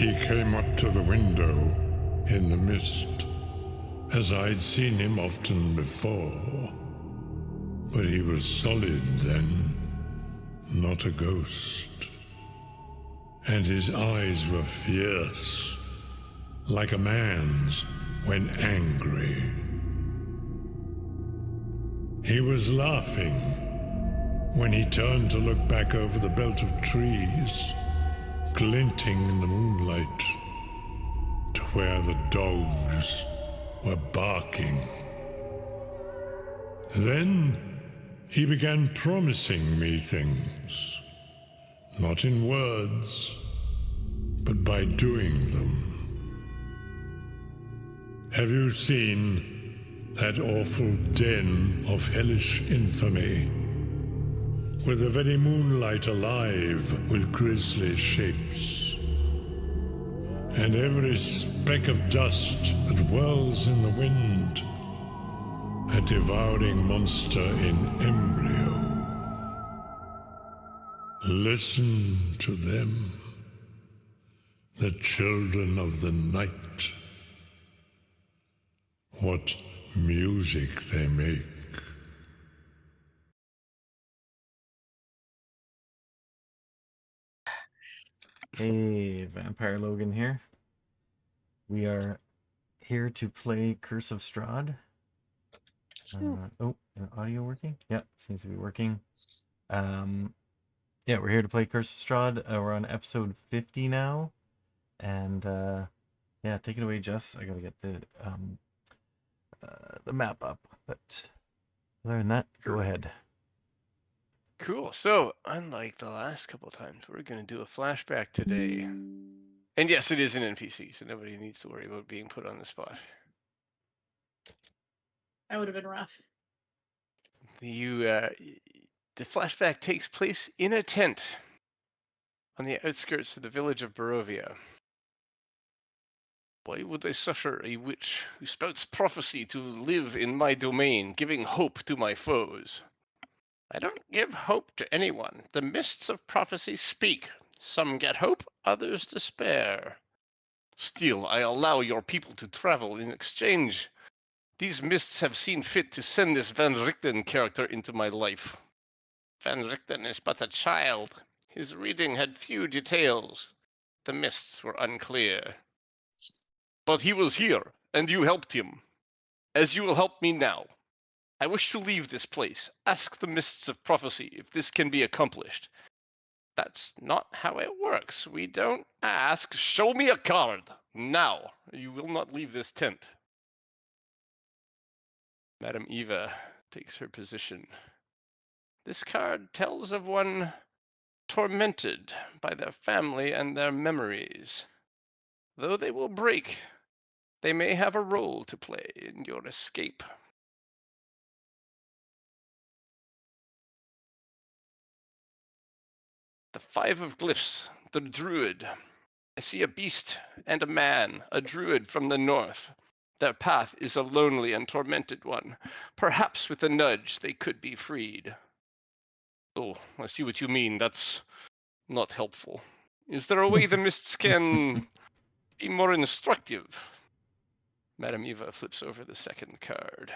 He came up to the window in the mist, as I'd seen him often before. But he was solid then, not a ghost. And his eyes were fierce, like a man's when angry. He was laughing when he turned to look back over the belt of trees, glinting in the moonlight, to where the dogs were barking. Then he began promising me things, not in words, but by doing them. Have you seen that awful den of hellish infamy, with the very moonlight alive with grisly shapes, and every speck of dust that whirls in the wind, a devouring monster in embryo? Listen to them, the children of the night. What music they make. Hey, Vampire Logan here. We are here to play Curse of Strahd. Audio working? Yeah, seems to be working. Yeah, we're here to play Curse of Strahd. We're on episode 50 now. And, yeah, take it away, Jess. I gotta get the map up. But other than that, go ahead. Cool. So, unlike the last couple of times, we're going to do a flashback today. And yes, it is an NPC, so nobody needs to worry about being put on the spot. That would have been rough. The flashback takes place in a tent on the outskirts of the village of Barovia. Why would I suffer a witch who spouts prophecy to live in my domain, giving hope to my foes? I don't give hope to anyone. The mists of prophecy speak. Some get hope, others despair. Still, I allow your people to travel in exchange. These mists have seen fit to send this Van Richten character into my life. Van Richten is but a child. His reading had few details. The mists were unclear. But he was here, and you helped him. As you will help me now. I wish to leave this place. Ask the mists of prophecy if this can be accomplished. That's not how it works. We don't ask. Show me a card. Now. You will not leave this tent. Madame Eva takes her position. This card tells of one tormented by their family and their memories. Though they will break, they may have a role to play in your escape. The Five of Glyphs, the Druid. I see a beast and a man, a druid from the north. Their path is a lonely and tormented one. Perhaps with a nudge they could be freed. Oh, I see what you mean. That's not helpful. Is there a way the mists can be more instructive? Madame Eva flips over the second card.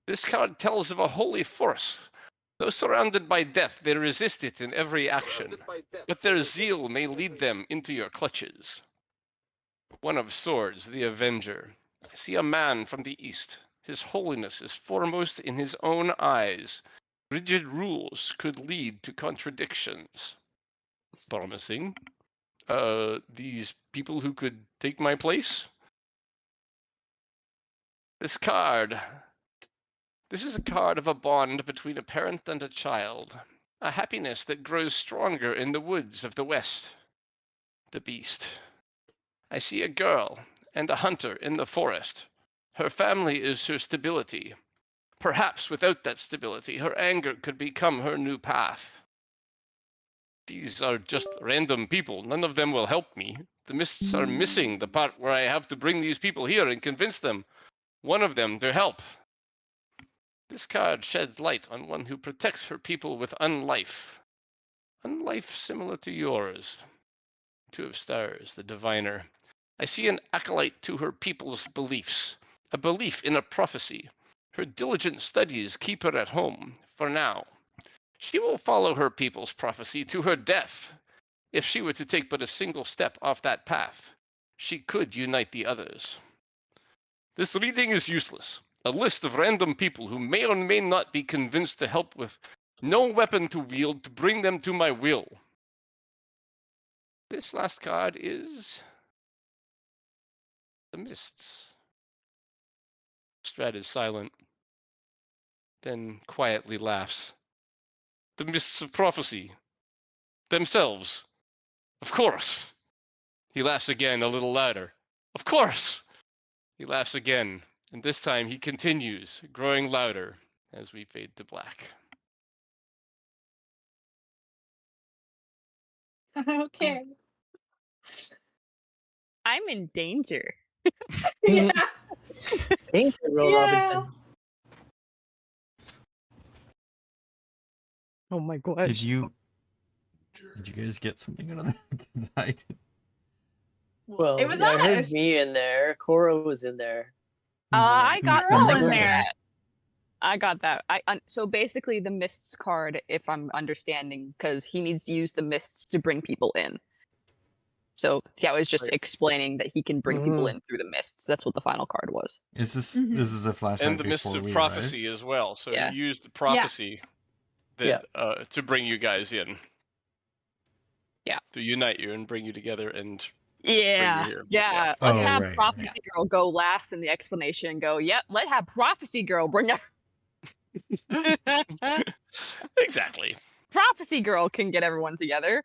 This card tells of a holy force. Though surrounded by death, they resist it in every action, but their zeal may lead them into your clutches. One of Swords, the Avenger. I see a man from the east. His holiness is foremost in his own eyes. Rigid rules could lead to contradictions. Promising. These people who could take my place? This card. This is a card of a bond between a parent and a child. A happiness that grows stronger in the woods of the west. The beast. I see a girl and a hunter in the forest. Her family is her stability. Perhaps without that stability, her anger could become her new path. These are just random people. None of them will help me. The mists are missing the part where I have to bring these people here and convince them, one of them, to help. This card sheds light on one who protects her people with unlife. On life similar to yours. 2 of stars, the diviner. I see an acolyte to her people's beliefs, a belief in a prophecy. Her diligent studies keep her at home, for now. She will follow her people's prophecy to her death. If she were to take but a single step off that path, she could unite the others. This reading is useless. A list of random people who may or may not be convinced to help with no weapon to wield to bring them to my will. This last card is the Mists. Strahd is silent, then quietly laughs. The Mists of Prophecy. Themselves. Of course. He laughs again, a little louder. Of course. He laughs again, and this time he continues, growing louder as we fade to black. Okay. I'm in danger. Yeah. Thank you, Will Robinson. Oh my gosh. Did you guys get something out of that? 'Cause I didn't. Well, It was I heard us. me in there. Cora was in there. I got Who's all something in from there. that. I got that. So basically the mists card, if I'm understanding, because he needs to use the mists to bring people in. So yeah, I was just Right. explaining that he can bring people in through the mists. That's what the final card was. Is this Mhm. this is a flashback And the Mists before of we Prophecy arrived? as well. So Yeah. he used the prophecy that to bring you guys in. Yeah. To unite you and bring you together and Yeah, here. yeah. Oh, Let's have right, Prophecy right. Girl go last in the explanation and go, yep, let's have Prophecy Girl bring her. Exactly. Prophecy Girl can get everyone together.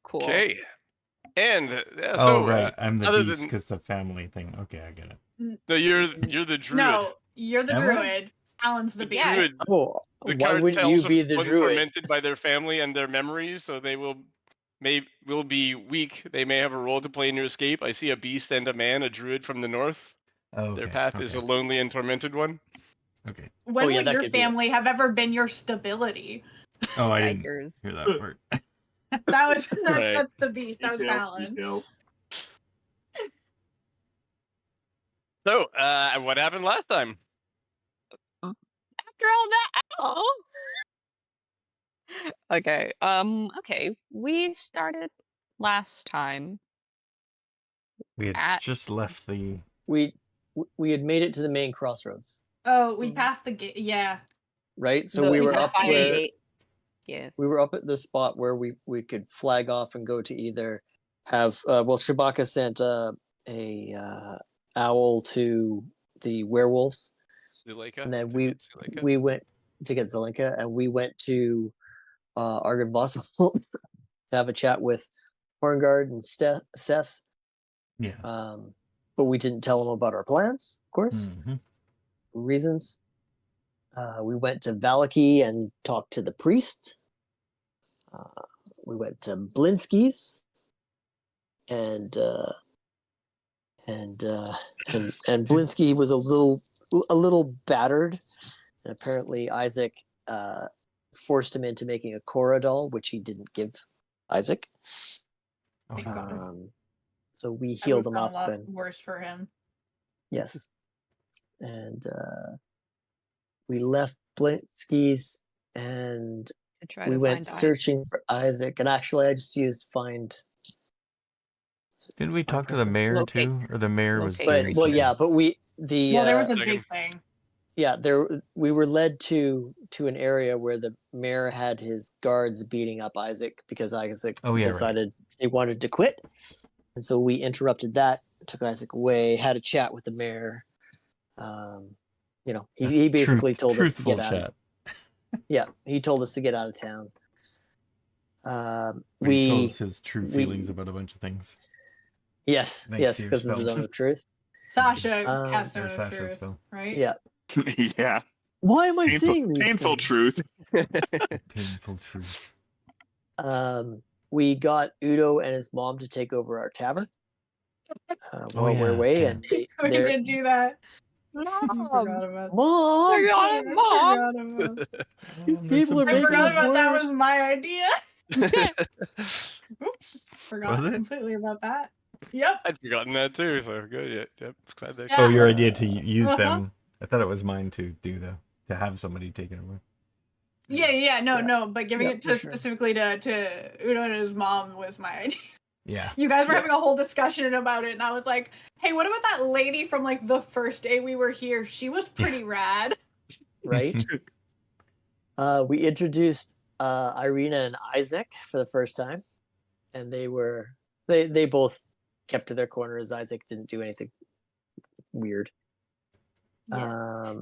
Cool. Okay. And Oh, so right. I'm the other beast than because the family thing. Okay, I get it. no, you're the druid. No, you're the Am I? druid. Alan's the The beast. druid. Oh, The why card wouldn't you tells be of the one druid? tormented by their family and their memories, so they will be weak. They may have a role to play in your escape. I see a beast and a man, a druid from the north. Oh, okay. Their path is a lonely and tormented one. Okay. When yeah, would that your could be it. family have ever been your stability? Oh, I didn't Yikers. hear that part. That was Right. that's the beast. That was Alan. So, what happened last time? After all that, okay. Okay. We started last time We had at just left the. We had made it to the main crossroads, Oh, we passed the gate. Yeah. right? So the, we were the up fire where gate. Yeah. we were up at the spot where we could flag off and go to either have Shabaka sent a owl to the werewolves, Zuleika? and then To we get Zuleika? we went to get Zelenka, and we went to Argon Vossel to have a chat with Horngard and Seth. Yeah. But we didn't tell them about our plans, of course, Mhm. for reasons. We went to Valaki and talked to the priest. We went to Blinsky's and Blinsky was a little battered, and apparently Isaac forced him into making a Korra doll, which he didn't give Isaac. Oh, Thank God. So we That healed would've him been a up, lot and worse for him. yes, and we left Blinsky's, and To try we to went find Isaac. searching for Isaac. And actually, I just used find. Didn't we talk to the mayor Locate. too, or the mayor was Locate. doing But something? but the Well, there was a Second. big thing. we were led to an area where the mayor had his guards beating up Isaac because Isaac decided he wanted to quit, and so we interrupted that, took Isaac away, had a chat with the mayor. He basically told us to get out. Chat. Yeah, he told us to get out of town. He told us his true feelings about a bunch of things. Yes, Thanks yes, to your because of the spell. zone of truth. Sasha has Or no Sasha's truth, spell. right? Yeah. Yeah. Why am I saying these Painful things? truth. Painful truth. We got Udo and his mom to take over our tavern while we're away, yeah. and We did do that. I forgot about Mom, They're on it, Mom. I forgot about, these people are I making forgot us about that work. was my idea. Oops. Forgot Was it? completely about that. Yep. I'd forgotten that too, so good. Yep. Glad they. Yeah. Oh, your idea to use Uh-huh. them. I thought it was mine to do though. To have somebody take it over. Yeah, no, Yeah. no, but giving Yeah, it for to sure. specifically to Udo and his mom was my idea. Yeah. You guys were Yeah. having a whole discussion about it, and I was like, hey, what about that lady from like the first day we were here? She was pretty rad. Right? We introduced Irina and Isaac for the first time, and they both kept to their corners. Isaac didn't do anything weird. Yeah.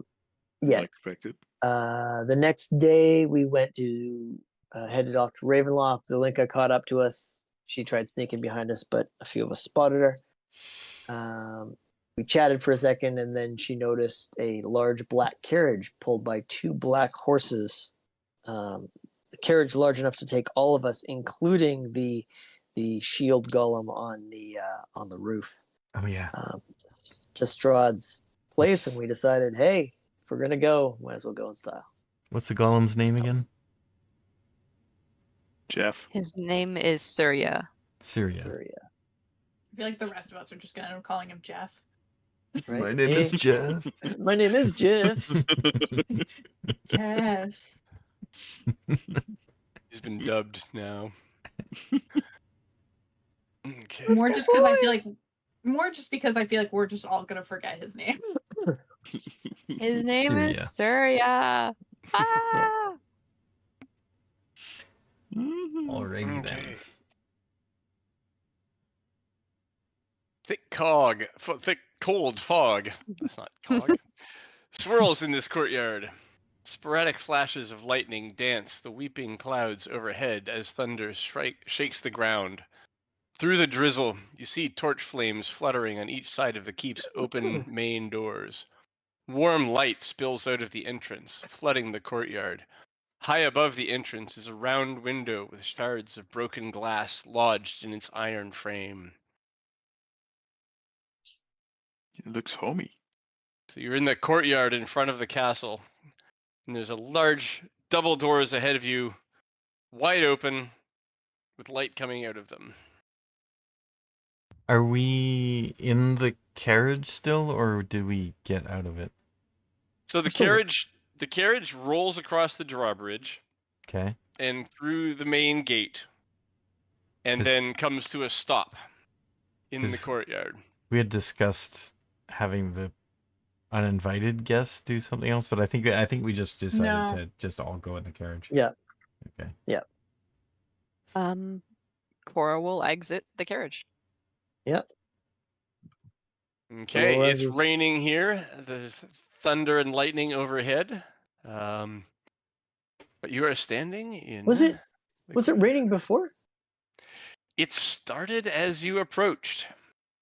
Yeah. Expected. The next day we went to headed off to Ravenloft. Zelinka caught up to us. She tried sneaking behind us, but a few of us spotted her. We chatted for a second, and then she noticed a large black carriage pulled by two black horses. The carriage large enough to take all of us, including the shield golem on the roof. Oh yeah. To Strahd's place, and we decided, hey, if we're gonna go, might as well go in style. What's the golem's name again? Jeff. His name is Surya. Syria. I feel like the rest of us are just gonna end up calling him Jeff. Right? My name is Jeff. My name is Jeff. Yes. He's been dubbed now. Okay. More just because I feel like we're just all gonna forget his name. His name Surya. is Surya. Ah! Alrighty then. Okay. Thick cold fog. That's not cog. Swirls in this courtyard. Sporadic flashes of lightning dance the weeping clouds overhead as thunder shakes the ground. Through the drizzle, you see torch flames fluttering on each side of the keep's open main doors. Warm light spills out of the entrance, flooding the courtyard. High above the entrance is a round window with shards of broken glass lodged in its iron frame. It looks homey. So you're in the courtyard in front of the castle, and there's a large double doors ahead of you, wide open, with light coming out of them. Are we in the carriage still, or did we get out of it? So the carriage rolls across the drawbridge Okay. and through the main gate, and then comes to a stop in the courtyard. We had discussed having the uninvited guests do something else, but I think we just decided to just all go in the carriage. Yeah. Okay. Yeah. Cora will exit the carriage. Yep. Okay, Well, it's raining here. There's thunder and lightning overhead. But you are standing in. Was it raining before? It started as you approached.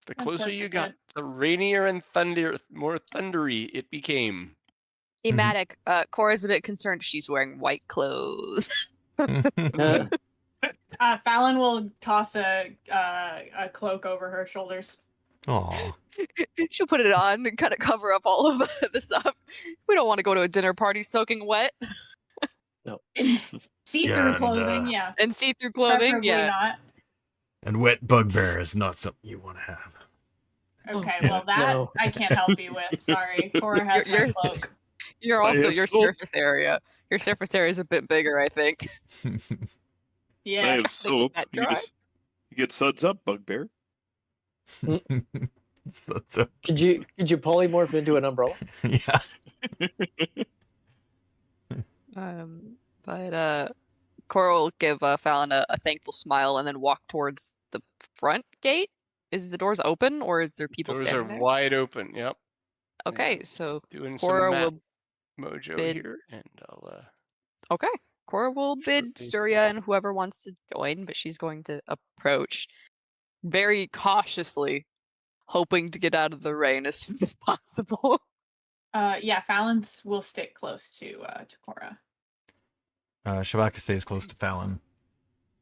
The Of closer course you it got, did. the rainier and more thundery it became. Thematic. Cora's a bit concerned she's wearing white clothes. Fallon will toss a cloak over her shoulders. Aw. She'll put it on and kind of cover up all of the stuff. We don't want to go to a dinner party soaking wet. See-through clothing, yeah. And see-through clothing, Preferably yeah. not. And wet bugbear is not something you want to have. Okay, well that No. I can't help you with. Sorry, Cora has my cloak. You're I also have your soap. surface area. Your surface area is a bit bigger, I think. I Yeah. have soap. that You dry. get suds up, bugbear. so, Could you polymorph into an umbrella? yeah. But Cora will give Fallon a thankful smile and then walk towards the front gate. Is the doors open or is there people Doors are standing there? wide open. Yep. Okay, so Doing Cora some map will mojo bid- here, and I'll. Okay. Cora will bid Shortly. Surya and whoever wants to join, but she's going to approach very cautiously, hoping to get out of the rain as soon as possible. Yeah, Fallon's will stick close to Cora. Shabaka stays close to Fallon.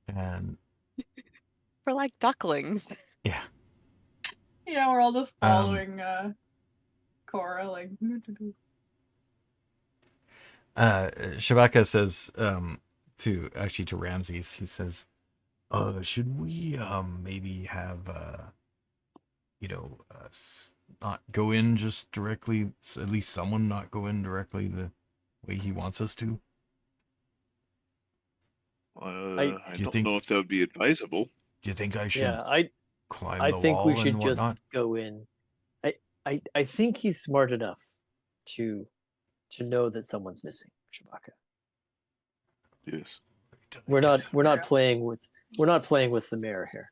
And We're like ducklings. yeah. Yeah, we're all just following Cora Cora, like. Shabaka says to Ramses, he says, should we maybe have not go in just directly, at least someone not go in directly the way he wants us to? I you don't think- know if that would be advisable. Do you think I should Yeah, climb I the think wall we should and just whatnot? go in. I think he's smart enough to know that someone's missing, Shabaka. Yes. We're not playing with the mayor here.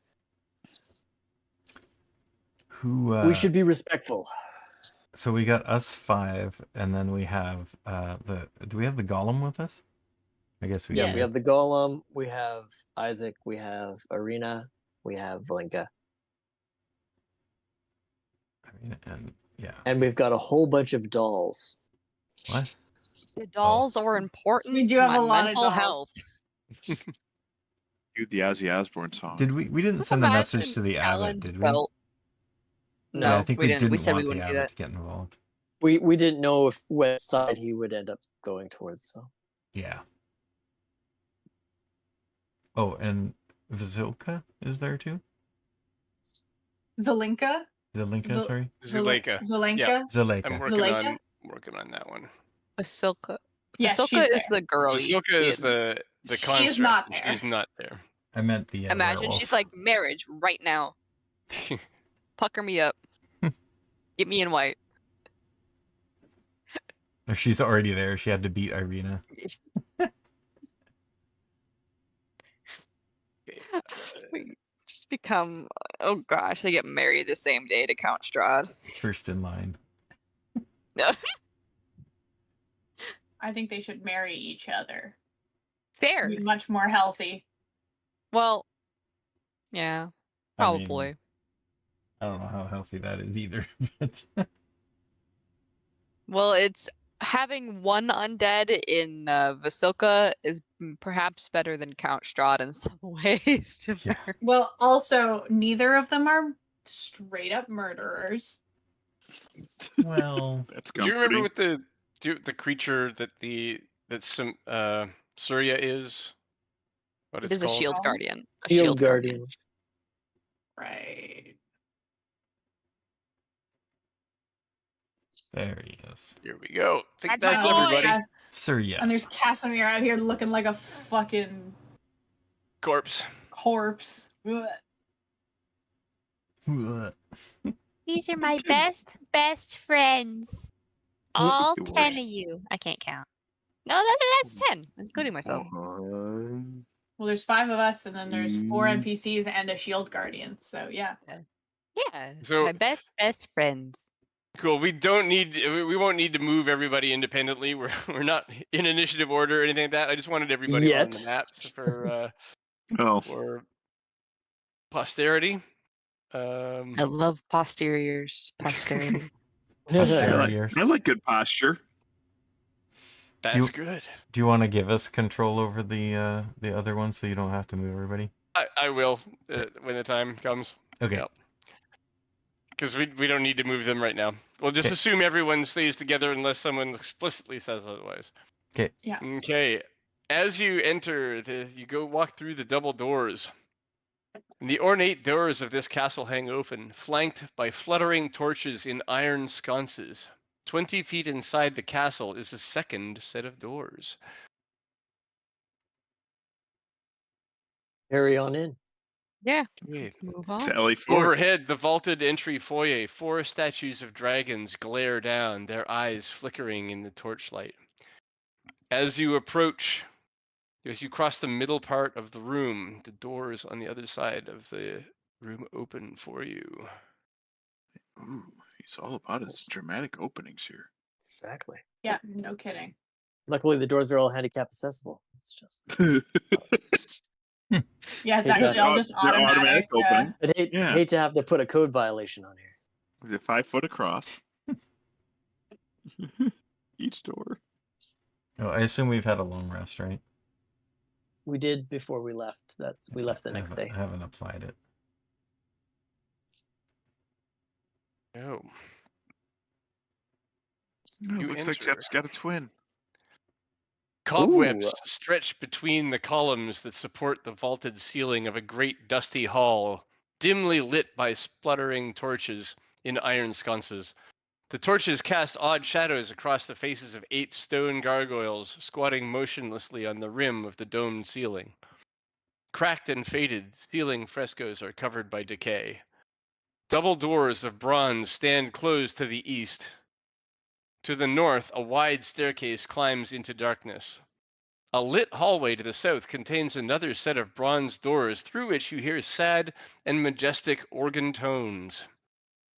Who We should be respectful. So we got us 5, and then we have do we have the golem with us? I guess we Yeah, do. we have the golem, we have Isaac, we have Arena, we have Valinka. And we've got a whole bunch of dolls. What? The dolls are important We do to have my a lot of mental dolls. health. You the Ozzy Osbourne song. Did we didn't send a message to the abbot, did we? Belt. No, Yeah, I think we didn't. We didn't said want we the wouldn't do abbot that. to get involved. We didn't know if what side he would end up going towards, so. Yeah. Oh, and Vasilka is there too? Zelenka? Zelenka, sorry? Zuleika. Zelenka? Yeah. Zuleika. I'm Zuleika? working on that one. Vasilka. Yes, Vasilka she's is there. the girl. Vasilka is the She construct. is not and there. She's not there. I meant the Imagine werewolf. she's like, marriage right now. Pucker me up. Get me in white. Or she's already there. She had to beat Irina. We just become, oh gosh, they get married the same day to Count Strahd. First in line. I think they should marry each other. Fair. Be much more healthy. Well, yeah, probably. I don't know how healthy that is either. Well, it's having one undead in Vasilka is perhaps better than Count Strahd in some ways. Well, also, neither of them are straight up murderers. Well, That's Do you remember comforting. what the creature that some Surya is? What It it's is a called? shield guardian. A Shield shield guardian. Right. there he is. Here we go. I think That's that's my boy. everybody. Sir, yeah. And there's Casimir out here looking like a fucking Corpse. corpse. Ugh. These are my best friends. All 10 of you. I can't count. No, that's 10, including myself. Well, there's 5 of us, and then there's 4 NPCs and a shield guardian. So yeah. Yeah, So- my best friends. Cool. We won't need to move everybody independently. We're not in initiative order or anything like that. I just wanted everybody on the Yet. map for Oh, for posterity. I love posterity. Posteriors. I like good posture. That's good. Do you want to give us control over the other one so you don't have to move everybody? I will when the time comes. Okay. Yep. Because we don't need to move them right now. We'll just Okay. assume everyone stays together unless someone explicitly says otherwise. Okay. Yeah. Okay. As you enter, you go walk through the double doors. And the ornate doors of this castle hang open, flanked by fluttering torches in iron sconces. 20 feet inside the castle is a second set of doors. Carry on in. Yeah, Okay. move on. To LA4. Overhead, the vaulted entry foyer, 4 statues of dragons glare down, their eyes flickering in the torchlight. As you cross the middle part of the room, the doors on the other side of the room open for you. Ooh, he's all about his dramatic openings here. Exactly. Yeah. No kidding. Luckily, the doors are all handicap accessible. It's just. Yeah, it's Hey, actually all they're just automatic automatic. opening. I'd Yeah. hate to have to put a code violation on here. Is it 5 foot across? Each door. Oh, I assume we've had a long rest, right? We did before we left. We left the next day. I haven't applied it. Oh. You looks like enter. Jeff's got a twin. Cobwebs Ooh. stretch between the columns that support the vaulted ceiling of a great dusty hall, dimly lit by spluttering torches in iron sconces. The torches cast odd shadows across the faces of 8 stone gargoyles squatting motionlessly on the rim of the domed ceiling. Cracked and faded ceiling frescoes are covered by decay. Double doors of bronze stand closed to the east. To the north, a wide staircase climbs into darkness. A lit hallway to the south contains another set of bronze doors through which you hear sad and majestic organ tones.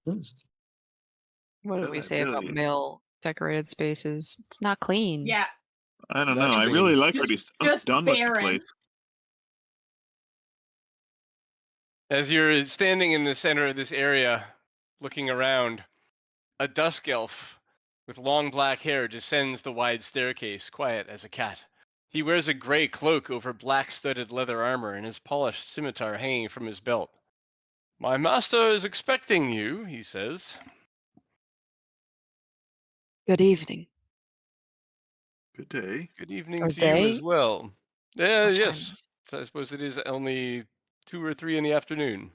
What did we say about male decorated spaces? It's not clean. Yeah. I don't Not know. I clean. really like what he's Just done with the barren. place. As you're standing in the center of this area, looking around, a dusk elf with long black hair descends the wide staircase, quiet as a cat. He wears a gray cloak over black studded leather armor and his polished scimitar hanging from his belt. "My master is expecting you," he says. Good evening. Good day. "Good evening Or to you as day? well." What Yes. time is it? So I suppose it is only 2 or 3 in the afternoon.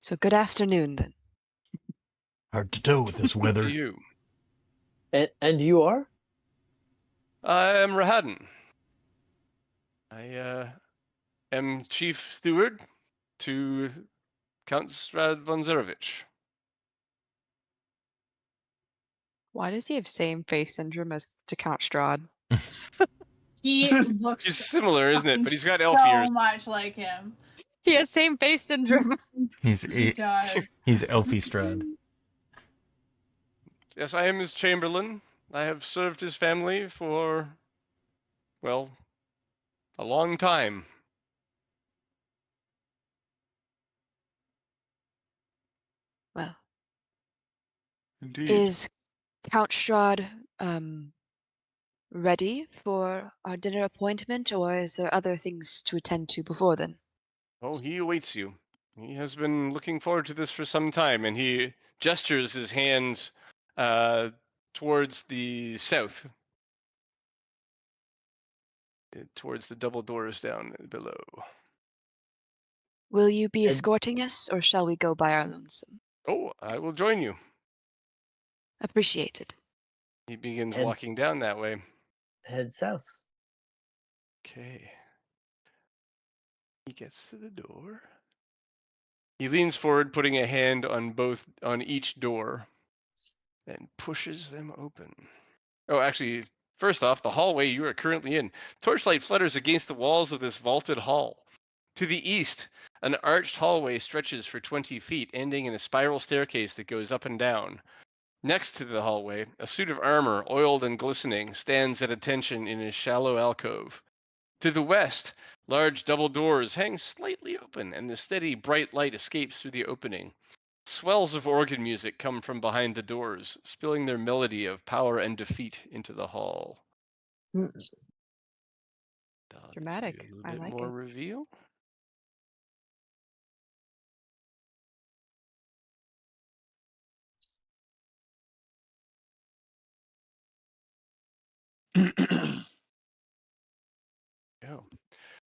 So good afternoon then. Hard to tell with this To weather. you. And you are? I am Rahadan. I am chief steward to Count Strahd von Zarovich. Why does he have same face syndrome as to Count Strahd? He looks He's similar, isn't it? fucking But he's got so elf ears. much like him. He has same face syndrome. He's He does. he's Elfie Strahd. Yes, I am his chamberlain. I have served his family for, well, a long time. Well, Indeed. is Count Strahd ready for our dinner appointment, or is there other things to attend to before then? Oh, he awaits you. He has been looking forward to this for some time, and he gestures his hands towards the south, towards the double doors down below. Will you be And- escorting us, or shall we go by our lonesome? Oh, I will join you. Appreciated. He begins And walking down that way. head south. Okay. He gets to the door. He leans forward, putting a hand on each door, and pushes them open. Oh, actually, first off, the hallway you are currently in. Torchlight flutters against the walls of this vaulted hall. To the east, an arched hallway stretches for 20 feet, ending in a spiral staircase that goes up and down. Next to the hallway, a suit of armor, oiled and glistening, stands at attention in a shallow alcove. To the west, large double doors hang slightly open, and the steady, bright light escapes through the opening. Swells of organ music come from behind the doors, spilling their melody of power and defeat into the hall. Dramatic. A little I bit like more it. reveal. Oh.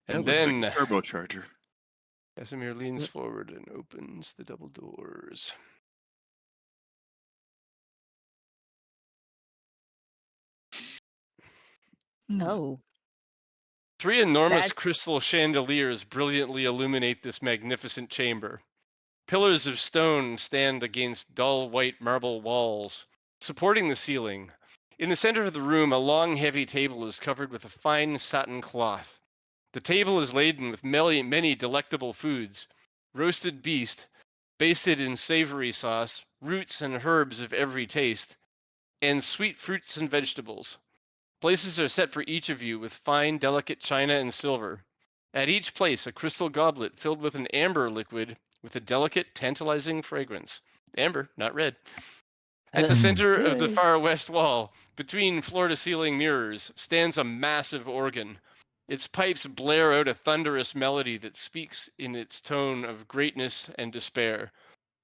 That And looks like then a turbocharger. Casimir leans forward and opens the double doors. Oh. 3 enormous That- crystal chandeliers brilliantly illuminate this magnificent chamber. Pillars of stone stand against dull white marble walls, supporting the ceiling. In the center of the room, a long, heavy table is covered with a fine satin cloth. The table is laden with many delectable foods: roasted beast, basted in savory sauce, roots and herbs of every taste, and sweet fruits and vegetables. Places are set for each of you with fine, delicate china and silver. At each place, a crystal goblet filled with an amber liquid with a delicate, tantalizing fragrance. Amber, not red. At the center of the Yay. far west wall, between floor-to-ceiling mirrors, stands a massive organ. Its pipes blare out a thunderous melody that speaks in its tone of greatness and despair.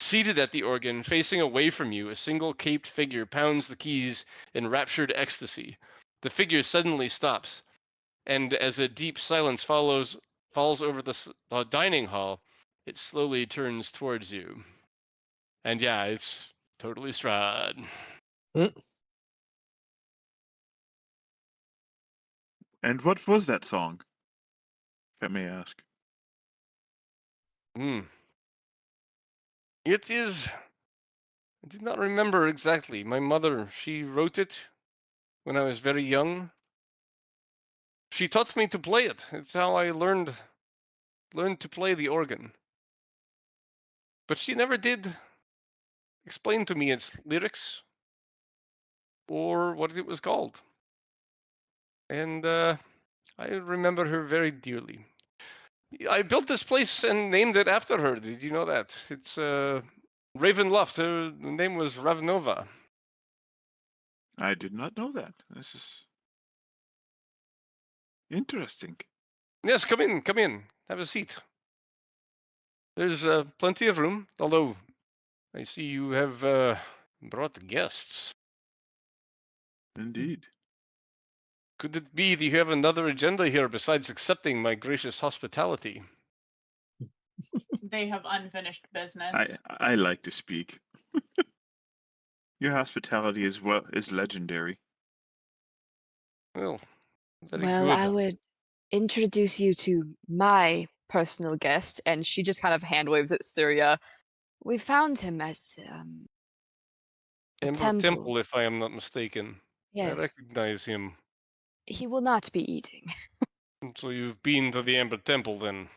Seated at the organ, facing away from you, a single caped figure pounds the keys in raptured ecstasy. The figure suddenly stops, and as a deep silence falls over the dining hall, it slowly turns towards you. And yeah, it's totally Strahd. And what was that song, if I may ask? It is... I did not remember exactly. My mother, she wrote it when I was very young. She taught me to play it. It's how I learned to play the organ. But she never did explain to me its lyrics or what it was called. And I remember her very dearly. I built this place and named it after her. Did you know that? It's Ravenloft. Her name was Ravnova. I did not know that. This is interesting. Yes, come in. Have a seat. There's plenty of room, although I see you have brought guests. Indeed. Could it be that you have another agenda here besides accepting my gracious hospitality? They have unfinished business. I like to speak. Your hospitality is legendary. Well, very Well, good. I would introduce you to my personal guest, and she just kind of hand waves at Surya. We found him at a Amber temple. if I am not mistaken. I Yes, recognize him. he will not be eating. So you've been to the Amber Temple then?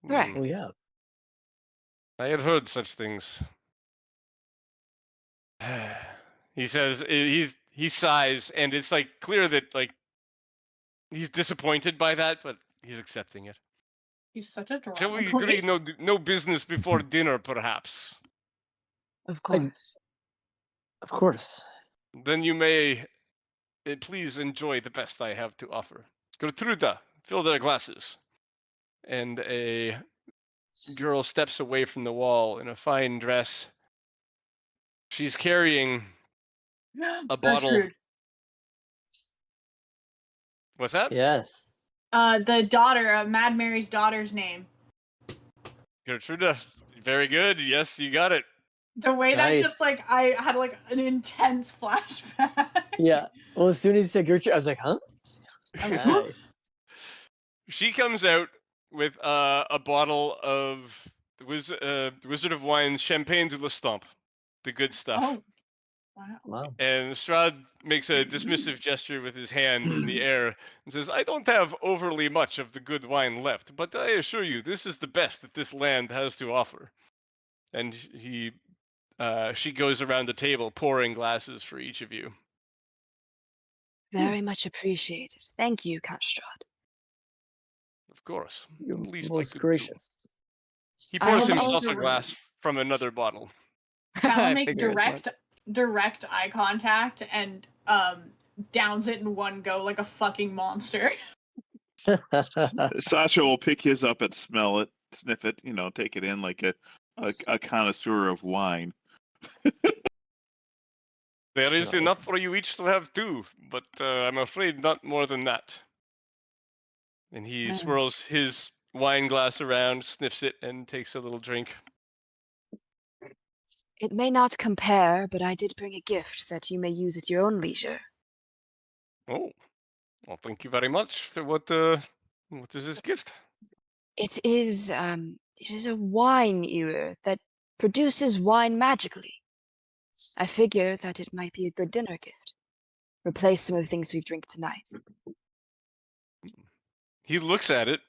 Correct. Oh yeah. I had heard such things. He says he sighs, and it's like clear that like he's disappointed by that, but he's accepting it. He's such a Shall drama we agree queen. no business before dinner, perhaps? Of course. Of course. Then you may please enjoy the best I have to offer. Gertruda, fill their glasses. And a girl steps away from the wall in a fine dress. She's carrying a bottle. Gertrude. What's that? Yes. The daughter, Mad Mary's daughter's name. Gertruda, very good. Yes, you got it. The way that Nice. just like I had like an intense flashback. Yeah. Well, as soon as he said Gertrude, I was like, huh? Nice. She comes out with a bottle of Wizard of Wine's Champagne de la Stomp, the good stuff. Oh, wow. Wow. And Strahd makes a dismissive gesture with his hand in the air and says, I don't have overly much of the good wine left, but I assure you, this is the best that this land has to offer. And she goes around the table pouring glasses for each of you. Very much appreciated. Thank you, Count Strahd. Of course. You're The least most I could gracious. do. He I pours am himself also- a glass from another bottle. Cal I makes figure as much. direct eye contact and downs it in one go like a fucking monster. Sasha will pick his up and smell it, sniff it, take it in like a connoisseur of wine. There is Nice. enough for you each to have two, but I'm afraid not more than that. And he swirls his wine glass around, sniffs it, and takes a little drink. It may not compare, but I did bring a gift that you may use at your own leisure. Oh, well, thank you very much. What is this gift? It is a wine ewer that produces wine magically. I figure that it might be a good dinner gift. Replace some of the things we've drank tonight. He looks at it.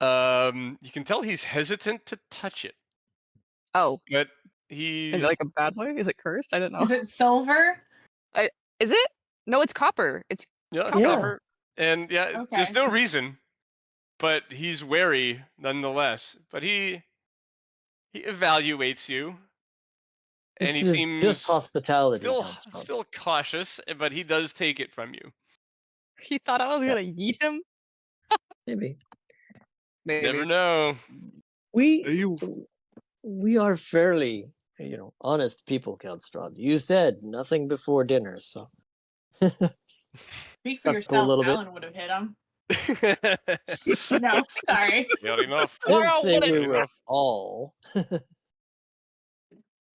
You can tell he's hesitant to touch it, Oh, but he in like a bad way? Is it cursed? I don't know. Is it silver? Is it? No, it's copper. It's yeah, copper. copper. And yeah, Okay. there's no reason, but he's wary nonetheless. But he evaluates you, and This he is seems just hospitality. still cautious, but he does take it from you. He thought I was gonna yeet him. Maybe. Maybe. Never know. We Are you We are fairly, honest people, Count Strahd. You said nothing before dinner, so. Speak for Chuckle a yourself. little bit. Alan would have hit him. No, sorry. Fair enough. I didn't Coral say we Fair were enough. all.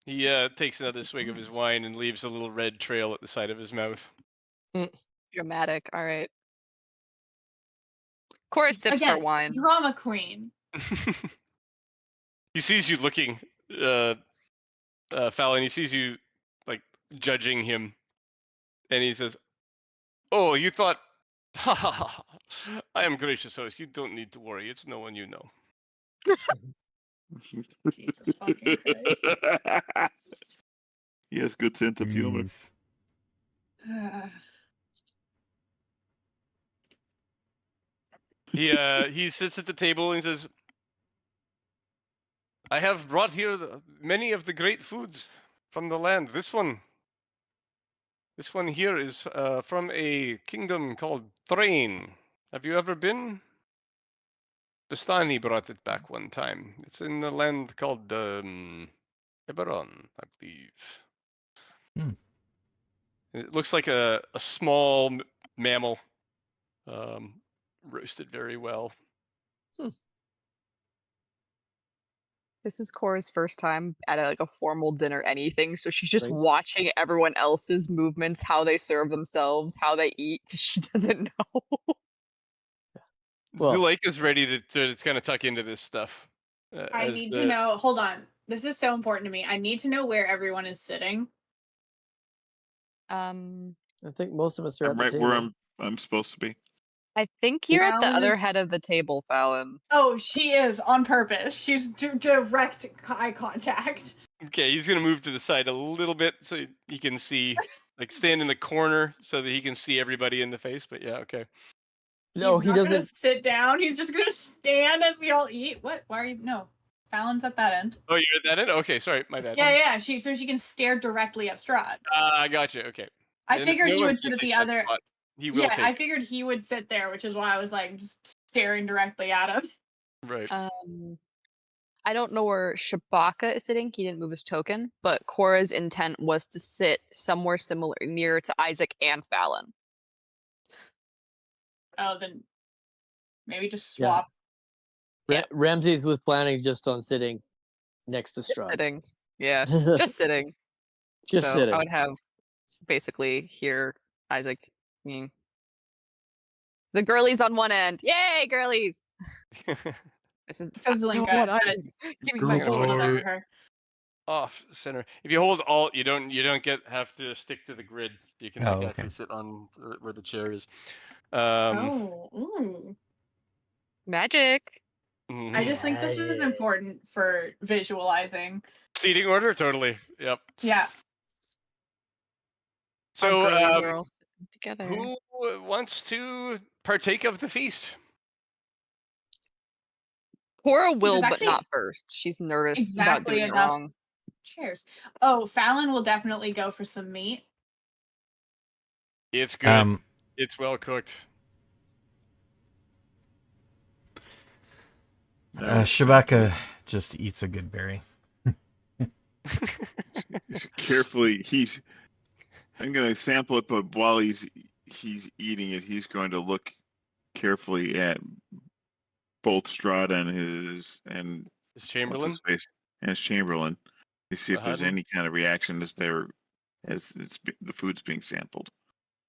He takes another swig of his wine and leaves a little red trail at the side of his mouth. Dramatic. All right. Cora sips her Again, wine. drama queen. He sees you looking, Fallon. He sees you like judging him, and he says, "Oh, you thought? Ha ha ha! I am gracious host. You don't need to worry. It's no one you know." Jesus fucking Christ. He has good sense of humor. Jeez. He sits at the table and says, "I have brought here many of the great foods from the land. This one here is from a kingdom called Thrain. Have you ever been? Bastani brought it back one time. It's in the land called Eberron, I believe. Hmm. It looks like a small mammal, roasted very well." This is Cora's first time at a formal dinner anything, so she's just Right. watching everyone else's movements, how they serve themselves, how they eat, because she doesn't know. Well- Zuleika's ready to kind of tuck into this stuff. I need to know. Hold on. This is so important to me. I need to know where everyone is sitting. I think most of us are I'm at the right table. where I'm supposed to be. I think you're at the Fallon other is- head of the table, Fallon. Oh, she is on purpose. She's direct eye contact. Okay, he's gonna move to the side a little bit so he can see, like stand in the corner so that he can see everybody in the face. But yeah, okay. No, He's he not doesn't. gonna sit down. He's just gonna stand as we all eat. What? Why are you? No. Fallon's at that end. Oh, you're at that end? Okay, sorry, my bad. Yeah. So she can stare directly at Strahd. I gotcha. Okay. I And figured no he would one's sit gonna at take the that other. spot. He will Yeah, take I it. figured he would sit there, which is why I was like just staring directly at him. Right. I don't know where Shabaka is sitting. He didn't move his token, but Cora's intent was to sit somewhere similar, near to Isaac and Fallon. Oh, then maybe just Yeah. swap. Ramses was planning just on sitting next to Strahd. Sitting. Yeah, just sitting. Just So sitting. I would have basically here Isaac being the girlies on one end. Yay, girlies! This is Because I Linka want had Isaac. Give me Girl my Gonna boy. switch over you her. off center. If you hold Alt, you don't have to stick to the grid. You can Oh, like okay. actually sit on where the chair is. Ooh. Magic. I just think this is important for visualizing. Seating order, totally. Yep. Yeah. So, Our girlies are all sitting together. who wants to partake of the feast? Cora will, but actually not first. She's nervous about exactly doing it enough- wrong. Cheers. Oh, Fallon will definitely go for some meat. It's good. It's well cooked. Shabaka just eats a good berry. Carefully, I'm going to sample it, but while he's eating it, he's going to look carefully at both Strahd and His what's Chamberlain. his face, and his Chamberlain, to see if there's Rahadin? any kind of reaction as the food's being sampled.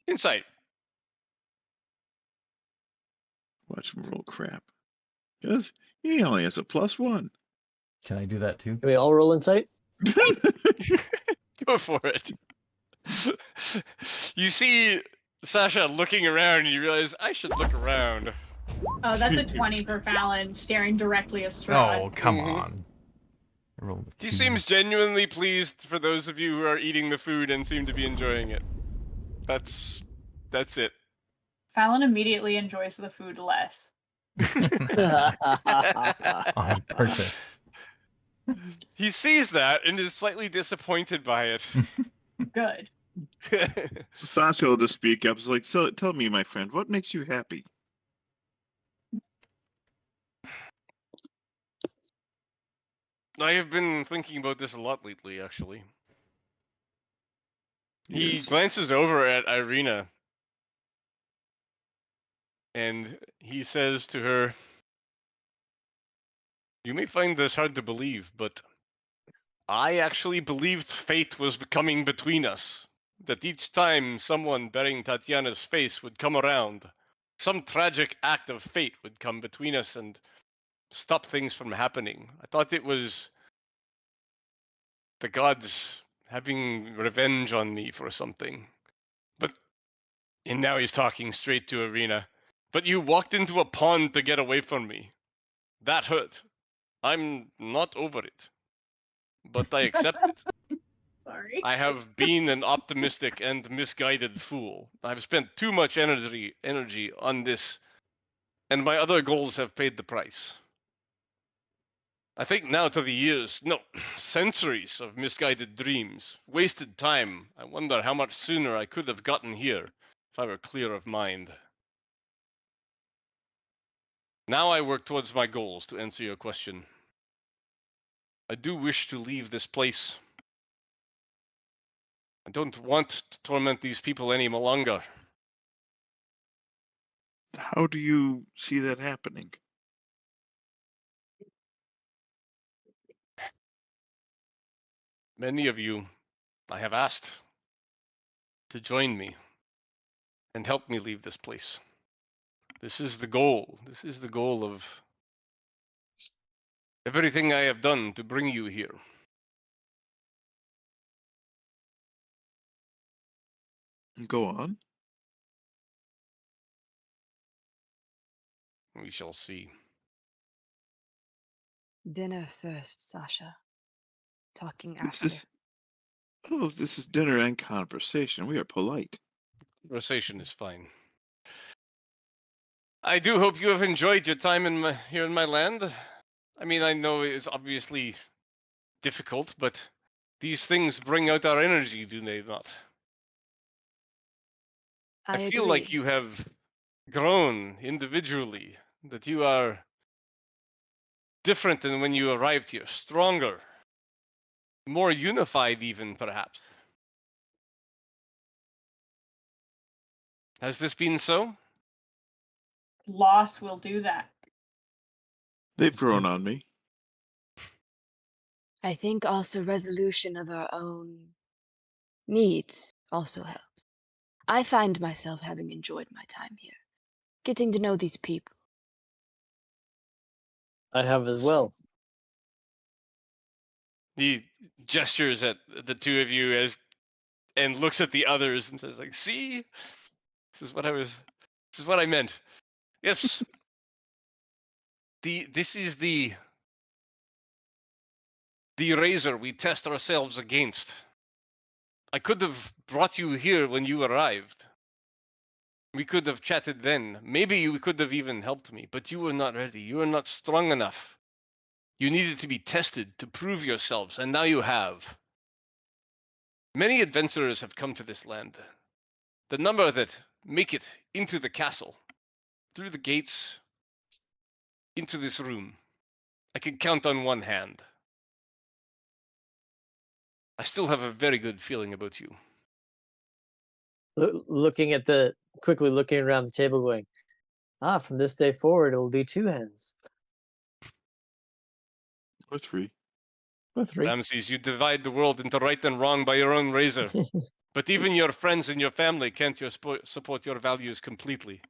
Insight. Watch him roll crap. Because he only has a +1. Can I do that too? Can we all roll insight? Go for it. You see Sasha looking around, and you realize I should look around. Oh, that's a 20 for Fallon, staring directly at Strahd. Oh, come on. I rolled a He 2. seems genuinely pleased for those of you who are eating the food and seem to be enjoying it. That's it. Fallon immediately enjoys the food less. On purpose. He sees that and is slightly disappointed by it. Good. Sasha will just speak up. It's like, so tell me, my friend, what makes you happy? I have been thinking about this a lot lately, actually. He Yes. glances over at Irina, and he says to her, "You may find this hard to believe, but I actually believed fate was coming between us. That each time someone bearing Tatiana's face would come around, some tragic act of fate would come between us and stop things from happening. I thought it was the gods having revenge on me for something. But, and now he's talking straight to Irina. But you walked into a pond to get away from me. That hurt. I'm not over it. But I accept it. Sorry. I have been an optimistic and misguided fool. I've spent too much energy on this, and my other goals have paid the price. I think now to the years, no, centuries of misguided dreams, wasted time. I wonder how much sooner I could have gotten here if I were clear of mind. Now I work towards my goals, to answer your question. I do wish to leave this place. I don't want to torment these people any longer. How do you see that happening? Many of you I have asked to join me and help me leave this place. This is the goal. This is the goal of everything I have done to bring you here. Go on. We shall see. Dinner first, Sasha. Talking This after. is this is dinner and conversation. We are polite. Conversation is fine. I do hope you have enjoyed your time here in my land. I mean, I know it's obviously difficult, but these things bring out our energy, do they not? I feel agree. like you have grown individually, that you are different than when you arrived here, stronger, more unified even, perhaps. Has this been so? Loss will do that. They've grown on me. I think also resolution of our own needs also helps. I find myself having enjoyed my time here, getting to know these people. I have as well. He gestures at the two of you and looks at the others and says, like, see? This is what I meant. Yes. This is the razor we test ourselves against. I could have brought you here when you arrived. We could have chatted then. Maybe you could have even helped me, but you were not ready. You were not strong enough. You needed to be tested to prove yourselves, and now you have. Many adventurers have come to this land. The number that make it into the castle, through the gates, into this room, I can count on one hand. I still have a very good feeling about you. Quickly looking around the table, going, from this day forward, it will be 2 hands. Or 3. Or 3. Ramses, you divide the world into right and wrong by your own razor. But even your friends and your family can't support your values completely.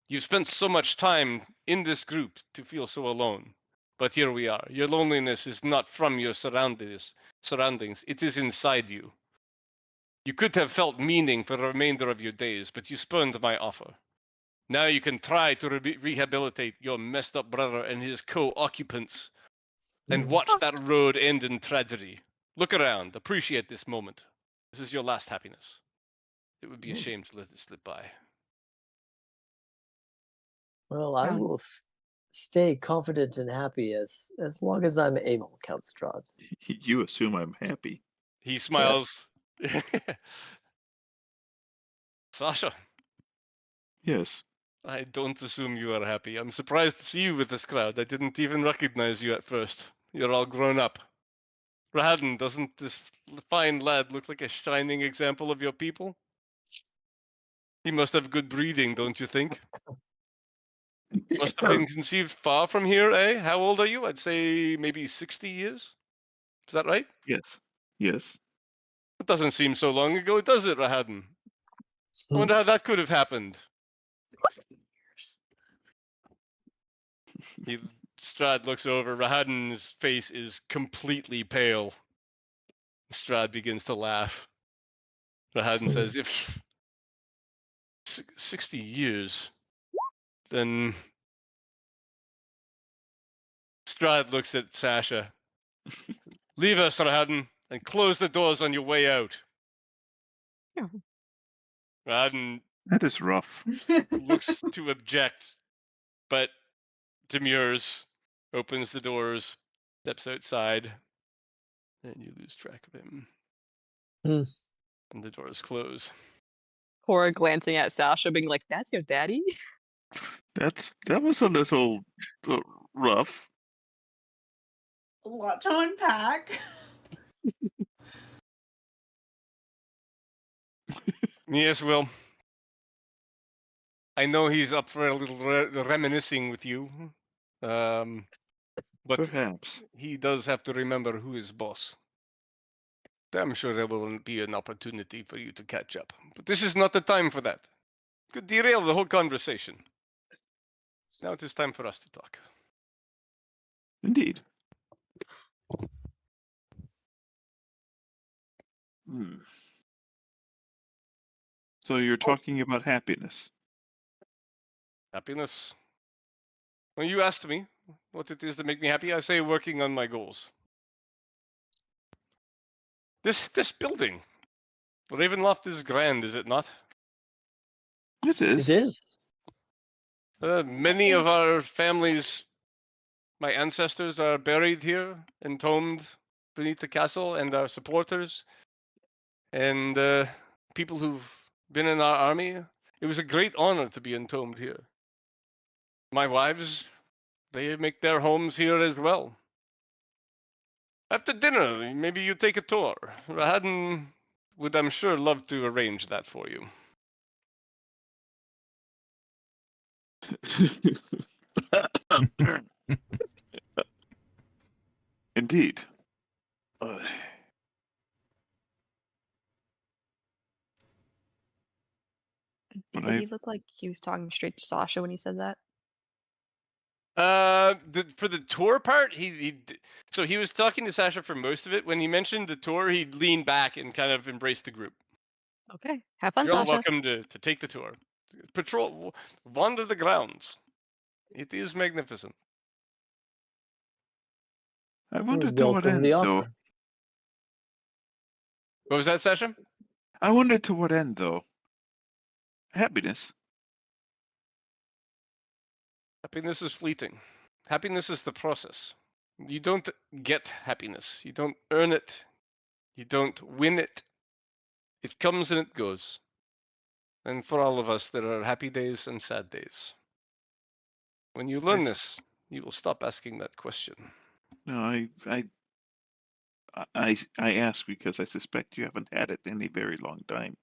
You've spent so much time in this group to feel so alone. But here we are. Your loneliness is not from your surroundings. It is inside you. You could have felt meaning for the remainder of your days, but you spurned my offer. Now you can try to rehabilitate your messed up brother and his co-occupants and watch that road end in tragedy. Look around. Appreciate this moment. This is your last happiness. It would be a shame to let it slip by. Well, I will stay confident and happy as long as I'm able, Count Strahd. You assume I'm happy. He smiles. Yes. Sasha. Yes. I don't assume you are happy. I'm surprised to see you with this crowd. I didn't even recognize you at first. You're all grown up. Rahadin, doesn't this fine lad look like a shining example of your people? He must have good breeding, don't you think? Must have been conceived far from here, eh? How old are you? I'd say maybe 60 years. Is that right? Yes. Yes. It doesn't seem so long ago, does it, Rahadin? I wonder how that could have happened. He, Strahd looks over. Rahadin's face is completely pale. Strahd begins to laugh. Rahadin says, if 60 years, then Strahd looks at Sasha. Leave us, Rahadin, and close the doors on your way out. Yeah. Rahadin That is rough. looks to object, but demurs, opens the doors, steps outside, and you lose track of him. And the doors close. Cora glancing at Sasha, being like, "That's your daddy." That was a little rough. A lot to unpack. Yes, well, I know he's up for a little reminiscing with you, but Perhaps. he does have to remember who is boss. I'm sure there will be an opportunity for you to catch up, but this is not the time for that. Could derail the whole conversation. Now it is time for us to talk. Indeed. So you're talking about happiness. Happiness. When you asked me what it is that make me happy, I say working on my goals. This building, Ravenloft, is grand, is it not? It is. It is. Many of our families, my ancestors, are buried here, entombed beneath the castle, and our supporters, and people who've been in our army. It was a great honor to be entombed here. My wives, they make their homes here as well. After dinner, maybe you take a tour. Rahadin would, I'm sure, love to arrange that for you. Indeed. Did he look like he was talking straight to Sasha when he said that? For the tour part, so he was talking to Sasha for most of it. When he mentioned the tour, he leaned back and kind of embraced the group. Okay, have fun, You're all Sasha. welcome to take the tour. Patrol, wander the grounds. It is magnificent. I wonder to what end, though. What was that, Sasha? I wonder to what end, though. Happiness. Happiness is fleeting. Happiness is the process. You don't get happiness. You don't earn it. You don't win it. It comes and it goes. And for all of us, there are happy days and sad days. When you learn this, you will stop asking that question. No, I ask because I suspect you haven't had it any very long time.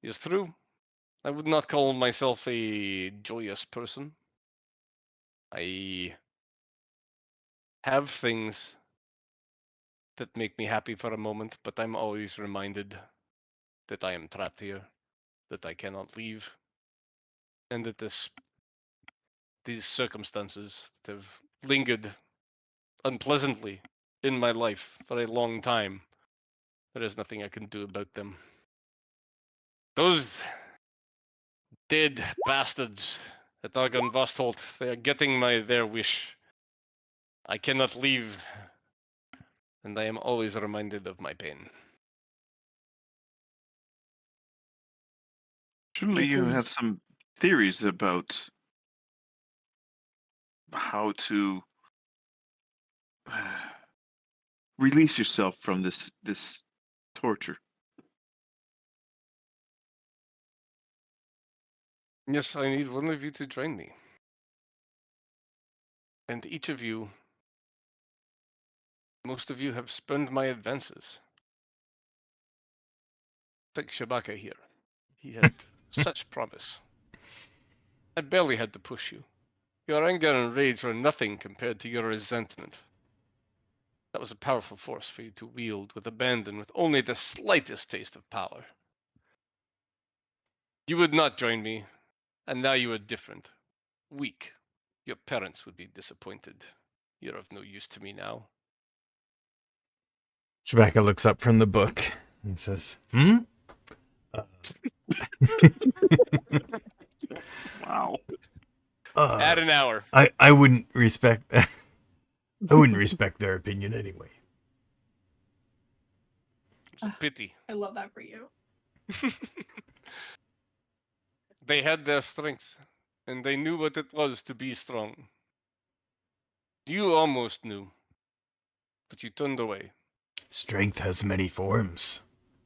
It's true. I would not call myself a joyous person. I have things that make me happy for a moment, but I'm always reminded that I am trapped here, that I cannot leave, and that these circumstances that have lingered unpleasantly in my life for a long time, there is nothing I can do about them. Those dead bastards at Argon Vostholt, they are getting their wish. I cannot leave, and I am always reminded of my pain. Surely you have some theories about how to release yourself from this torture. Yes, I need one of you to join me. And each of you Most of you have spurned my advances. Take Shabaka here. He had such promise. I barely had to push you. Your anger and rage were nothing compared to your resentment. That was a powerful force for you to wield with abandon, with only the slightest taste of power. You would not join me, and now you are different. Weak. Your parents would be disappointed. You're of no use to me now. Chewbacca looks up from the book and says, Wow. Add an hour. I wouldn't respect I wouldn't respect their opinion anyway. It's a pity. I love that for you. They had their strength, and they knew what it was to be strong. You almost knew, but you turned away. Strength has many forms,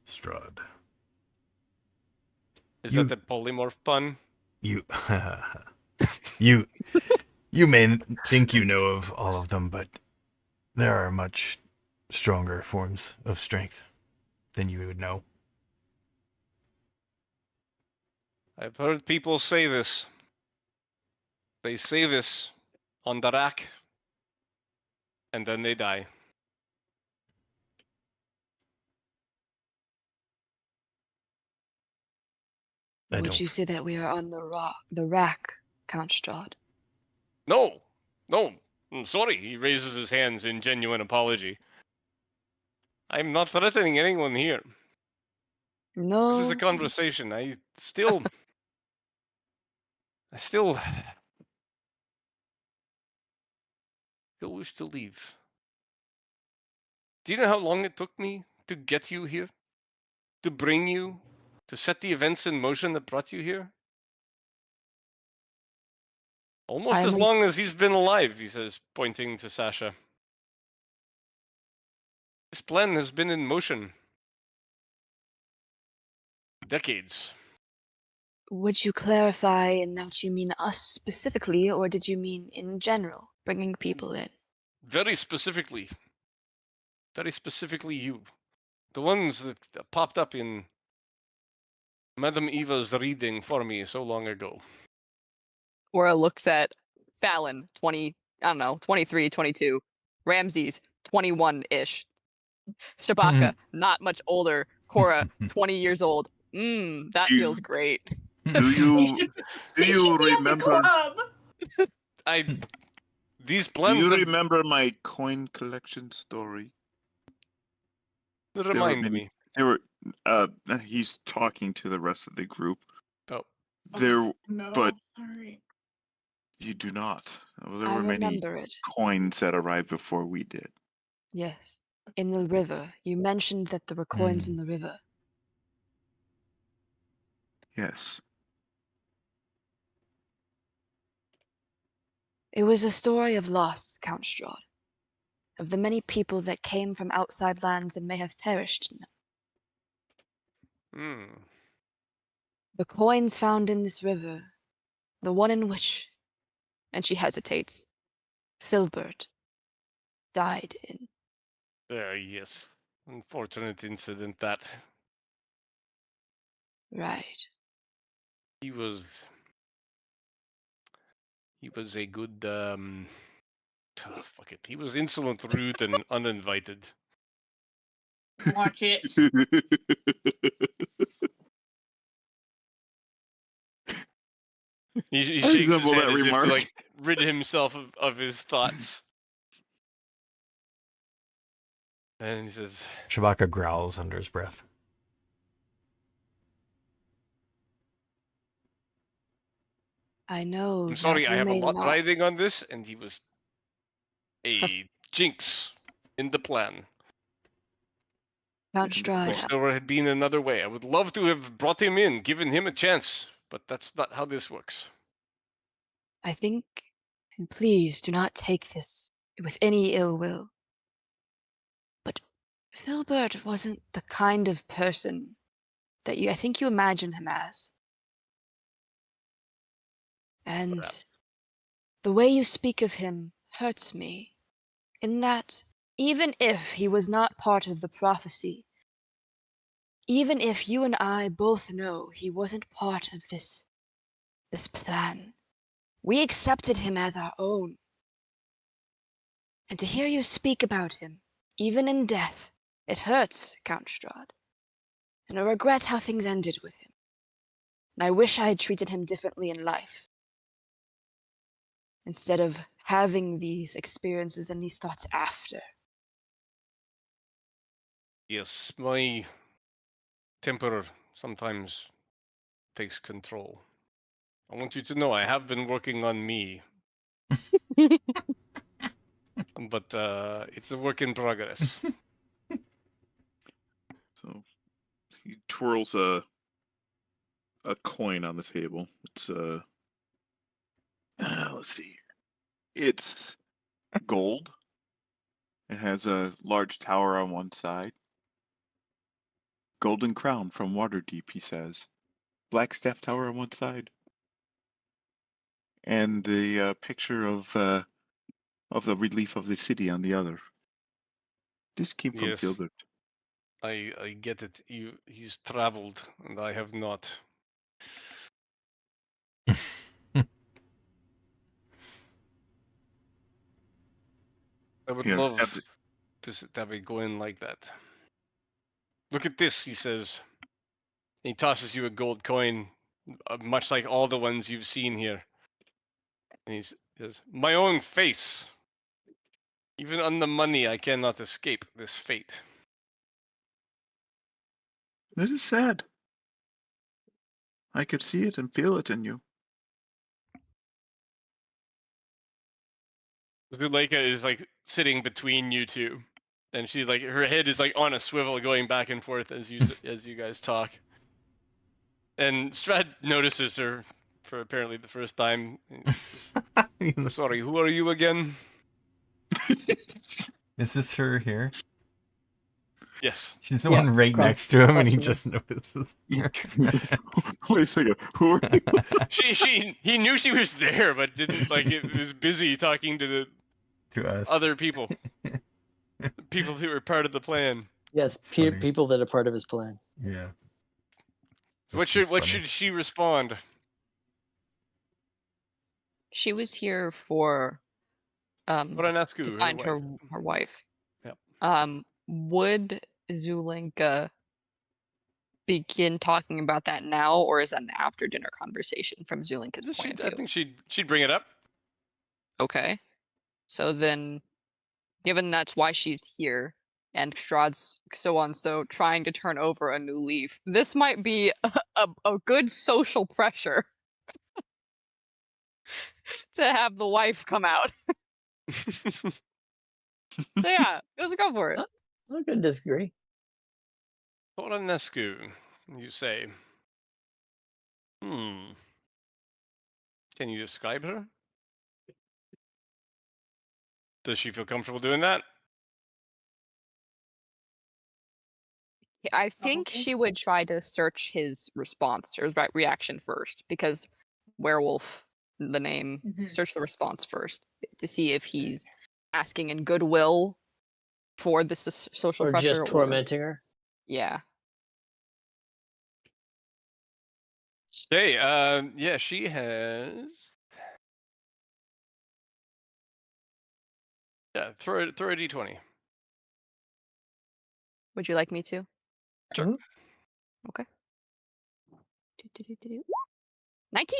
Strahd. Is that the polymorph pun? You may think you know of all of them, but there are much stronger forms of strength than you would know. I've heard people say this. They say this on the rack, and then they die. Would you say that we are on the rack, Count Strahd? No, I'm sorry. He raises his hands in genuine apology. I'm not threatening anyone here. No. This is a conversation. I still wish to leave. Do you know how long it took me to get you here? To bring you? To set the events in motion that brought you here? Almost as long as he's been alive, he says, pointing to Sasha. This plan has been in motion. Decades. Would you clarify in that you mean us specifically, or did you mean in general, bringing people in? Very specifically. Very specifically you. The ones that popped up in Madame Eva's reading for me so long ago. Cora looks at Fallon, 23, 22. Ramses, 21-ish. Shabaka, not much older. Cora, 20 years old. That feels great. Do you remember? These Do plans. you remember my coin collection story? Remind me. There were. He's talking to the rest of the group. Oh. But sorry. you do not. There I were many remember it. coins that arrived before we did. Yes. In the river. You mentioned that there were coins in the river. Yes. It was a story of loss, Count Strahd. Of the many people that came from outside lands and may have perished in them. The coins found in this river, the one in which, and she hesitates, Filbert died in. Yes. Unfortunate incident that. Right. He was a good fuck it. He was insolent, rude, and uninvited. Watch it. He shakes his head as if to like rid himself of his thoughts. And he says, Chewbacca growls under his breath. I know. I'm sorry, I have a lot not. riding on this, and he was a jinx in the plan. Count Strahd. Wish there had been another way. I would love to have brought him in, given him a chance, but that's not how this works. I think, and please do not take this with any ill will, but Filbert wasn't the kind of person that I think you imagine him as. And the way you speak of him hurts me, in that even if he was not part of the prophecy, even if you and I both know he wasn't part of this plan, we accepted him as our own. And to hear you speak about him, even in death, it hurts, Count Strahd. And I regret how things ended with him. And I wish I had treated him differently in life. Instead of having these experiences and these thoughts after. Yes, my temper sometimes takes control. I want you to know I have been working on me. But it's a work in progress. So he twirls a coin on the table. It's let's see. It's gold. It has a large tower on one side. Golden crown from Waterdeep, he says. Black staff tower on one side. And the picture of the relief of the city on the other. This came from Yes, Filbert. I get it. He's traveled, and I have not. I would Here, love have the- to have it go in like that. Look at this, he says. He tosses you a gold coin, much like all the ones you've seen here. And he says, "My own face. Even on the money, I cannot escape this fate." It is sad. I could see it and feel it in you. Zuleika is like sitting between you two, and she like her head is like on a swivel, going back and forth as you guys talk. And Strahd notices her for apparently the first time. Sorry, who are you again? Is this her here? Yes. She's the one right next to him, and he from me. just notices her. Wait a second. Who are you? He knew she was there, but didn't like it was busy talking to the To us. other people. People who were part of the plan. Yes, funny. people that are part of his plan. Yeah. What should she respond? She was here for to Varanescu, find her her wife. Yep. Would Zulinka begin talking about that now, or is that an after dinner conversation from Zulinka's point of view? I think she'd bring it up. Okay. So then, given that's why she's here, and Strahd's so trying to turn over a new leaf, this might be a good social pressure to have the wife come out. So yeah, let's go for it. I'm not gonna disagree. Varanescu, you say. Can you describe her? Does she feel comfortable doing that? I think she would try to search his response or his reaction first, because werewolf, the name, search the response first to see if he's asking in goodwill for this social or pressure, just tormenting her. Yeah. Hey, yeah, she has. Yeah, throw a d20. Would you like me to? Sure. Mhm. Okay. 19.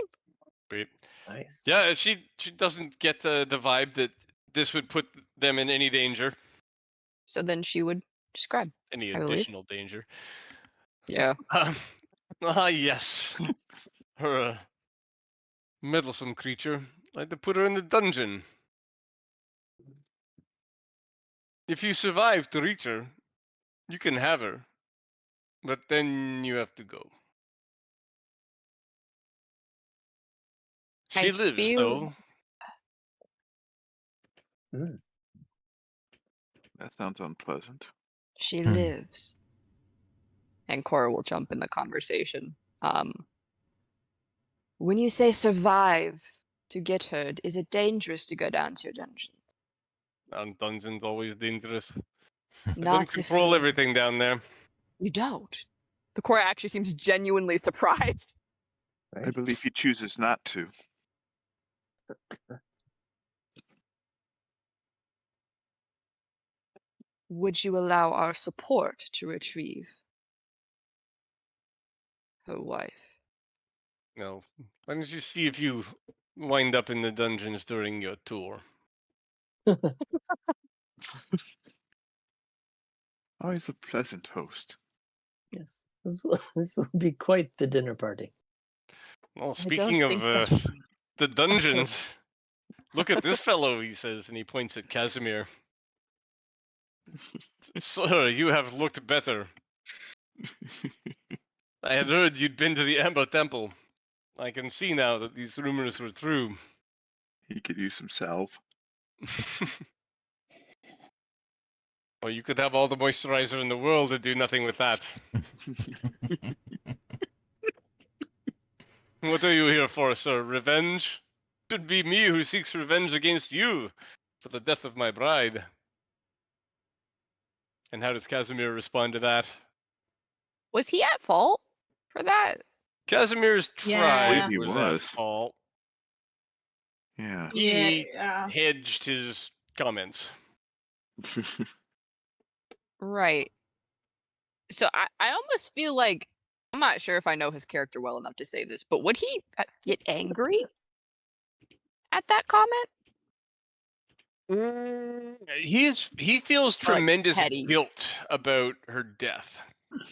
Great. Nice. Yeah, she doesn't get the vibe that this would put them in any danger. So then she would describe. Any I believe. additional danger. Yeah. Yes. Her meddlesome creature. I had to put her in the dungeon. If you survive to reach her, you can have her. But then you have to go. She I lives, feel though. That sounds unpleasant. She lives. And Cora will jump in the conversation. When you say survive to get her, is it dangerous to go down to your dungeons? Dungeon's always dangerous. I don't Not if control you, everything down there. you don't. The core actually seems genuinely surprised. Right? I believe he chooses not to. Would you allow our support to retrieve her wife? No. Why don't you see if you wind up in the dungeons during your tour? Always a pleasant host. Yes. This will be quite the dinner party. Well, I speaking don't of think that's the dungeons, look at this fellow, he says, and he points at Casimir. Sir, you have looked better. I had heard you'd been to the Amber Temple. I can see now that these rumors were true. He could use some salve. Well, you could have all the moisturizer in the world and do nothing with that. What are you here for, sir? Revenge? Should be me who seeks revenge against you for the death of my bride. And how does Casimir respond to that? Was he at fault for that? Casimir's Yeah. tribe He was at was. fault. Yeah. He Yeah. hedged his comments. Right. So I almost feel like I'm not sure if I know his character well enough to say this, but would he get angry at that comment? He feels Or, like, tremendous petty? guilt about her death.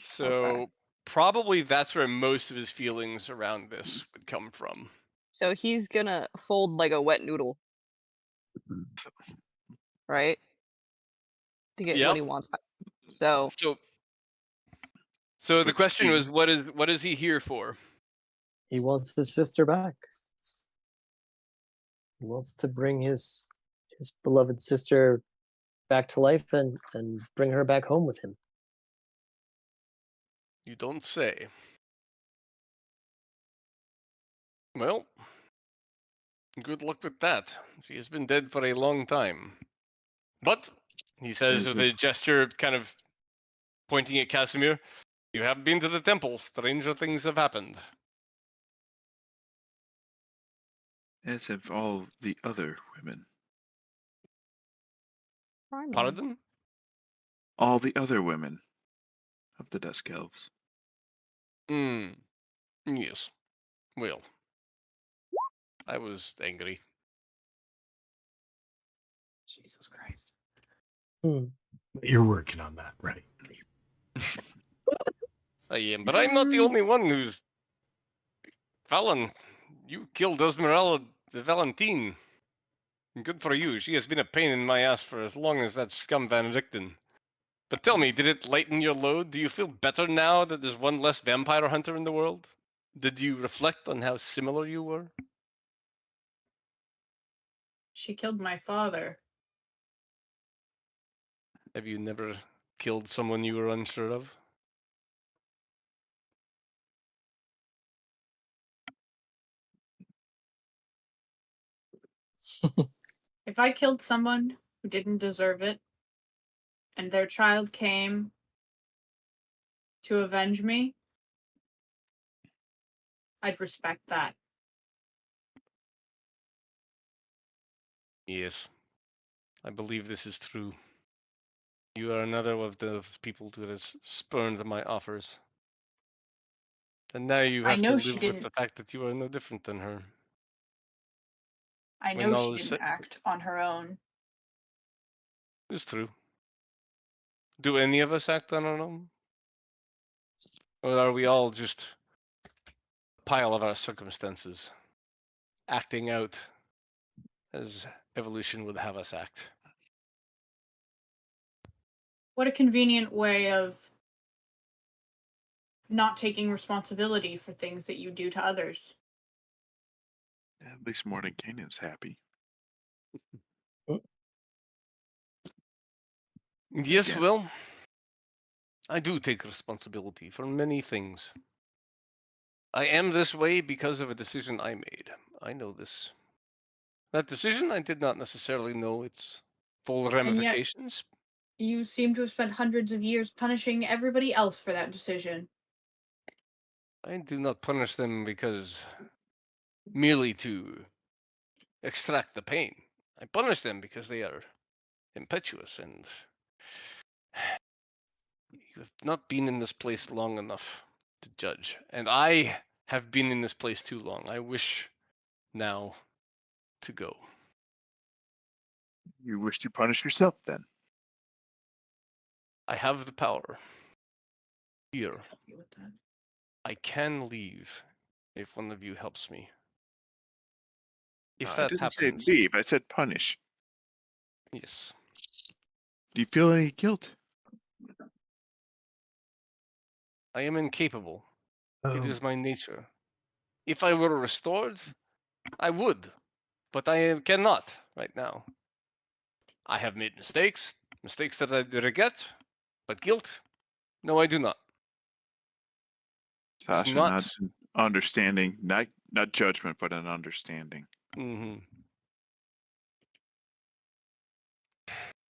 So probably that's where most of his feelings around this would come from. So he's gonna fold like a wet noodle, right? To get what Yep. he wants. So So the But question see, was, what is he here for? He wants his sister back. He wants to bring his beloved sister back to life and bring her back home with him. You don't say. Well, good luck with that. She has been dead for a long time. But, he says with a gesture kind of pointing at Casimir, you have been to the temple. Stranger things have happened. as have all the other women. Pardon? All the other women of the Dusk Elves. Yes. Well, I was angry. Jesus Christ. You're working on that, right? I am, but I'm not the only one who's... Fallon, you killed Esmeralda de Valentine. Good for you. She has been a pain in my ass for as long as that scum Van Richten. But tell me, did it lighten your load? Do you feel better now that there's one less vampire hunter in the world? Did you reflect on how similar you were? She killed my father. Have you never killed someone you were unsure of? If I killed someone who didn't deserve it, and their child came to avenge me, I'd respect that. Yes. I believe this is true. You are another of those people that has spurned my offers. And now you I have to know she live with the didn't. fact that you are no different than her. I When know all she is didn't said, act on her own. it's true. Do any of us act on our own? Or are we all just a pile of our circumstances, acting out as evolution would have us act? What a convenient way of not taking responsibility for things that you do to others. At least Mordenkainen's happy. Yes, Again. well, I do take responsibility for many things. I am this way because of a decision I made. I know this. That decision, I did not necessarily know its full ramifications. You seem to have spent hundreds of years punishing everybody else for that decision. I do not punish them because merely to extract the pain. I punish them because they are impetuous and you have not been in this place long enough to judge. And I have been in this place too long. I wish now to go. You wish to punish yourself then? I have the power. Here. Help you with that. I can leave if one of you helps me. If No, I that didn't happens. say leave. I said punish. Yes. Do you feel any guilt? I am incapable. It Oh, is my nature. If I were restored, I would. But I cannot right now. I have made mistakes that I regret, but guilt? No, I do not. It's Sasha not. nods in understanding, not judgment, but an understanding.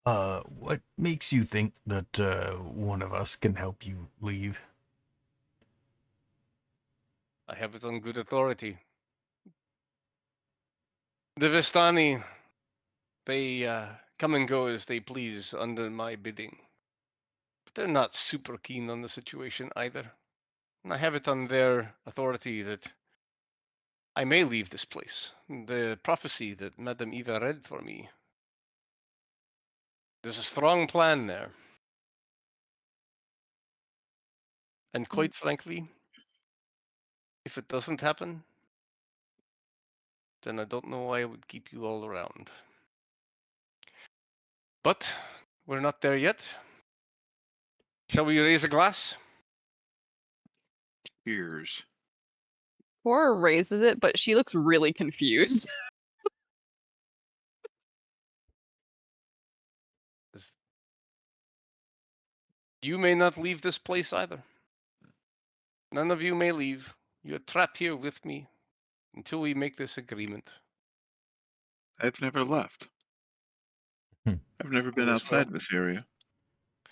What makes you think that one of us can help you leave? I have it on good authority. The Vistani, they come and go as they please under my bidding. But they're not super keen on the situation either. And I have it on their authority that I may leave this place. The prophecy that Madame Eva read for me. There's a strong plan there. And quite frankly, if it doesn't happen, then I don't know why I would keep you all around. But we're not there yet. Shall we raise a glass? Cheers. Cora raises it, but she looks really confused. You may not leave this place either. None of you may leave. You're trapped here with me until we make this agreement. I've never left. I've never been This outside will. this area.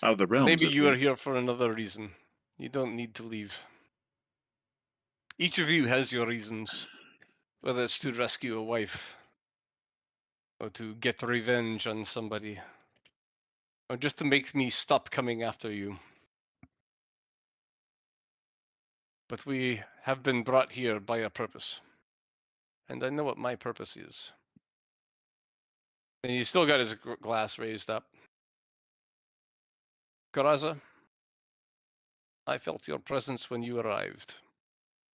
Out of the realms, Maybe at you are least. here for another reason. You don't need to leave. Each of you has your reasons, whether it's to rescue a wife, or to get revenge on somebody, or just to make me stop coming after you. But we have been brought here by a purpose. And I know what my purpose is. And he's still got his glass raised up. Karaza, I felt your presence when you arrived.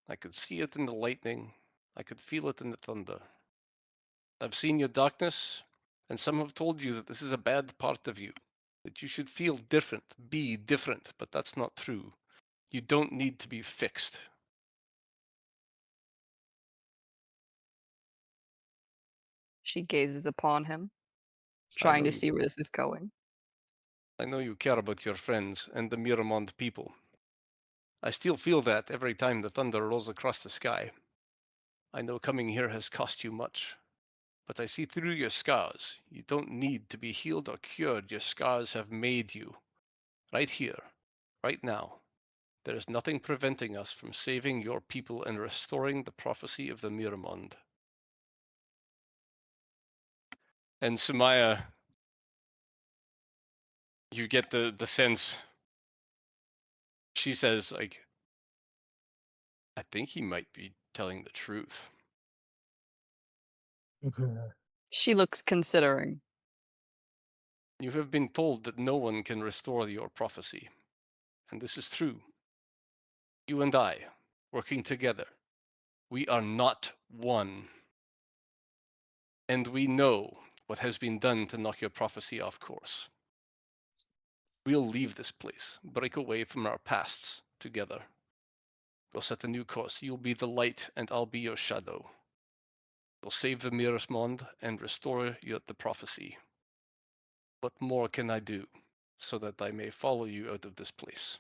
I could see it in the lightning. I could feel it in the thunder. I've seen your darkness, and some have told you that this is a bad part of you, that you should feel different, be different, but that's not true. You don't need to be fixed. She gazes upon him, I trying know to you. see where this is going. I know you care about your friends and the Miramond people. I still feel that every time the thunder rolls across the sky. I know coming here has cost you much, but I see through your scars. You don't need to be healed or cured. Your scars have made you. Right here, right now. There is nothing preventing us from saving your people and restoring the prophecy of the Miramond. And Sumaya, you get the sense, she says, like, I think he might be telling the truth. She looks considering. You have been told that no one can restore your prophecy. And this is true. You and I, working together, we are not one. And we know what has been done to knock your prophecy off course. We'll leave this place, break away from our pasts together. We'll set a new course. You'll be the light, and I'll be your shadow. We'll save the Miramond and restore the prophecy. What more can I do so that I may follow you out of this place?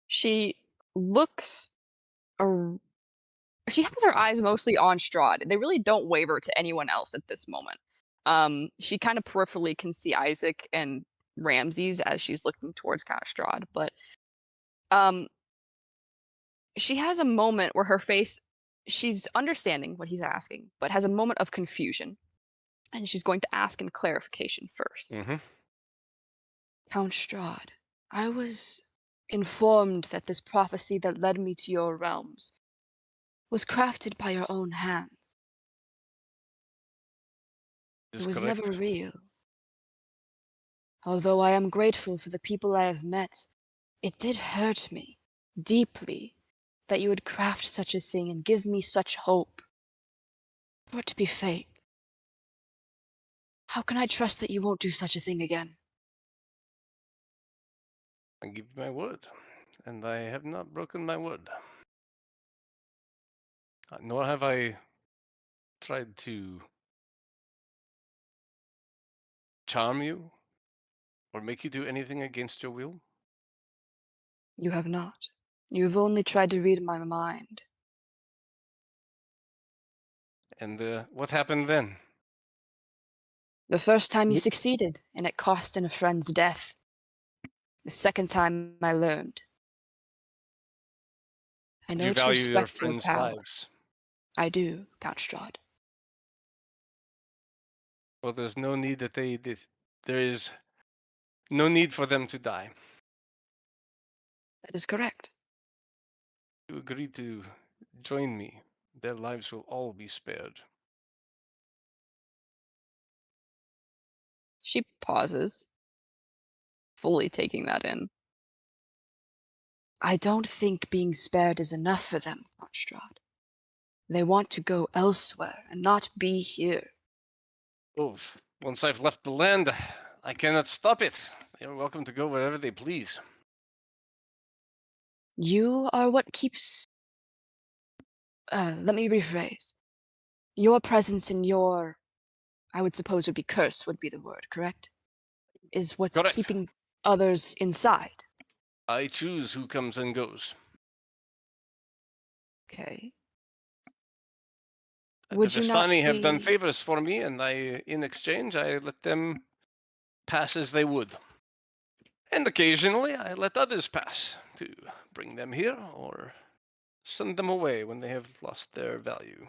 She looks She has her eyes mostly on Strahd. They really don't waver to anyone else at this moment. She kind of peripherally can see Isaac and Ramses as she's looking towards Count Strahd, but she has a moment where her face, she's understanding what he's asking, but has a moment of confusion. And she's going to ask in clarification first. Mm-hmm. Count Strahd, I was informed that this prophecy that led me to your realms was crafted by your own hands. It was correct. never real. Although I am grateful for the people I have met, it did hurt me deeply that you would craft such a thing and give me such hope for it to be fake. How can I trust that you won't do such a thing again? I give you my word, and I have not broken my word. Nor have I tried to charm you or make you do anything against your will. You have not. You have only tried to read my mind. And what happened then? The first time you succeeded, and it cost in a friend's death. The second time I learned. I know You to value your respect your friends' power. lives. I do, Count Strahd. Well, there's no need that they did. There is no need for them to die. That is correct. You agree to join me. Their lives will all be spared. She pauses, fully taking that in. I don't think being spared is enough for them, Count Strahd. They want to go elsewhere and not be here. Oh, once I've left the land, I cannot stop it. They are welcome to go wherever they please. You are what keeps... let me rephrase. Your presence and your... I would suppose would be curse would be the word, correct? Is what's Correct. keeping others inside. I choose who comes and goes. Okay. The Would you not Vistani have done be... favors for me, and in exchange, I let them pass as they would. And occasionally, I let others pass to bring them here or send them away when they have lost their value.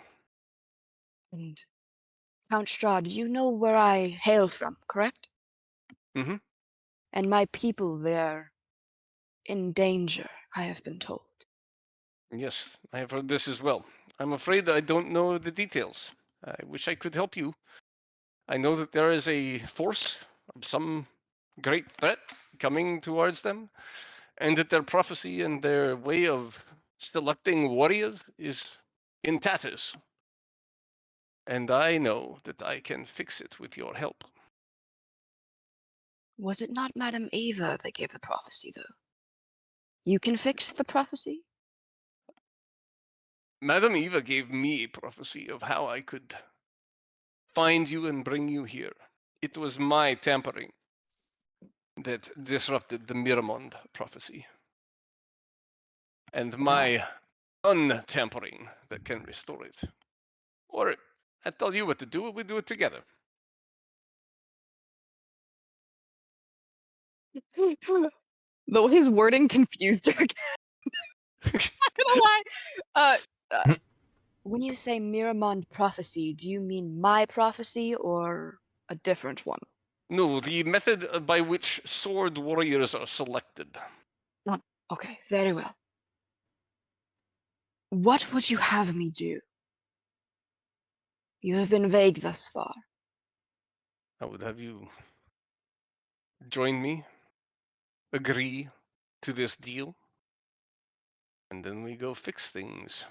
And Count Strahd, you know where I hail from, correct? Mm-hmm. And my people, they're in danger, I have been told. Yes, I have heard this as well. I'm afraid I don't know the details. I wish I could help you. I know that there is a force of some great threat coming towards them, and that their prophecy and their way of selecting warriors is in tatters. And I know that I can fix it with your help. Was it not Madame Eva that gave the prophecy, though? You can fix the prophecy? Madame Eva gave me a prophecy of how I could find you and bring you here. It was my tampering that disrupted the Miramond prophecy. And my untampering that can restore it. Or I tell you what to do, we do it together. Though his wording confused her again. Not gonna lie. When you say Miramond prophecy, do you mean my prophecy or a different one? No, the method by which sword warriors are selected. Okay, very well. What would you have me do? You have been vague thus far. I would have you join me, agree to this deal, and then we go fix things.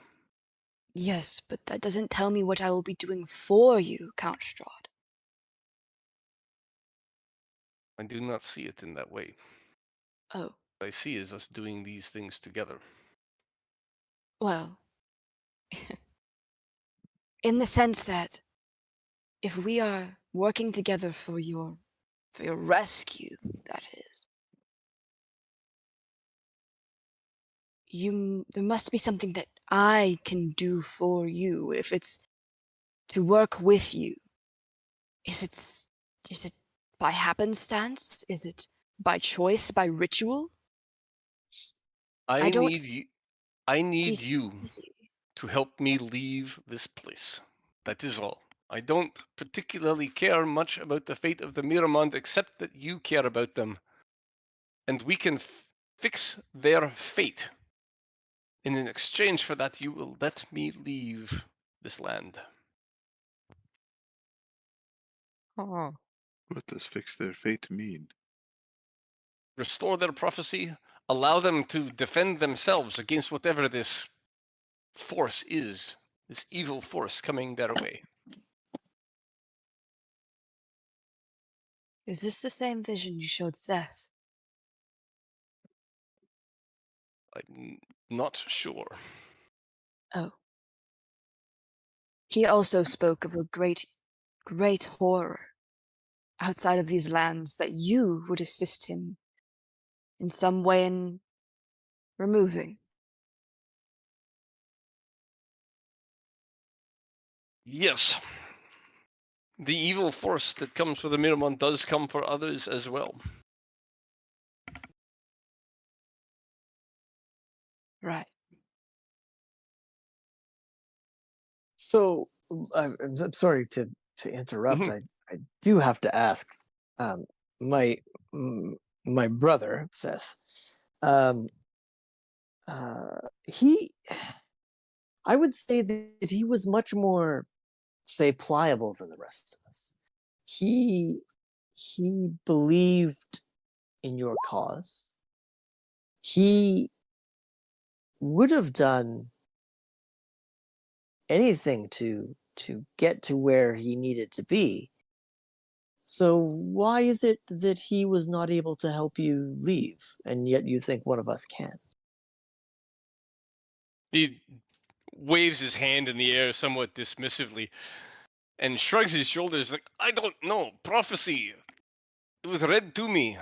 Yes, but that doesn't tell me what I will be doing for you, Count Strahd. I do not see it in that way. Oh. What I see is us doing these things together. Well, in the sense that if we are working together for your rescue, that is, there must be something that I can do for you, if it's to work with you, is it by happenstance? Is it by choice, by ritual? I don't I need see. you to help me leave this place. That is all. I don't particularly care much about the fate of the Miramond, except that you care about them. And we can fix their fate. And in exchange for that, you will let me leave this land. Oh. What does fix their fate mean? Restore their prophecy, allow them to defend themselves against whatever this force is, this evil force coming their way. Is this the same vision you showed Seth? I'm not sure. Oh. He also spoke of a great horror outside of these lands that you would assist him in some way in removing. Yes. The evil force that comes for the Miramon does come for others as well. Right. So I'm sorry to interrupt. Mhm. I do have to ask. My my brother Seth. Um, he, I would say that he was much more, say, pliable than the rest of us. He believed in your cause. He would have done anything to get to where he needed to be. So why is it that he was not able to help you leave, and yet you think one of us can? He waves his hand in the air somewhat dismissively and shrugs his shoulders like, I don't know. Prophecy. It was read to me.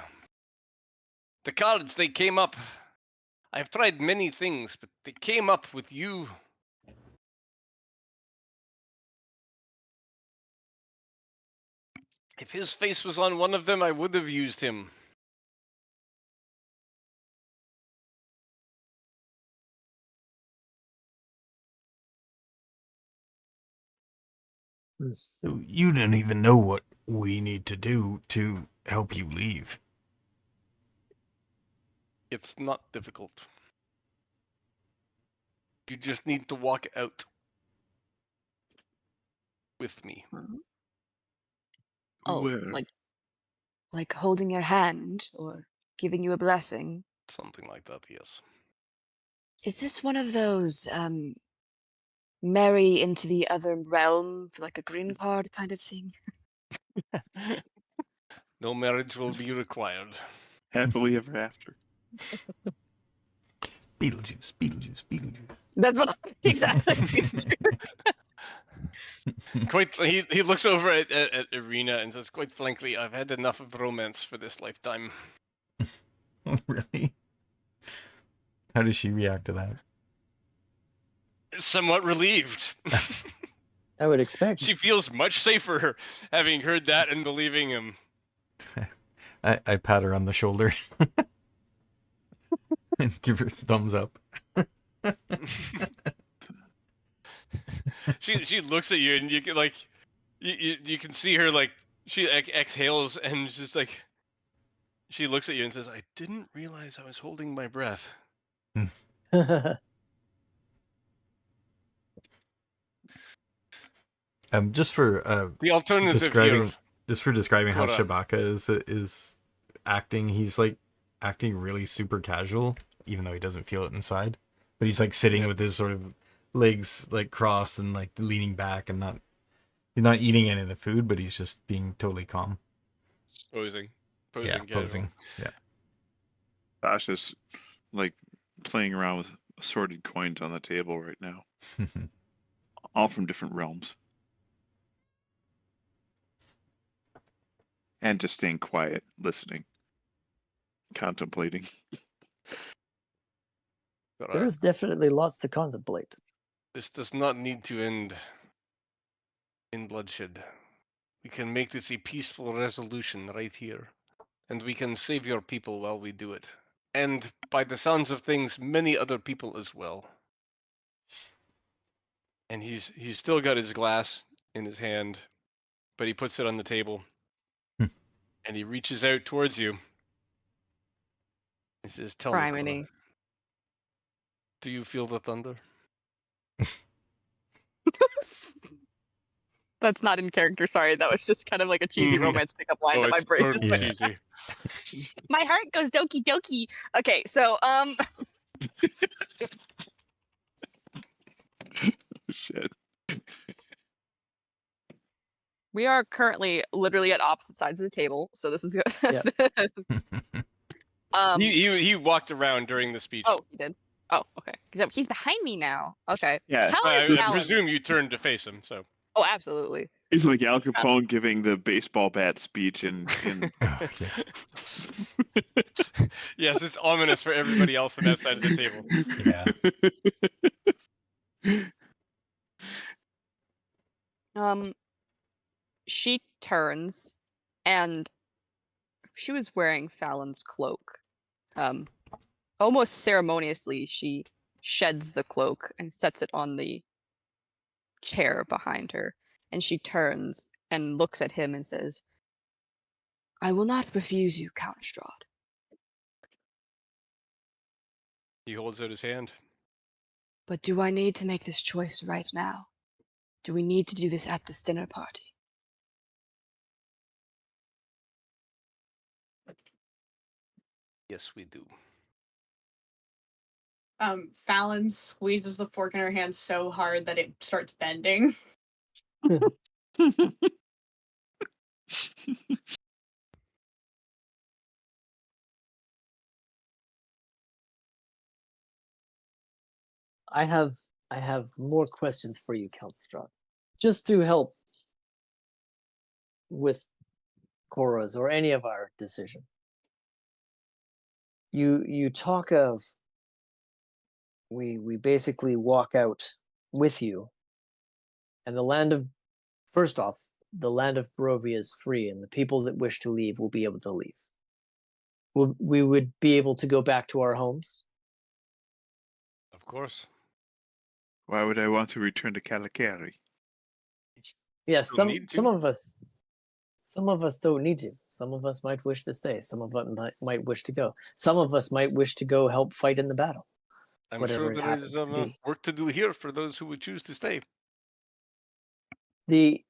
The cards, they came up. I've tried many things, but they came up with you. If his face was on one of them, I would have used him. So you don't even know what we need to do to help you leave. It's not difficult. You just need to walk out with me. Oh, Where? like holding your hand or giving you a blessing. Something like that, yes. Is this one of those marry into the other realm for like a green card kind of thing? No marriage will be required. Happily ever after. Beetlejuice, Beetlejuice, Beetlejuice. That's what exactly. He looks over at Irina and says, quite frankly, I've had enough of romance for this lifetime. Really? How does she react to that? Somewhat relieved. I would expect. She feels much safer having heard that and believing him. I pat her on the shoulder and give her a thumbs up. She looks at you and you can like you can see her like she exhales and just like she looks at you and says, I didn't realize I was holding my breath. Just for The alternative here, describing how Cora. Shabaka is acting, he's like acting really super casual, even though he doesn't feel it inside. But he's like sitting with his sort of legs like crossed and like leaning back and he's not eating any of the food, but he's just being totally calm. Posing Yeah, casual. posing. Yeah. Sasha's like playing around with assorted coins on the table right now, all from different realms, and just staying quiet, listening, contemplating. There's definitely lots to contemplate. This does not need to end in bloodshed. We can make this a peaceful resolution right here. And we can save your people while we do it. And by the sounds of things, many other people as well. And he's still got his glass in his hand, but he puts it on the table. And he reaches out towards you. He says, "Tell me, Cora, do you feel the thunder?" That's not in character. Sorry, that was just kind of like a cheesy romance pickup line that my brain just went. Cheesy. My heart goes doki doki. Okay, so Shit. we are currently literally at opposite sides of the table. So this is He walked around during the speech. Oh, he did. Oh, okay. He's behind me now. Okay. Yeah. How is I Alan? presume you turned to face him, so. Oh, absolutely. He's like Al Capone giving the baseball bat speech in Yes, it's ominous for everybody else on that side of the table. Yeah. She turns, and she was wearing Fallon's cloak. Almost ceremoniously, she sheds the cloak and sets it on the chair behind her. And she turns and looks at him and says, "I will not refuse you, Count Strahd." He holds out his hand. But do I need to make this choice right now? Do we need to do this at this dinner party? Yes, we do. Fallon squeezes the fork in her hand so hard that it starts bending. I have more questions for you, Count Strahd. Just to help with Cora's or any of our decision. You talk of we basically walk out with you, and the land of the land of Barovia is free, and the people that wish to leave will be able to leave. We would be able to go back to our homes? Of course. Why would I want to return to Calicari? Yes, some of us don't need to. Some of us might wish to stay. Some of us might wish to go. Some of us might wish to go help fight in the battle. I'm sure there is work to do here for those who would choose to stay. The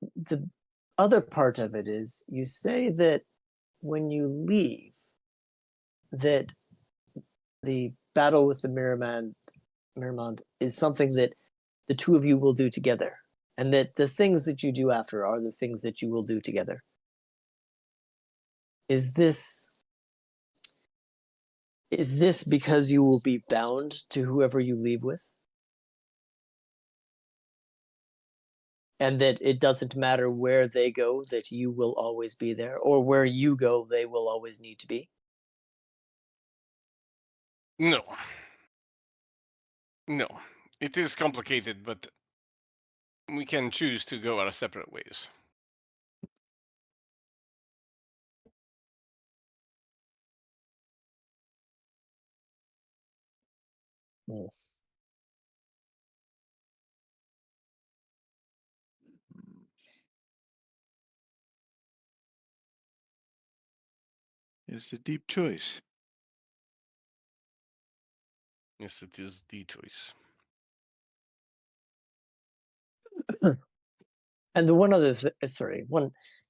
other part of it is you say that when you leave, that the battle with the Miramond is something that the two of you will do together, and that the things that you do after are the things that you will do together. Is this because you will be bound to whoever you leave with? And that it doesn't matter where they go, that you will always be there, or where you go, they will always need to be? No. No. It is complicated, but we can choose to go our separate ways. Yes. It's a deep choice. Yes, it is the choice. And the one other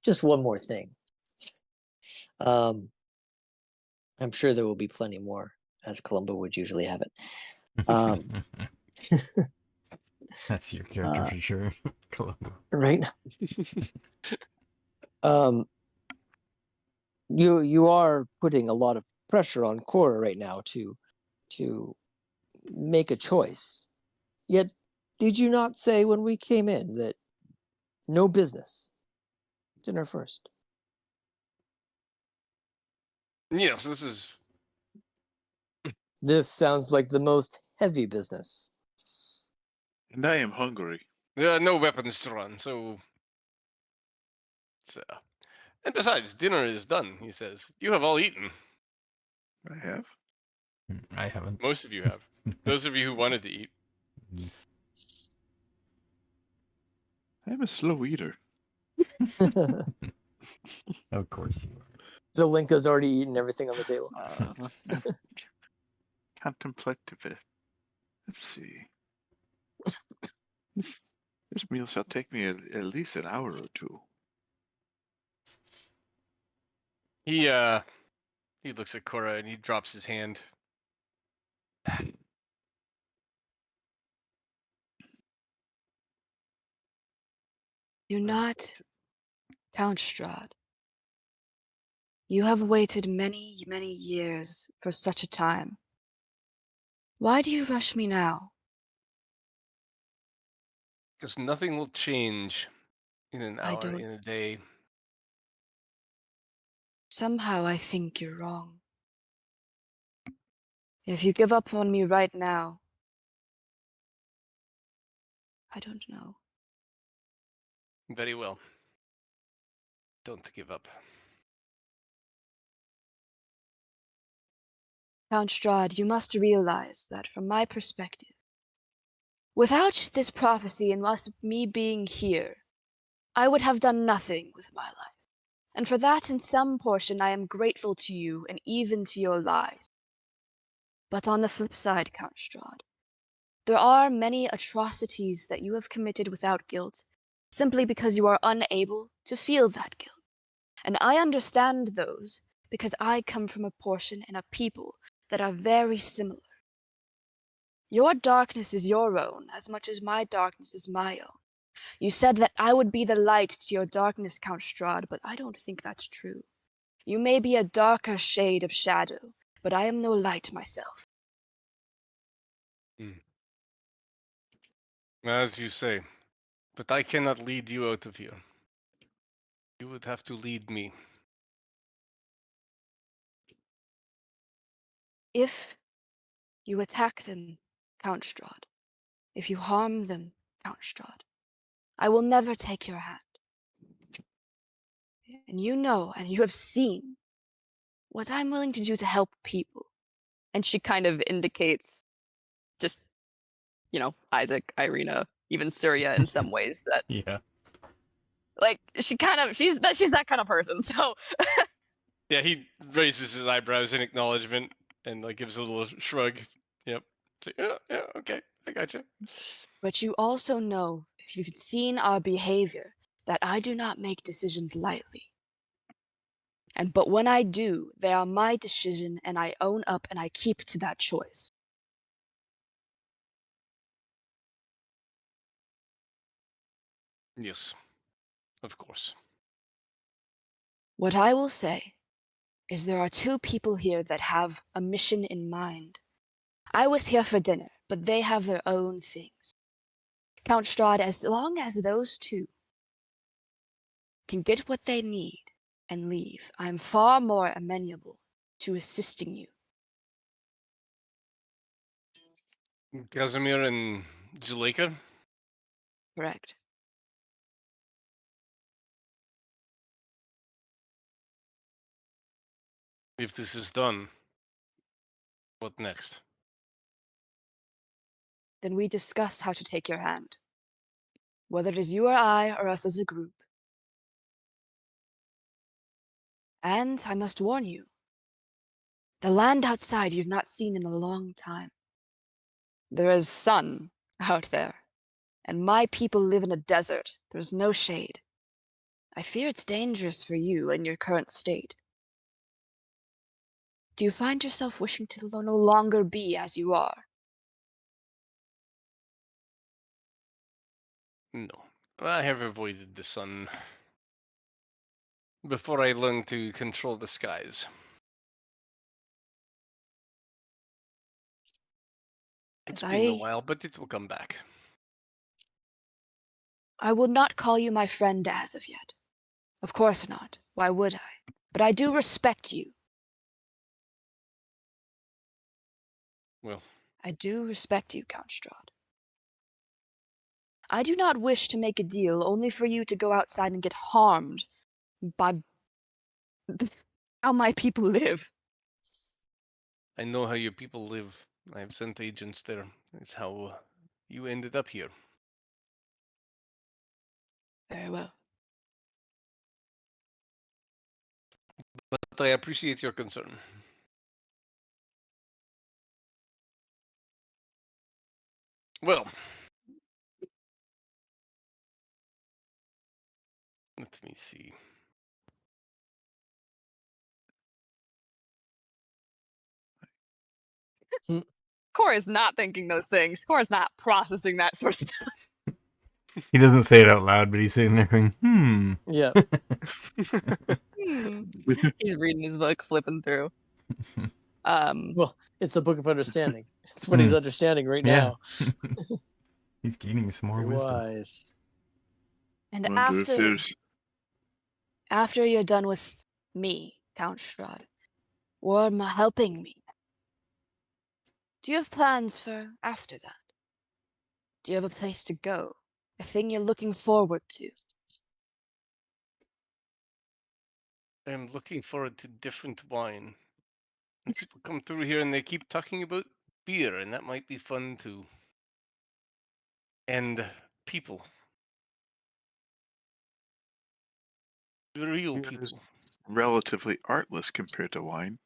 just one more thing. I'm sure there will be plenty more, as Columbo would usually have it. That's your character for sure, Columbo. Right? You are putting a lot of pressure on Cora right now to make a choice. Yet, did you not say when we came in that no business, dinner first? Yes, This sounds like the most Heavy business. And I am hungry. There are no weapons drawn, so. And besides, dinner is done, he says. You have all eaten. I have. I haven't. Most of you have. Those of you who wanted to eat. I'm a slow eater. Of course you are. Zelenka's already eaten everything on the table. Contemplative. Let's see. This meal shall take me at least an hour or two. He looks at Cora and he drops his hand. You're not Count Strahd. You have waited many, many years for such a time. Why do you rush me now? Because nothing will change in an I hour, don't- in a day. Somehow I think you're wrong. If you give up on me right now, I don't know. Very well. Don't give up. Count Strahd, you must realize that from my perspective, without this prophecy and thus me being here, I would have done nothing with my life. And for that, in some portion, I am grateful to you and even to your lies. But on the flip side, Count Strahd, there are many atrocities that you have committed without guilt, simply because you are unable to feel that guilt. And I understand those because I come from a portion and a people that are very similar. Your darkness is your own as much as my darkness is my own. You said that I would be the light to your darkness, Count Strahd, but I don't think that's true. You may be a darker shade of shadow, but I am no light myself. As you say. But I cannot lead you out of here. You would have to lead me. If you attack them, Count Strahd, if you harm them, Count Strahd, I will never take your hand. And you know, and you have seen, what I'm willing to do to help people. And she kind of indicates just, Isaac, Irina, even Surya in some ways that Yeah. like she's that kind of person. So Yeah, he raises his eyebrows in acknowledgement and gives a little shrug. Yep. So, yeah, okay, I gotcha. But you also know, if you've seen our behavior, that I do not make decisions lightly. But when I do, they are my decision, and I own up and I keep to that choice. Yes, of course. What I will say is there are two people here that have a mission in mind. I was here for dinner, but they have their own things. Count Strahd, as long as those two can get what they need and leave, I'm far more amenable to assisting you. Casimir and Zuleika? Correct. If this is done, what next? Then we discuss how to take your hand. Whether it is you or I, or us as a group. And I must warn you, the land outside you've not seen in a long time. there is sun out there. And my people live in a desert. There's no shade. I fear it's dangerous for you in your current state. Do you find yourself wishing to no longer be as you are? No. I have avoided the sun before I learned to control the skies. It's been a while, but it will come back. I will not call you my friend as of yet. Of course not. Why would I? But I do respect you. Well, I do respect you, Count Strahd. I do not wish to make a deal only for you to go outside and get harmed by how my people live. I know how your people live. I've sent agents there. It's how you ended up here. Very well. But I appreciate your concern. Well, let me see. Cora is not thinking those things. Cora's not processing that sort of stuff. He doesn't say it out loud, but he's sitting there going, Yeah. He's reading his book, flipping through. Well, it's a book of understanding. It's what he's understanding right Yeah. now. He's gaining some more Very wisdom. wise. And Wonder if there's after you're done with me, Count Strahd, or helping me, do you have plans for after that? Do you have a place to go? A thing you're looking forward to? I'm looking forward to different wine. And people come through here and they keep talking about beer, and that might be fun too. And people. The real beer is people. relatively artless compared to wine.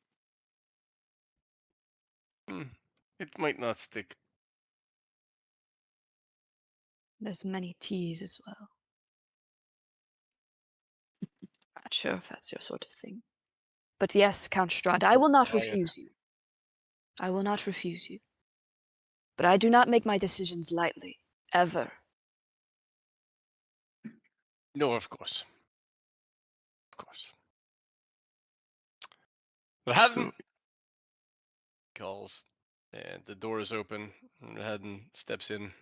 It might not stick. There's many teas as well. Not sure if that's your sort of thing. But yes, Count Strahd, I will not refuse you. I will not refuse you. But I do not make my decisions lightly. Ever. No, of course. Of course. Rahaden calls, and the door is open, and Rahaden steps in.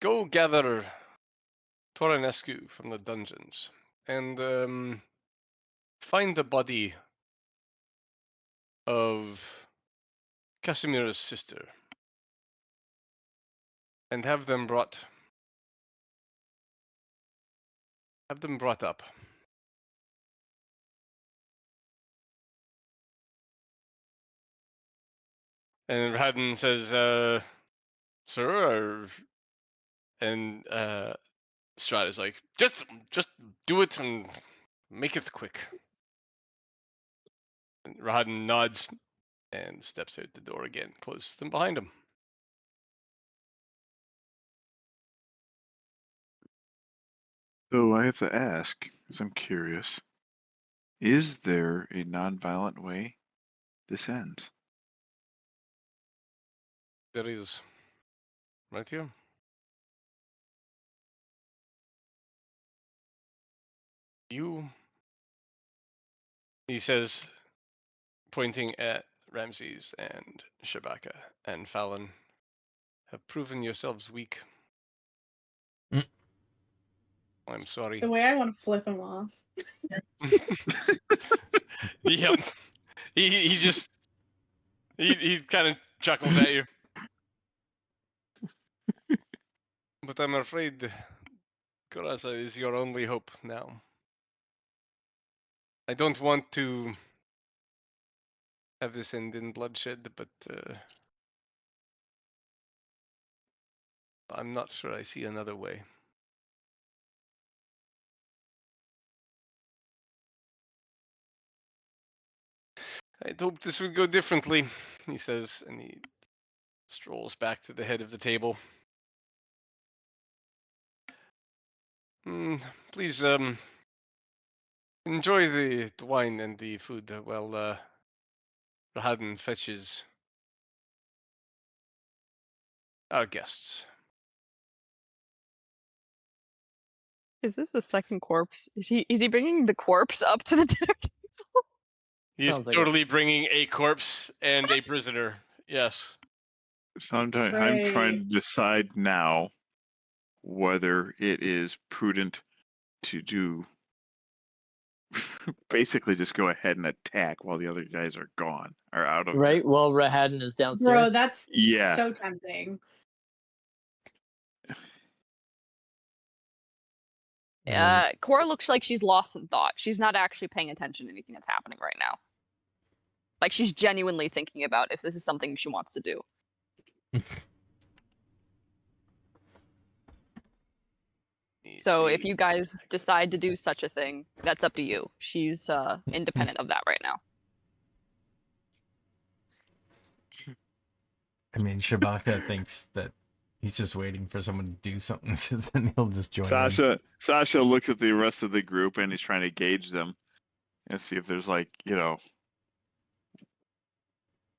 Go gather Toranescu from the dungeons, and find the body of Casimira's sister, and have them brought up. And Rahaden says, sir, and Strahd is like, just do it and make it quick. And Rahaden nods and steps out the door again, closes them behind him. So I have to ask, because I'm curious, is there a non-violent way this ends? There is. Right here. You, he says, pointing at Ramses and Shabaka and Fallon, have proven yourselves weak. I'm sorry. The way I want to flip him off. Yep. He just he kind of chuckles at you. But I'm afraid Karasa is your only hope now. I don't want to have this end in bloodshed, but I'm not sure I see another way. I'd hoped this would go differently, he says, and he strolls back to the head of the table. Please, enjoy the wine and the food while Rahaden fetches our guests. Is this the second corpse? Is he bringing the corpse up to the dinner table? He's Sounds like totally bringing a corpse and a prisoner. Yes. Sometimes I'm trying to decide now whether it is prudent to do basically just go ahead and attack while the other guys are gone or out of Right? While Rahadin is downstairs. Bro, that's Yeah. so tempting. Cora looks like she's lost in thought. She's not actually paying attention to anything that's happening right now. Like, she's genuinely thinking about if this is something she wants to do. So if you guys decide to do such a thing, that's up to you. She's independent of that right now. I mean, Shabaka thinks that he's just waiting for someone to do something, because then he'll just join in. Sasha looks at the rest of the group and he's trying to gauge them and see if there's like,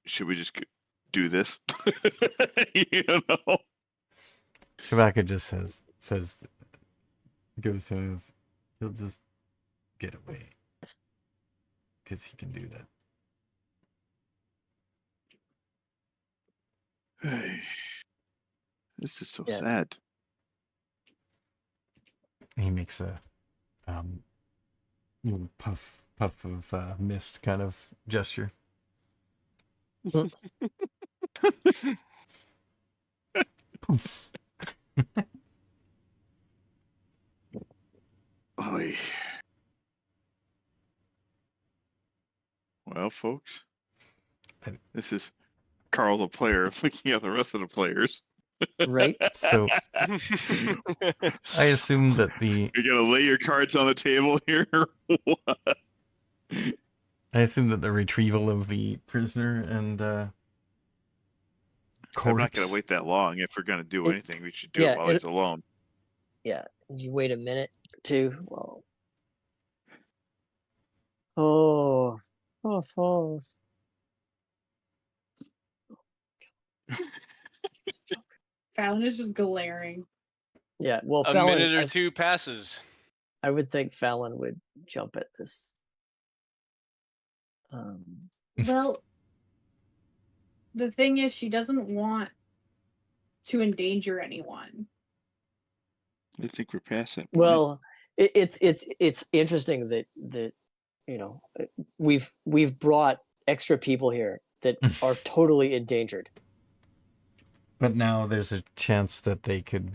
should we just do this? Shabaka just says goes to he'll just get away because he can do that. Hey, this is so sad. He makes a little puff of mist kind of gesture. Poof. Oy. Well, folks, this is Carl the player looking at the rest of the players. Right. So I assume that You're gonna lay your cards on the table here. What? I assume that the retrieval of the prisoner and corpse. I'm not gonna wait that long. If we're gonna do anything, we should do it while he's alone. Yeah. You wait a minute or two. Well. Oh, falls. Fallon is just glaring. Yeah, well, a Fallon, minute or two passes. I would think Fallon would jump at this. Well, the thing is, she doesn't want to endanger anyone. I think we're past that point. Well, it's interesting that we've brought extra people here that are totally endangered. But now there's a chance that they could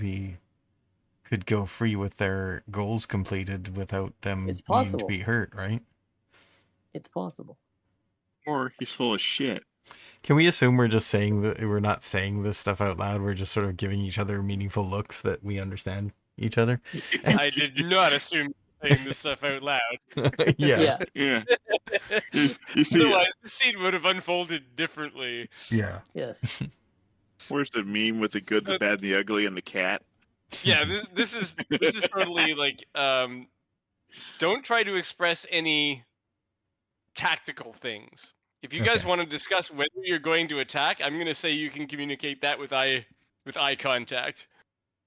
go free with their goals completed without them needing to be hurt, right? It's possible. Or he's full of shit. Can we assume we're just saying that we're not saying this stuff out loud? We're just sort of giving each other meaningful looks that we understand each other. I did not assume saying this stuff out loud. Yeah. You see, otherwise, the scene would have unfolded differently. Yeah. Yes. Where's the meme with the good, the bad, and the ugly, and the cat? Yeah, this is totally like don't try to express any tactical things. If you guys want to discuss whether you're going to attack, I'm going to say you can communicate that with eye contact.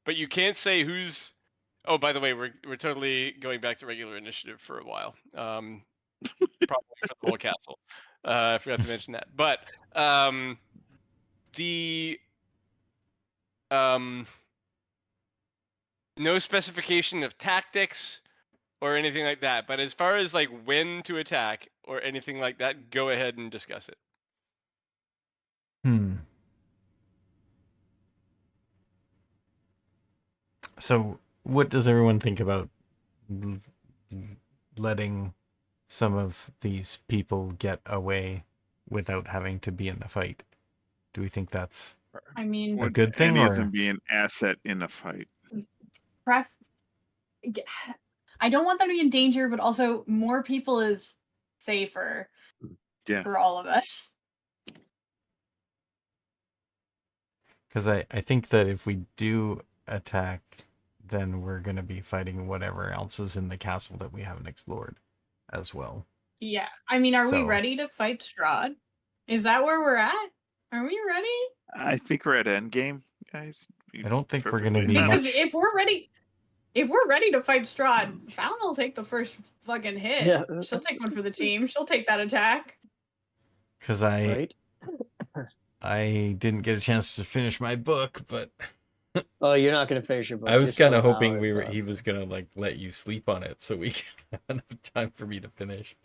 But you can't say who's. Oh, by the way, we're totally going back to regular initiative for a while. Probably for the whole castle. I forgot to mention that. But no specification of tactics or anything like that. But as far as like when to attack or anything like that, go ahead and discuss it. So, what does everyone think about letting some of these people get away without having to be in the fight? Do we think that's a good thing? Any of them be an asset in a fight? I don't want them to be in danger, but also more people is safer for all of us. Because I think that if we do attack, then we're going to be fighting whatever else is in the castle that we haven't explored as well. Yeah. I mean, are we ready to fight Strahd? Is that where we're at? Are we ready? I think we're at endgame, guys. I don't think we're going to be because if we're ready to fight Strahd, Fallon will take the first fucking hit. Yeah. She'll take one for the team. She'll take that attack. Because I didn't get a chance to finish my book, but Oh, you're not going to finish your book. I was You're kind of still hoping hours he was gonna like let you sleep on it so we can have enough time for me to finish.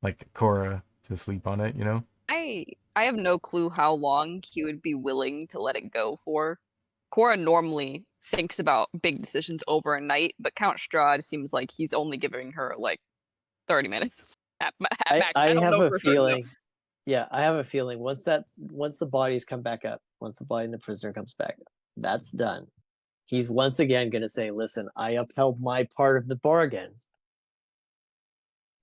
Like Cora to sleep on it, you know? I have no clue how long he would be willing to let it go for. Cora normally thinks about big decisions over a night, but Count Strahd seems like he's only giving her like 30 minutes at max. I don't have know a for certain, though. feeling. Yeah, I have a feeling once the bodies come back up, once the body and the prisoner comes back up, that's done. He's once again going to say, "Listen, I upheld my part of the bargain.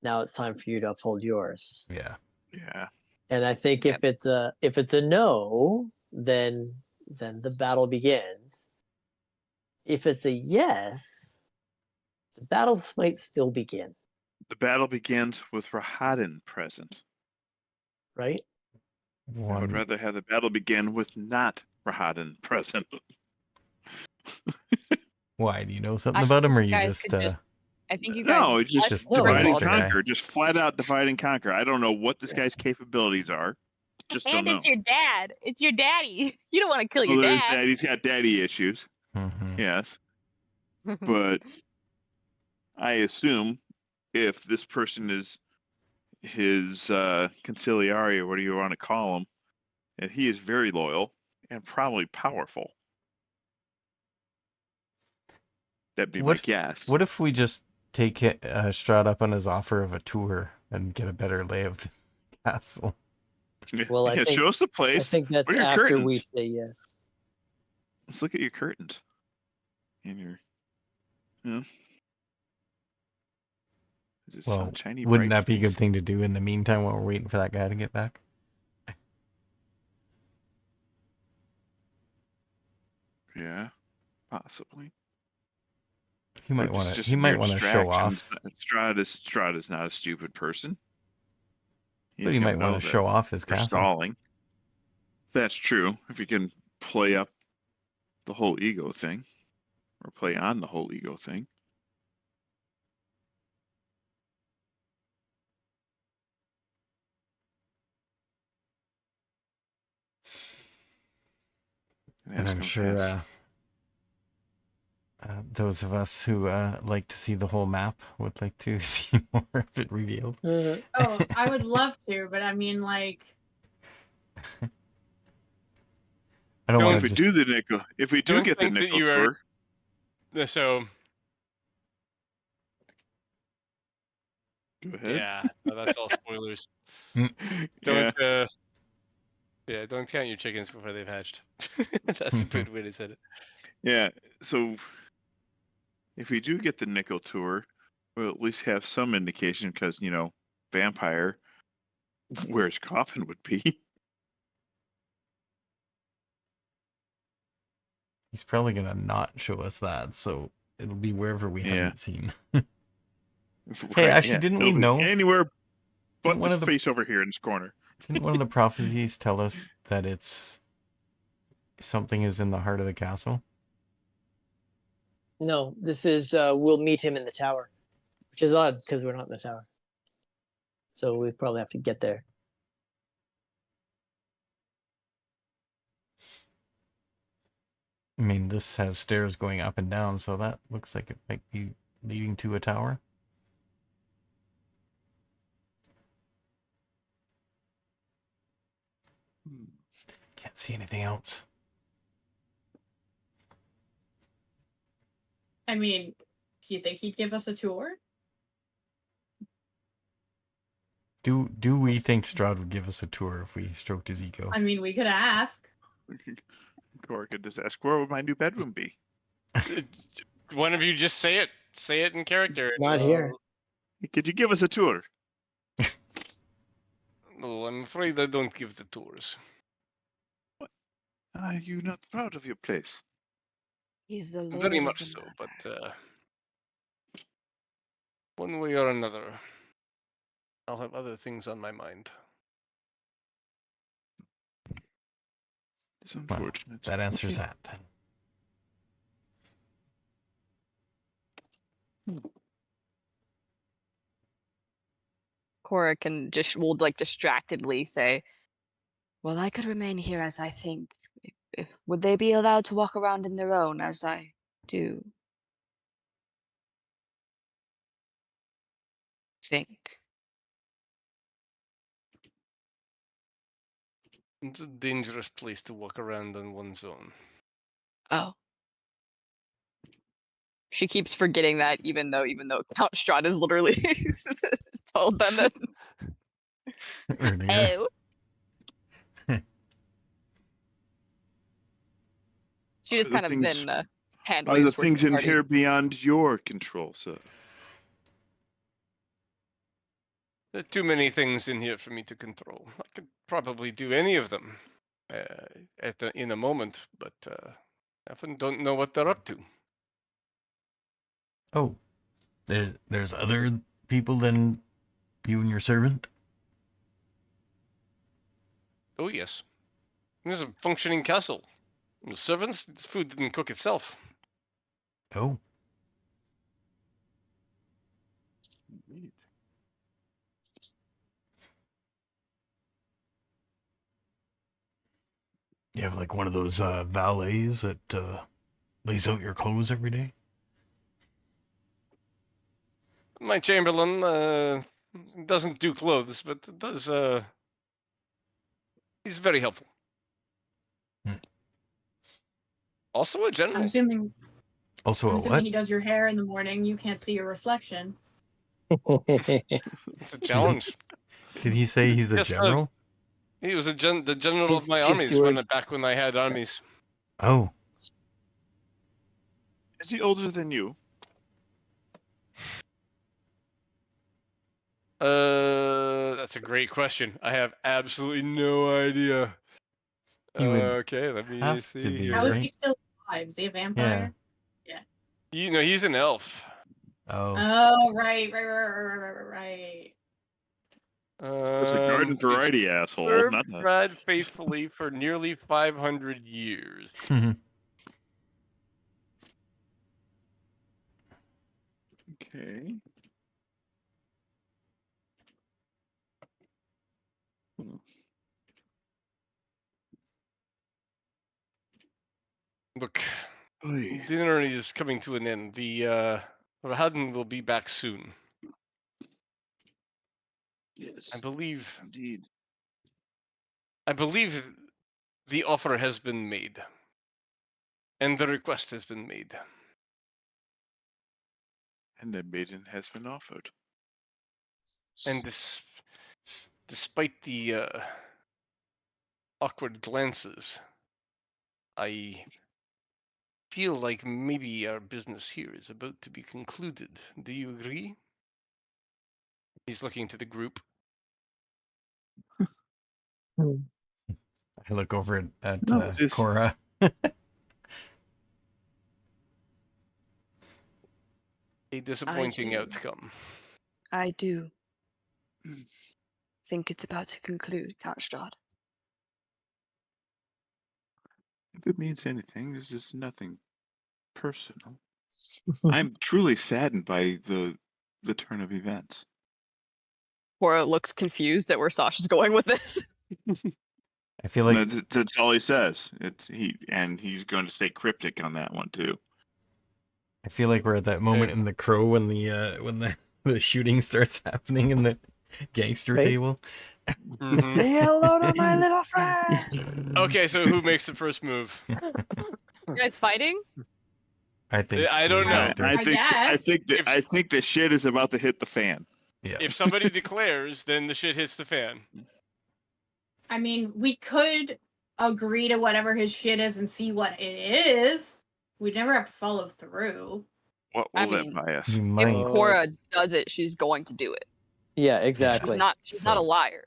Now it's time for you to uphold yours." Yeah. Yeah. And I think Yep. if it's a no, then the battle begins. If it's a yes, the battle might still begin, The battle begins with Rahadin present. right? I would rather have the battle begin with not Rahadin present. Why? Do you know something about him, or you guys just? could I think you guys No, just just No, divide and the guy. conquer. Just flat out divide and conquer. I don't know what this guy's capabilities are. Just don't And know. it's your dad. It's your daddy. You don't want to kill your Well, there's dad. that. He's got daddy issues. Mhm. Yes. But I assume if this person is his conciliari, or what do you want to call him, and he is very loyal and probably powerful. That'd be my guess. What if we just take Strahd up on his offer of a tour and get a better lay of the castle? Well, I think show us the place. I think that's What are your after curtains? we say yes. Let's look at your curtains. And your, is it Well, sunshiny? wouldn't bright, that be a please? good thing to do in the meantime while we're waiting for that guy to get back? Yeah, possibly. He might want to. He might want to show off. Strahd is not a stupid person. But he might want to show off his castle. Stalling. That's true. If you can play up the whole ego thing, or play on the whole ego thing. And I'm sure those of us who like to see the whole map would like to see more of it revealed. Oh, I would love to, but I mean, like, I don't want if to we do the nickel, if we do get the nickel tour, So go ahead. yeah, no, that's all spoilers. Yeah. Don't count your chickens before they've hatched. That's a good way to say it. Yeah. So if we do get the nickel tour, we'll at least have some indication, because vampire, where his coffin would be. He's probably gonna not show us that, so it'll be wherever we haven't seen. Hey, actually, didn't we know anywhere but the face over here in this corner? Didn't one of the prophecies tell us that it's something is in the heart of the castle? No, this is we'll meet him in the tower, which is odd because we're not in the tower. So we probably have to get there. I mean, this has stairs going up and down, so that looks like it might be leading to a tower. Can't see anything else. I mean, do you think he'd give us a tour? Do we think Strahd would give us a tour if we stroked his ego? I mean, we could ask. Or could just ask, where would my new bedroom be? One of you just say it. Say it in character. Not here. Could you give us a tour? No, I'm afraid I don't give the tours. Are you not proud of your place? He's the Lord Very of much the so, Manor. but one way or another, I'll have other things on my mind. It's unfortunate. That answers that then. Cora will like distractedly say, Well, I could remain here as I think would they be allowed to walk around in their own as I do? Think. It's a dangerous place to walk around on one's own. Oh. She keeps forgetting that, even though Count Strahd has literally told them that. Earlier. Oh. She just kind of then hand Are waves the towards things the in party. here beyond your control, sir? There are too many things in here for me to control. I could probably do any of them in a moment, but I often don't know what they're up to. Oh, there's other people than you and your servant? Oh yes, there's a functioning castle. The servants, the food didn't cook itself. Oh. Indeed. You have like one of those valets that lays out your clothes every day? My chamberlain doesn't do clothes, but does. He's very helpful. Also a general. I'm assuming what? he does your hair in the morning. You can't see your reflection. It's a challenge. Did he say he's a general? He was the general of my chief armies steward. back when I had armies. Oh. Is he older than you? That's a great question. I have absolutely no idea. He would Okay, let me have see to be, here. How is he right? still alive? Is he a vampire? You know, he's an elf. Oh. Oh, right. It's a garden He's variety asshole. served Not a... Strahd faithfully for nearly 500 years. Okay. Look, Oy. dinner is coming to an end. The Rahadin will be back soon. Yes. I believe Indeed. the offer has been made. And the request has been made. And the maiden has been offered. And despite the awkward glances, I feel like maybe our business here is about to be concluded. Do you agree? He's looking to the group. I look over at this- Cora. A disappointing do. outcome. I do think it's about to conclude, Count Strahd. If it means anything, this is nothing personal. I'm truly saddened by the turn of events. Cora looks confused at where Sasha's going with this. I feel like That's all he says. He's going to stay cryptic on that one too. I feel like we're at that moment in The Crow when the shooting starts happening in the gangster Right. table. Mhm. Say hello to my little friend. Okay, so who makes the first move? You guys fighting? I think I don't we know. have to- I think the shit is about to hit the fan. yeah. If somebody declares, then the shit hits the fan. I mean, we could agree to whatever his shit is and see what it is. We'd never have to follow through. What I will that mean, buy us? You If might. Cora does it, she's going to do it. Yeah, exactly. She's not a liar.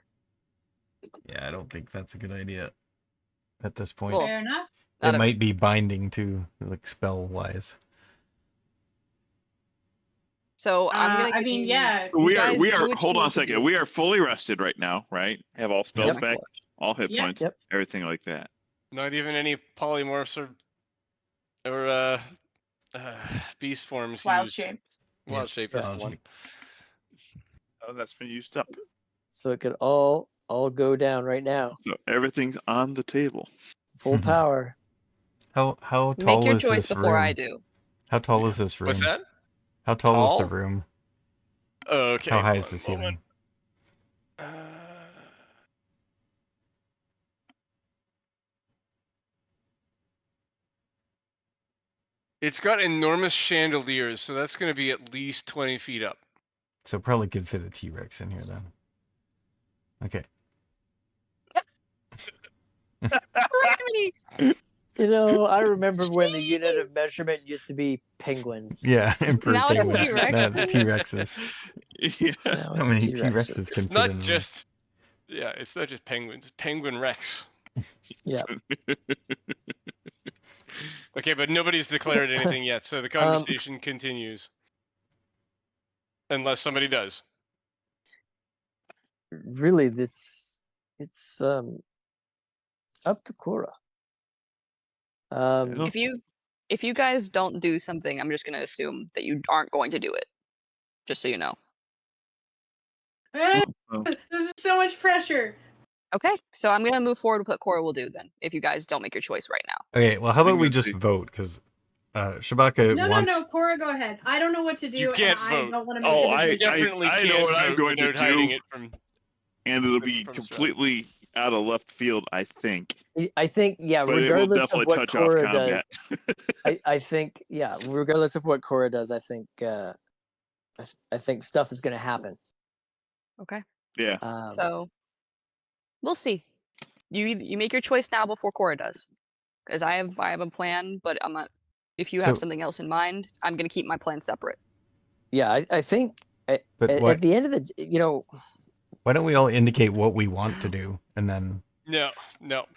Yeah, I don't think that's a good idea at this point. Cool. Fair enough. It might be binding too, like spell wise. So I'm gonna. I mean, yeah. We are. guys We do are. what Hold you on a need to second. do. We are fully rested right now, right? Have all spells Yep. back, all hit Yep. points, Yep. everything like that. Not even any polymorphs or beast forms Wild used. shape. Wild shape is the one. Oh, that's been used up. So it could all go down right now. So everything's on the table. Full power. How tall Make your is choice this before room? I do. How tall is this room? What's that? How tall is the Tall? room? Okay. How high is one the ceiling? moment. It's got enormous chandeliers, so that's going to be at least 20 feet up. So probably could fit a T-Rex in here then. Okay. You know, I remember when the unit of measurement used to be penguins. Yeah, emperor Now it's penguins. T-Rex. Now it's T-Rexes. Yeah. Now How it's many T-Rexes. T-Rexes can fit Not in the room? just. Yeah, it's not just penguins. Penguin Rex. Yeah. Okay, but nobody's declared anything yet, so the conversation continues. Unless somebody does. Really, it's up to Cora. If you guys don't do something, I'm just gonna assume that you aren't going to do it. Just so you know. This Oh. is so much pressure. Okay, so I'm gonna move forward with what Cora will do then. If you guys don't make your choice right now. Okay, well, how about we gonna just say- vote? Because Shabaka No, wants... no, Cora, go ahead. I don't know what to do, You can't and vote. I don't want to make Oh, a I decision. Definitely know can't what I'm vote going to without hiding do. it from. And it'll be from Strahd. completely out of left field, I think. I think, yeah, But it will regardless definitely of what touch off Cora combat. does, I think, yeah, regardless of what Cora does, I think stuff is going to happen. Okay. Yeah. So we'll see. You make your choice now before Cora does, because I have a plan, but I'm not. If you have So- something else in mind, I'm gonna keep my plan separate. Yeah, I think But at the end of the, why don't we all indicate what we want to do, and then No.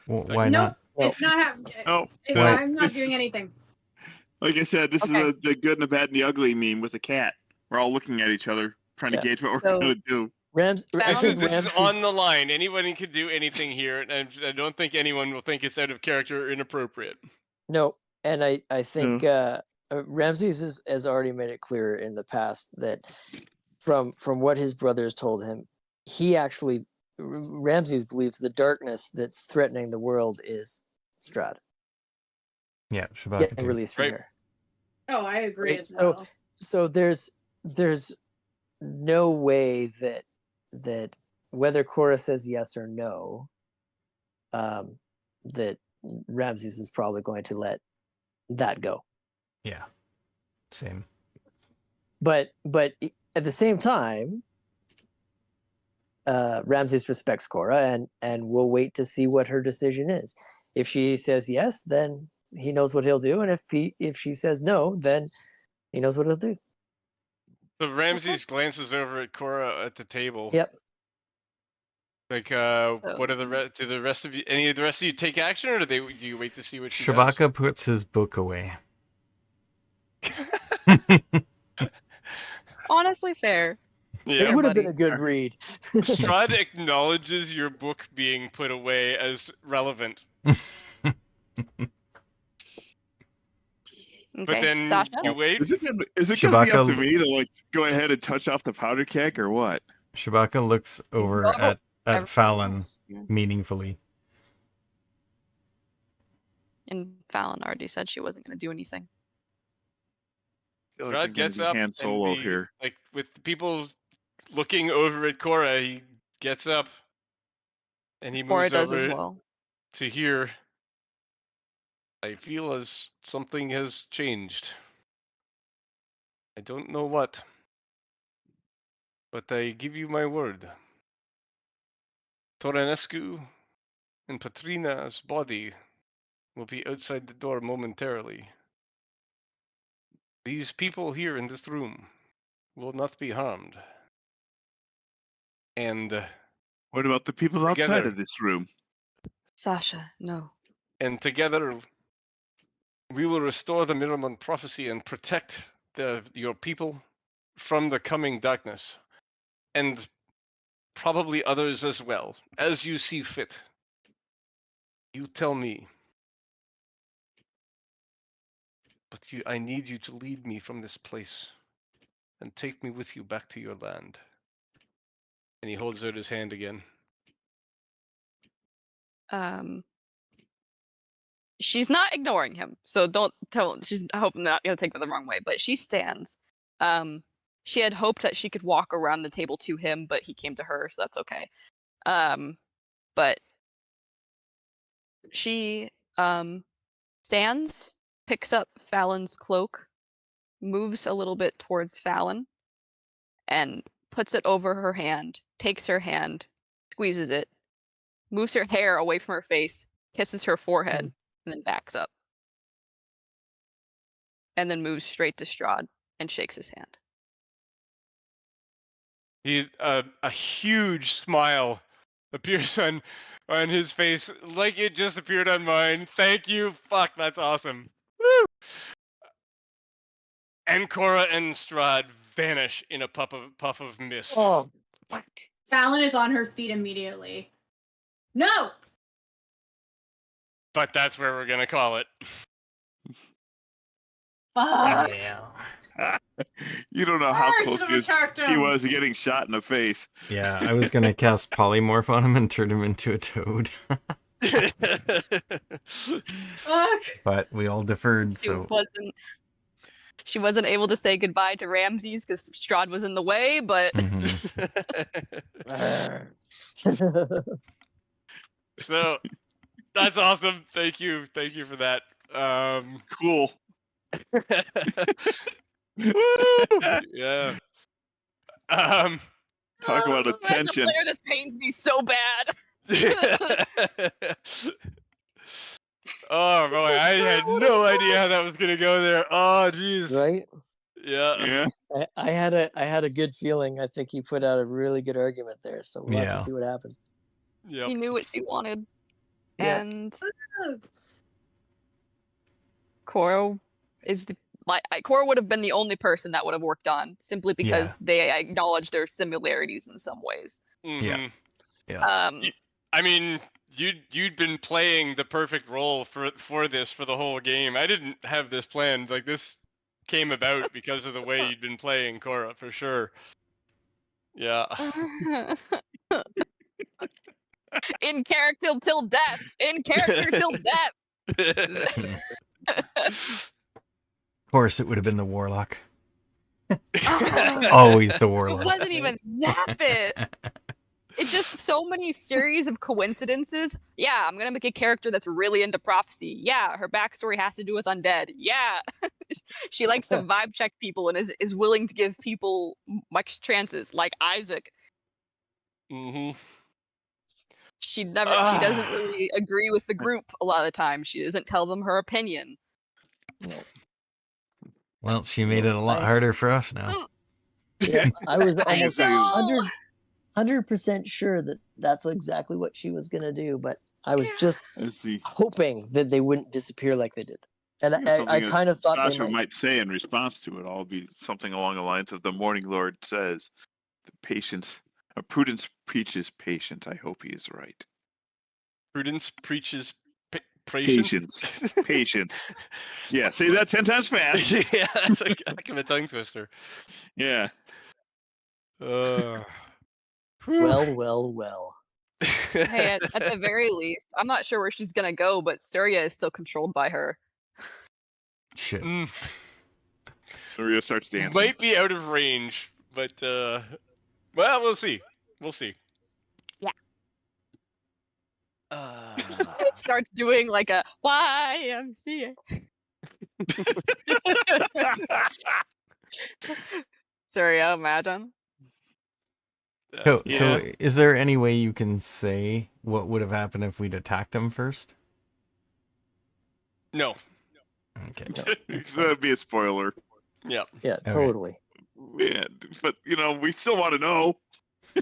why Nope, not? it's not happening. No, Why- I'm not doing anything. Like I said, this Okay. is the good and the bad and the ugly meme with the cat. We're all looking at each other, trying to Yeah. gauge what we're So- going to do. I Found- think This is Ramses, on the line. Anybody can do anything here, and I don't think anyone will think it's out of character or inappropriate. no, and I think Ramses has already made it clear in the past that from what his brothers told him, he actually Ramses believes the darkness that's threatening the world is Strahd Yeah, Shabaka getting too. released from Right. here. Oh, I agree Right, as well. So there's no way that whether Cora says yes or no, that Ramses is probably going to let that go. Yeah, same. But at the same time, Ramses respects Cora, and we'll wait to see what her decision is. If she says yes, then he knows what he'll do, and if she says no, then he knows what he'll do. So Ramses glances over at Cora at the table. Yep. Like, what are the rest? Do the rest of you? Any of the rest of you take action, or do you wait to see what she Shabaka puts his book away. does? Honestly, fair. Yeah. It would have buddy. been a good read. Strahd acknowledges your book being put away as relevant, Okay, but then Sasha. you wait. Is it going to be Shabaka- up to me to like go ahead and touch off the powder keg or what? Shabaka looks over No, at everyone Fallon else. meaningfully. And Fallon already said she wasn't going to do anything. I feel like Strahd they're gonna gets be up Han and Solo the- here. like with the people looking over at Cora, he gets up and he Cora moves does as over well. to here. I feel as something has changed. I don't know what, but I give you my word. Toranescu and Patrina's body will be outside the door momentarily. These people here in this room will not be harmed. And What about the people outside Together. of this room? Sasha, no. together we will restore the Miramon prophecy and protect your people from the coming darkness. And probably others as well, as you see fit. You tell me. But I need you to lead me from this place and take me with you back to your land. And he holds out his hand again. she's not ignoring him, so don't tell. I hope I'm not gonna take that the wrong way, but she stands. She had hoped that she could walk around the table to him, but he came to her, so that's okay. But she stands, picks up Fallon's cloak, moves a little bit towards Fallon, and puts it over her hand, takes her hand, squeezes it, moves her hair away from her face, kisses her forehead, and then backs up. And then moves straight to Strahd and shakes his hand. A huge smile appears on his face, like it just appeared on mine. Thank you. Fuck, that's awesome. Woo! And Cora and Strahd vanish in a puff of mist. Oh, fuck. Fallon is on her feet immediately. No! But that's where we're gonna call it. Fuck! Yeah. You don't know how I close should've attacked he him. was to getting shot in the face. Yeah, I was gonna cast polymorph on him and turn him into a toad. Fuck! But we all deferred, so She wasn't able to say goodbye to Ramses because Strahd was in the way, but So that's awesome. Thank you for that. Cool. Woo! Yeah. Talk about as a attention. player, this pains me so bad. Oh boy, I had no idea how that was gonna go there. Oh jeez. Right? Yeah. I had a good feeling. I think he put out a really good argument there, so we'll have to see what happens. Yep. He knew what she wanted. Yeah. And Cora is Cora would have been the only person that would have worked on, simply because they acknowledge their similarities in some ways. Mm-hmm. Yeah. I mean, you'd been playing the perfect role for this for the whole game. I didn't have this planned. Like, this came about because of the way you'd been playing Cora, for sure. Yeah. In character till death. In character till death. Of course, it would have been the warlock. Always the warlock. It wasn't even that bit. It's just so many series of coincidences. Yeah, I'm gonna make a character that's really into prophecy. Yeah, her backstory has to do with undead. Yeah, she likes to vibe check people and is willing to give people much chances, like Isaac. Mm-hmm. She doesn't really agree with the group a lot of the time. She doesn't tell them her opinion. Well, she made it a lot harder for us now. Yeah, I was almost 100% sure that that's exactly what she was gonna do, but I was just hoping that they wouldn't disappear like they did. And I kind of thought Sasha they might say in response to it all be something along the lines of the Morning Lord says, prudence preaches patience. I hope he is right. Prudence preaches patience. Patience. Yeah, say that 10 times fast. Yeah, that's like a tongue twister. Yeah. well. Hey, at the very least, I'm not sure where she's gonna go, but Surya is still controlled by her. Shit. Surya starts dancing. Might be out of range, but well, we'll see. Yeah. It starts doing like a YMCA. Surya, imagine. So, is there any way you can say what would have happened if we'd attacked him first? No. Okay. That'd be a spoiler. Yeah. Yeah, totally. Yeah, but we still want to know.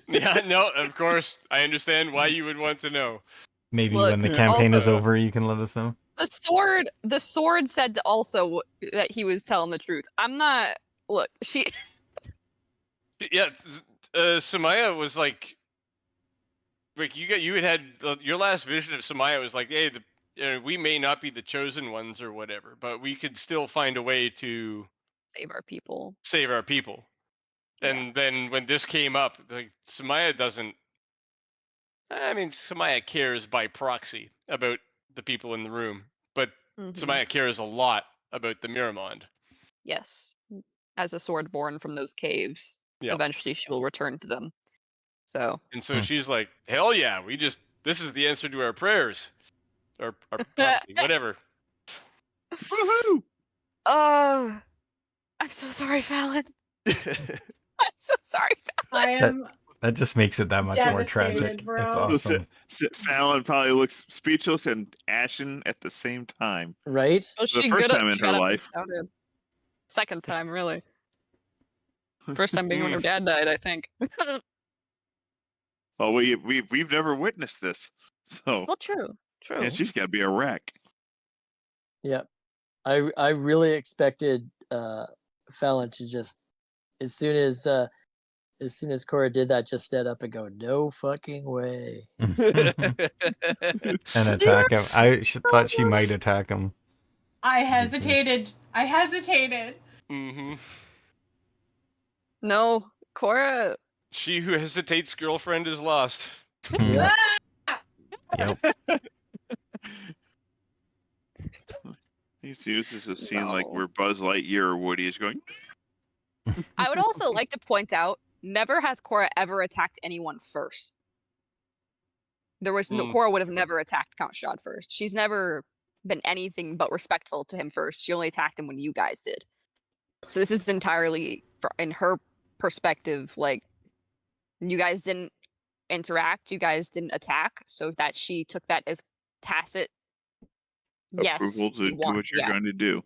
Yeah, no, of course. I understand why you would want to know. Maybe when the campaign is over, you can let us know. The sword said also that he was telling the truth. I'm not. Look, she. Yeah, Samaya was like you had your last vision of Samaya was like, hey, we may not be the chosen ones or whatever, but we could still find a way to save our people. And then when this came up, like, Samaya doesn't. I mean, Samaya cares by proxy about the people in the room, but Samaya cares a lot about the Miramond. Yes. As a sword born from those caves, Yep. eventually she will return to them. So. And so she's like, hell yeah, this is the answer to our prayers. Or our prophecy, whatever. Woohoo! Oh, I'm so sorry, Fallon. I'm so sorry, Fallon. I am That just makes it that much more tragic. devastated, bro. It's awesome. Fallon probably looks speechless and ashen at the same time. Right? Well, The first time in she her got up and life. shouted. Second time, really. First time being when her dad died, I think. Well, we've never witnessed this, so. Well, true. And she's got to be a wreck. Yep. I really expected Fallon to just as soon as Cora did that, just stand up and go, "No fucking way," and attack him. I thought she might attack him. I hesitated. Mm-hmm. No, Cora. She who hesitates, girlfriend, is lost. Yep. Yep. He sees this a scene like where Buzz Lightyear or Woody is going. I would also like to point out, never has Cora ever attacked anyone first. There was no Cora would have never attacked Count Strahd first. She's never been anything but respectful to him first. She only attacked him when you guys did. So this is entirely in her perspective. Like, you guys didn't interact, you guys didn't attack, so that she took that as tacit. Approval to do what you're going to do.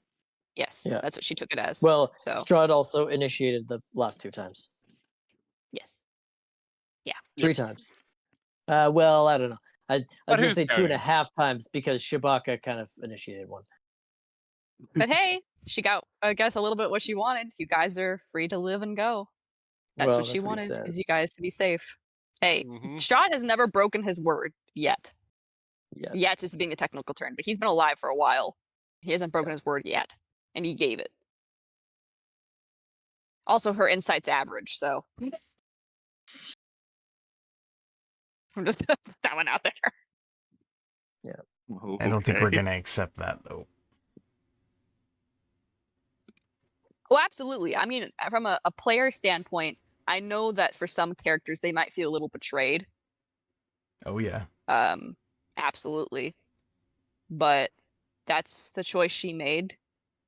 Yes, Yeah. that's what she took it as. Well, so Strahd also initiated the last 2 times. yes. Yeah. 3 times. Well, I don't know. I was going to say counting? 2.5 times because Shabaka kind of initiated one. But hey, she got, I guess, a little bit what she wanted. You guys are free to live and go. That's Well, what she that's what he wanted, is says. you guys to be safe. Hey, Mhm. Strahd has never broken his word yet. Yet. Yet is being a technical term, but he's been alive for a while. He hasn't broken his word yet, and he gave it. Also, her insight's average, so I'm just gonna put that one out there. Oh, I don't think we're okay. gonna accept that though. Oh, absolutely. I mean, from a player standpoint, I know that for some characters they might feel a little betrayed. Oh yeah. Absolutely. But that's the choice she made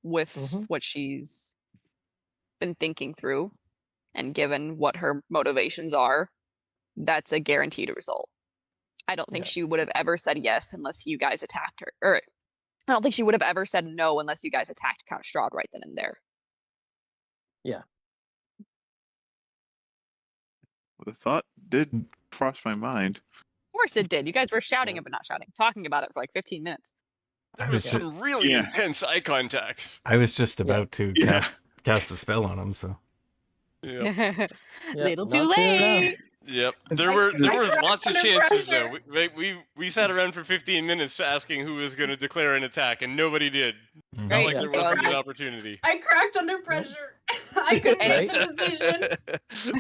with what she's been thinking through, and given what her motivations are, that's a guaranteed result. I don't think she would have ever said yes unless you guys attacked her. Or I don't think she would have ever said no unless you guys attacked Count Strahd right then and there. Yeah. The thought did cross my mind. Of course it did. You guys were shouting but not shouting, talking about it for like 15 minutes. There was some really intense eye contact. I was just about to cast the spell on him, so. Yep. Little too late. Yep. There were lots of chances though. We sat around for 15 minutes asking who was going to declare an attack, and nobody did. Not like there wasn't an opportunity. I cracked under pressure. I couldn't make the decision.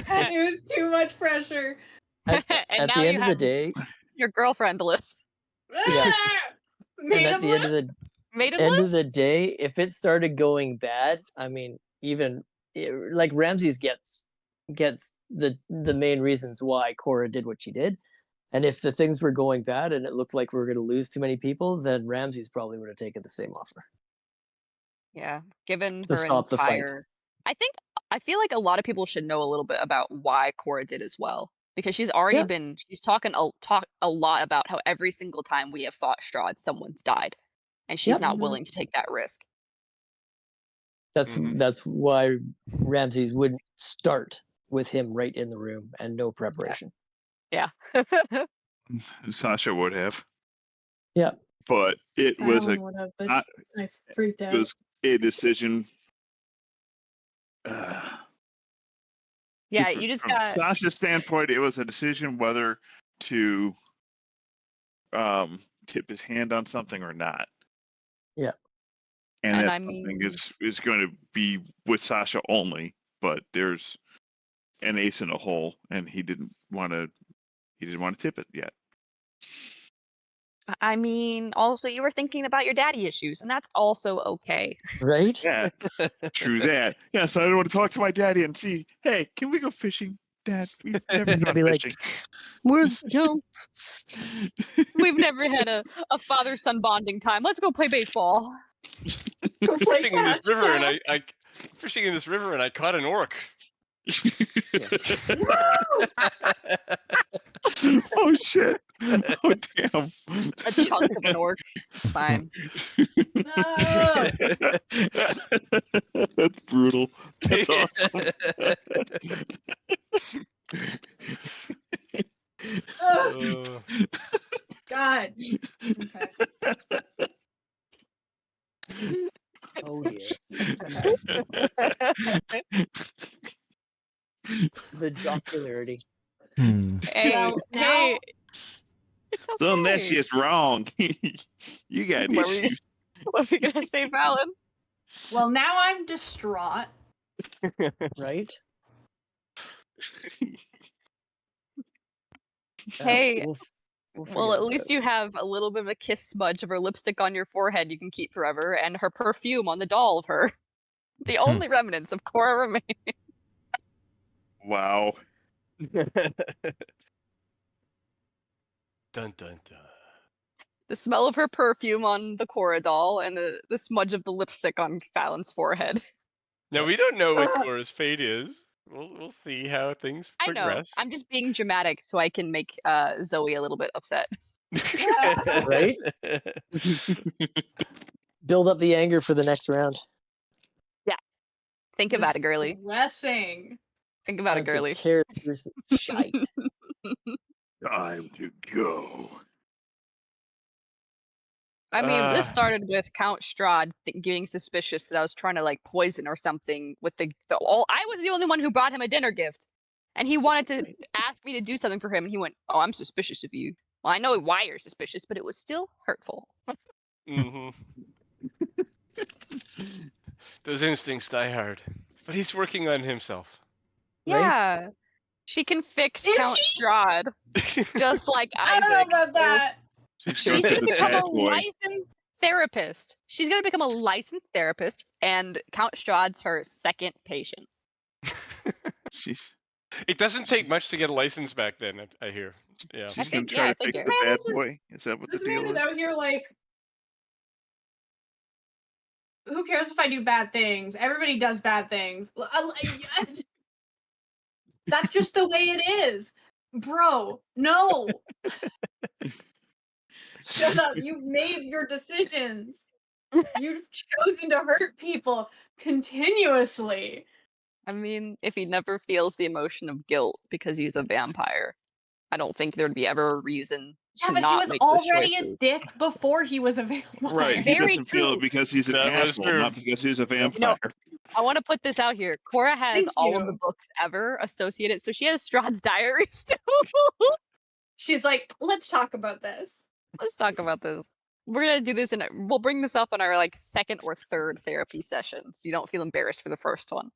It was too much pressure. At the end of the day, your girlfriend list. Yeah. And at the end of the day, if it started going bad, I mean, even like Ramses gets the main reasons why Cora did what she did. And if the things were going bad and it looked like we were going to lose too many people, then Ramses probably would have taken the same offer. Yeah, given To her stop the fight. entire, I feel like a lot of people should know a little bit about why Cora did as well, because she's already she's talking a lot about how every single time we have fought Strahd, someone's died, and she's not willing to take that risk. That's why Ramses wouldn't start with him right in the room and no preparation. Yeah. Sasha would have. Yeah. But it was I freaked out. It was a decision. Yeah, you just from got Sasha's standpoint, it was a decision whether to tip his hand on something or not. Yeah. And that I something mean, is going to be with Sasha only, but there's an ace in a hole, and he didn't want to tip it yet. I mean, also you were thinking about your daddy issues, and that's also okay. Right? Yeah, true that. Yes, I don't want to talk to my daddy and see. Hey, can we go fishing, Dad? We've never You're gonna gone be like, fishing. Where's the count? We've never had a father-son bonding time. Let's go play baseball. Go play Fishing in this catch. river, and Cat. I fishing in this river, and I caught an orc. Oh shit! Oh damn! A chunk of an orc. It's fine. No. That's brutal. That's awesome. Ugh, God. Okay. oh dear. The jocularity. Hey, Well, now- hey. It's okay. Son, that's just wrong. You got What were you- issues. What were you gonna say, Fallon? Well, now I'm distraught. Right? Hey, we'll well, figure at this least out. you have a little bit of a kiss smudge of her lipstick on your forehead you can keep forever, and her perfume on the doll of her. The only remnants of Cora remain. Wow. Dun dun dun. The smell of her perfume on the Cora doll, and the smudge of the lipstick on Fallon's forehead. Now we don't know what Ugh. Cora's fate is. We'll see how things I know. progress. I'm just being dramatic so I can make Zoe a little bit upset. Right? Build up the anger for the next round. Think about it, girly. Blessing. Think about it, Time to girly. tear through some shite. Time to go. I mean, this Ah. started with Count Strahd getting suspicious that I was trying to like poison or something with the I was the only one who brought him a dinner gift, and he wanted to ask me to do something for him. And he went, "Oh, I'm suspicious of you." Well, I know why you're suspicious, but it was still hurtful. Mm-hmm. Those instincts die hard, but he's working on himself. Right? Yeah, she can fix Is Count he? Strahd just like I Isaac. don't know about that. She's gonna become a boy. licensed therapist. She's gonna become a licensed therapist, and Count Strahd's her second patient. She's It doesn't take much to get a license back then, I hear. Yeah. she's think- gonna try yeah, I to fix figure. the Man, bad this is- boy. Is that what the This man deal is is? out here like, who cares if I do bad things? Everybody does bad things. That's just the way it is. Bro, no. Shut up. You've made your decisions. You've chosen to hurt people continuously. I mean, if he never feels the emotion of guilt because he's a vampire, I don't think there'd be ever a reason Yeah, to but he not was make those already a choices. dick before he was a vampire. Right. He Very doesn't feel true. it because he's an That was asshole, true. not because he's a vampire. You know, I want to put this out here. Cora has Thank all of you. the books ever associated, so she has Strahd's diary still. She's like, let's talk about this. Let's talk about this. We're gonna do this, and we'll bring this up on our like second or third therapy session, so you don't feel embarrassed for the first one.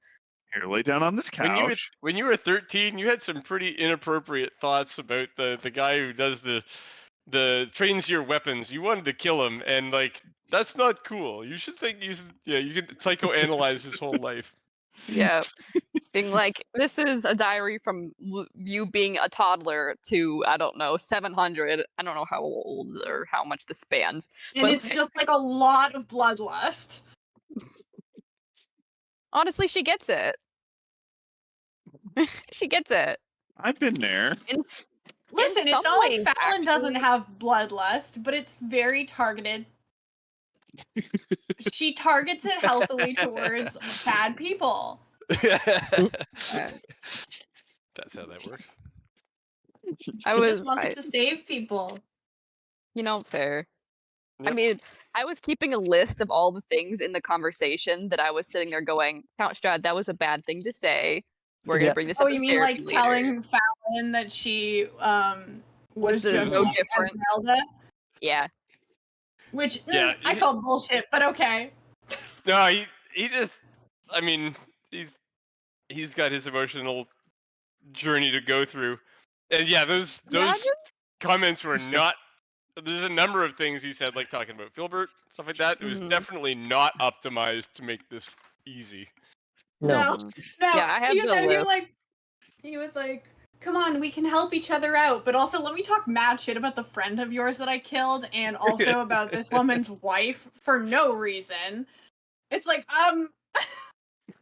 Here, lay down on this couch. When you were 13, you had some pretty inappropriate thoughts about the guy who does the trains your weapons. You wanted to kill him, and like that's not cool. You should think you can psychoanalyze his whole life. Yeah, being like, this is a diary from you being a toddler to I don't know 700. I don't know how old or how much this spans. And But it's just like a lot of bloodlust. honestly, she gets it. She gets it. I've been there. Listen, some it's not like ways, Fallon doesn't actually- have bloodlust, but it's very targeted. She targets it healthily towards bad people. That's how that works. She I just wants to save people. fair. I Yep. mean, I was keeping a list of all the things in the conversation that I was sitting there going, Count Strahd, that was a bad thing to say. We're gonna Yeah. bring this Oh, up you in mean like therapy later." telling Fallon that she was the just no like different. Esmeralda? Yeah. Which Yeah, I call bullshit, but okay. No, he just. I mean, he's got his emotional journey to go through, and yeah, those Yeah, comments were not there's a number of things he said, like talking about Filbert, stuff like that. It was Mhm. definitely not optimized to make this easy. No. No. Yeah, I had he was the out here list. like, he was like, come on, we can help each other out, but also let me talk mad shit about the friend of yours that I killed, and also about this woman's wife for no reason. It's like,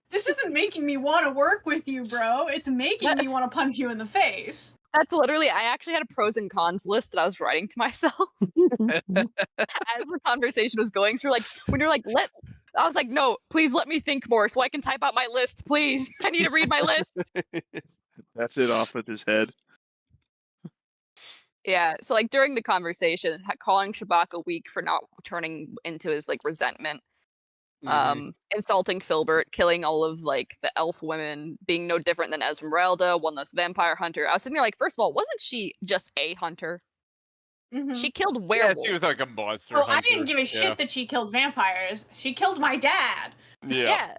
this isn't making me want to work with you, bro. It's making me want to punch you in the face. That's literally, I actually had a pros and cons list that I was writing to myself as the conversation was going through. Like, when you're like, I was like, no, please let me think more so I can type out my list, please. I need to read my list. That's it off with his head. Yeah, so like during the conversation, calling Shabaka weak for not turning into his like resentment, insulting Filbert, killing all of like the elf women, being no different than Esmeralda, one less vampire hunter. I was sitting there like, first of all, wasn't she just a hunter? She killed werewolves. Yeah, she was like a monster Oh, hunter. I didn't give a shit that she killed vampires. She killed my dad. Yeah.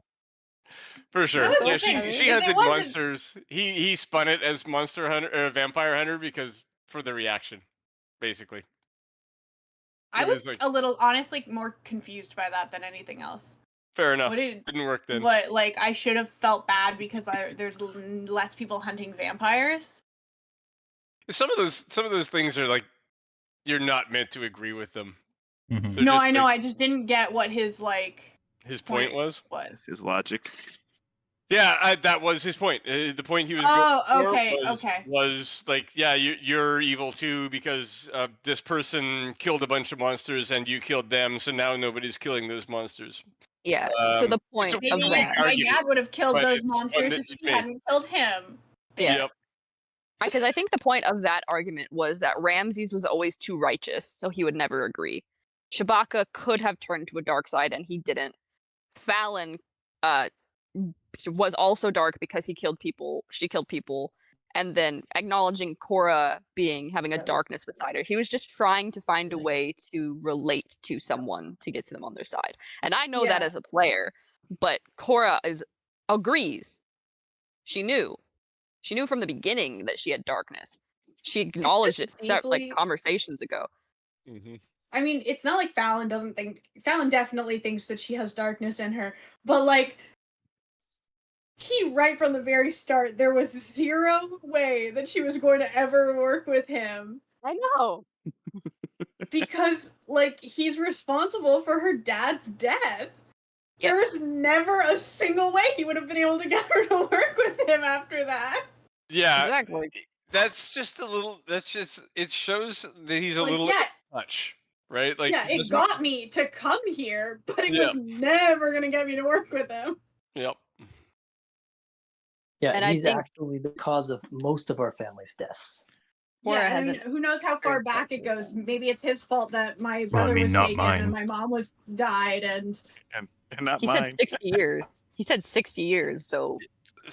For sure. That was Yeah, the thing, she because hunted it wasn't- monsters. He spun it as monster hunter or vampire hunter because for the reaction, basically. I It was was like- a little, honestly, more confused by that than anything else. Fair enough. What Didn't work then. What, like, I should have felt bad because there's less people hunting vampires. Some of those things are like you're not meant to agree with them. Mhm. No, just, I know. like, I just didn't get what his his point was. His logic. Yeah, that was his point. The point he was Oh, going for okay, okay. was like, yeah, you're evil too because this person killed a bunch of monsters and you killed them, so now nobody's killing those monsters. Yeah, so the point it's a of weak that, My argument, dad would have killed but those it's one monsters that if you she make. hadn't killed him. yeah, Yep. because I think the point of that argument was that Ramses was always too righteous, so he would never agree. Shabaka could have turned to a dark side, and he didn't. Fallon was also dark because she killed people, and then acknowledging Cora having a darkness beside her. He was just trying to find a way to relate to someone to get to them on their side. And I know that as a player, but Cora agrees. She knew from the beginning that she had darkness. She acknowledged it like conversations ago. I mean, it's not like Fallon doesn't think. Fallon definitely thinks that she has darkness in her, but like, right from the very start, there was zero way that she was going to ever work with him. I know. Because, like, he's responsible for her dad's death. There was never a single way he would have been able to get her to work with him after that. Yeah, exactly. That's just a little. It shows that he's a little much, right? Like, yeah, it got me to come here, but it was never gonna get me to work with him. Yep. Yeah, and he's I think actually the cause of most of our family's deaths. Yeah, I mean, who knows how far back it goes? Maybe it's his fault that my brother was not taken mine. and my mom died, and not he mine. said 60 years. He said 60 years, so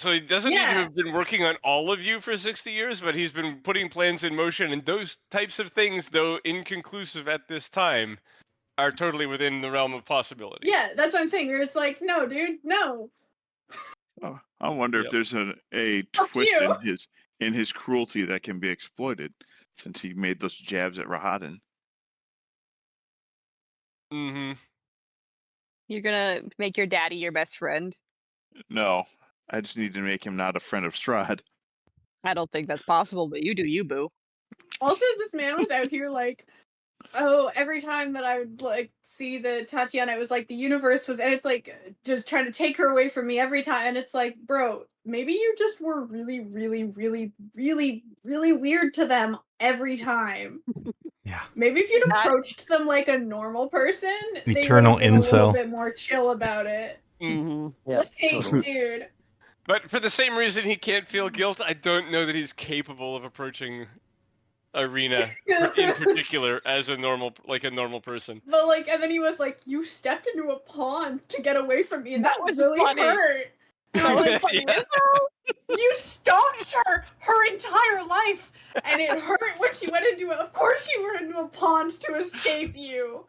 he doesn't need to have been working on all of you for 60 years, but he's been putting plans in motion, and those types of things, though inconclusive at this time, are totally within the realm of possibility. Yeah, that's what I'm saying. It's like, no, dude, no. Oh, I wonder if there's a twist in his cruelty that can be exploited, since he made those jabs at Rahadin. You're gonna make your daddy your best friend? No, I just need to make him not a friend of Strahd. I don't think that's possible, but you do you, boo. Also, this man was out here like, oh, every time that I would like see the Tatiana, it was like the universe was, and it's like just trying to take her away from me every time. And it's like, bro, maybe you just were really, really, really, really, really weird to them every time. Yeah. Maybe if you'd approached them like a normal person, Eternal they would have been a little incel. bit more chill about it. Yeah, Like, totally. dude. But for the same reason he can't feel guilt, I don't know that he's capable of approaching Arena in particular as a normal person. But like, and then he was like, "You stepped into a pond to get away from me, and that was really funny. hurt." And I was like, "You stalked her entire life, and it hurt when she went into it. Of course, she went into a pond to escape you."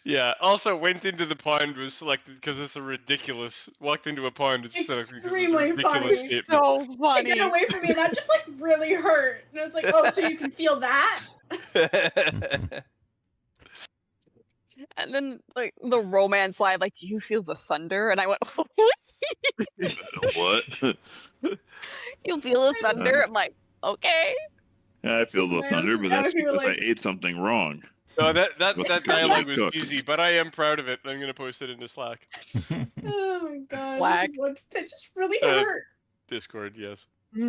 Yeah. Also, went into the pond was selected because it's a ridiculous. Walked into a pond. It's Extremely funny. Statement. So funny. To get away from me, and that just like really hurt. And it's like, oh, so you can feel that? And then like the romance slide, like, do you feel the thunder? And I went, what? What? You feel the thunder? I'm like, okay. I feel the Man, thunder, but that's you were because I like- ate something wrong. No, that What's dialogue was cooked? cheesy, but I am proud of it. I'm gonna post it into Slack. Oh my god. Black. That just really Uh, hurt. Discord, yes. You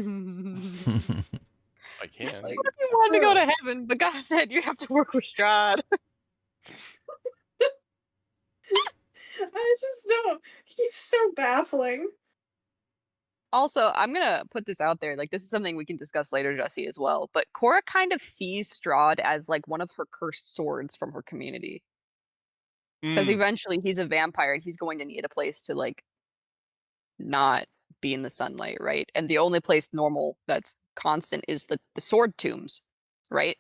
I can. Like, wanted to go to heaven, but God said you have to work with Strahd. I just don't. He's so baffling. Also, I'm gonna put this out there. Like, this is something we can discuss later, Jesse, as well. But Cora kind of sees Strahd as like one of her cursed swords from her community. Because eventually he's a vampire and he's going to need a place to like not be in the sunlight, right? And the only place normal that's constant is the sword tombs, right?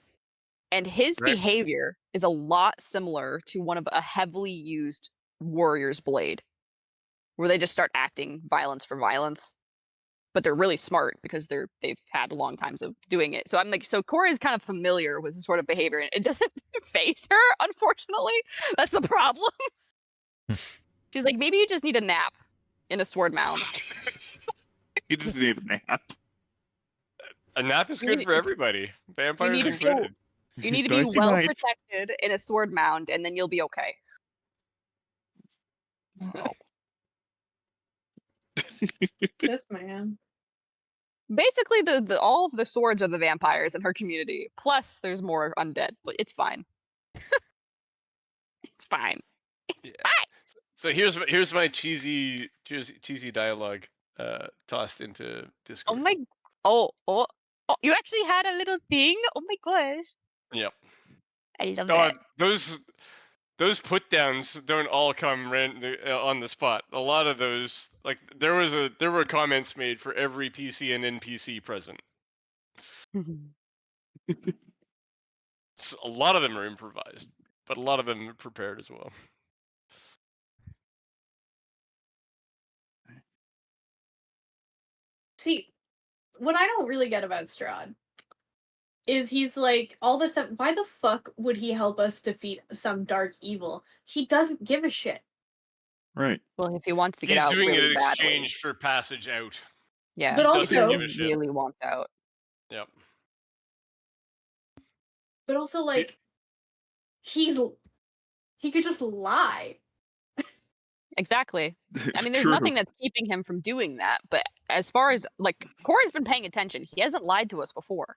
And his Right. behavior is a lot similar to one of a heavily used warrior's blade, where they just start acting violence for violence. But they're really smart because they've had long times of doing it. So I'm like, so Cora is kind of familiar with this sort of behavior, and it doesn't faze her, unfortunately. That's the problem. She's like, maybe you just need a nap in a sword mound. You just need a nap. A nap is You good need- for everybody. Vampires to feel- included. You need to be Nice well night. protected in a sword mound, and then you'll be okay. This man. Basically, the all of the swords are the vampires in her community. Plus, there's more undead, but it's fine. It's fine. It's Yeah. fine. So here's my cheesy dialogue tossed into Oh Discord. my. Oh. You actually had a little thing. Oh my gosh. Yep. I love God, that. those put downs don't all come on the spot. A lot of those, like there were comments made for every PC and NPC present. A lot of them are improvised, but a lot of them are prepared as well. See, what I don't really get about Strahd is he's like, all this stuff. Why the fuck would he help us defeat some dark evil? He doesn't give a shit. Right. Well, if he wants to get He's out doing really it in badly. exchange for passage out. Yeah, But if doesn't also- give he a shit. really wants out. Yep. But also, like, he could just lie. Exactly. I mean, there's True. nothing that's keeping him from doing that. But as far as like Corey's been paying attention, he hasn't lied to us before.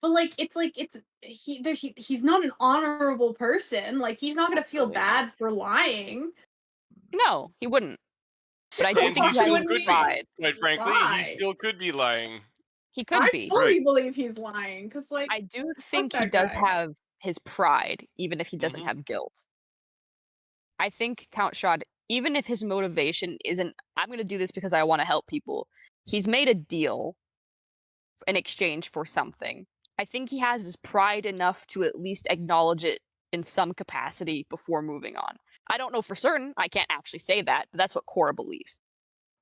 But like he's not an honorable person. Like, he's not gonna feel Absolutely bad for lying. No, he wouldn't. But I do And think he he has still his could be. pride. Quite frankly, Lie. he still could be lying. He could I be. fully believe he's lying because, like, I do think he that does guy. have his pride, even if he doesn't Mhm. have guilt. I think Count Strahd, even if his motivation isn't, I'm going to do this because I want to help people, he's made a deal in exchange for something. I think he has his pride enough to at least acknowledge it in some capacity before moving on. I don't know for certain. I can't actually say that, but that's what Cora believes.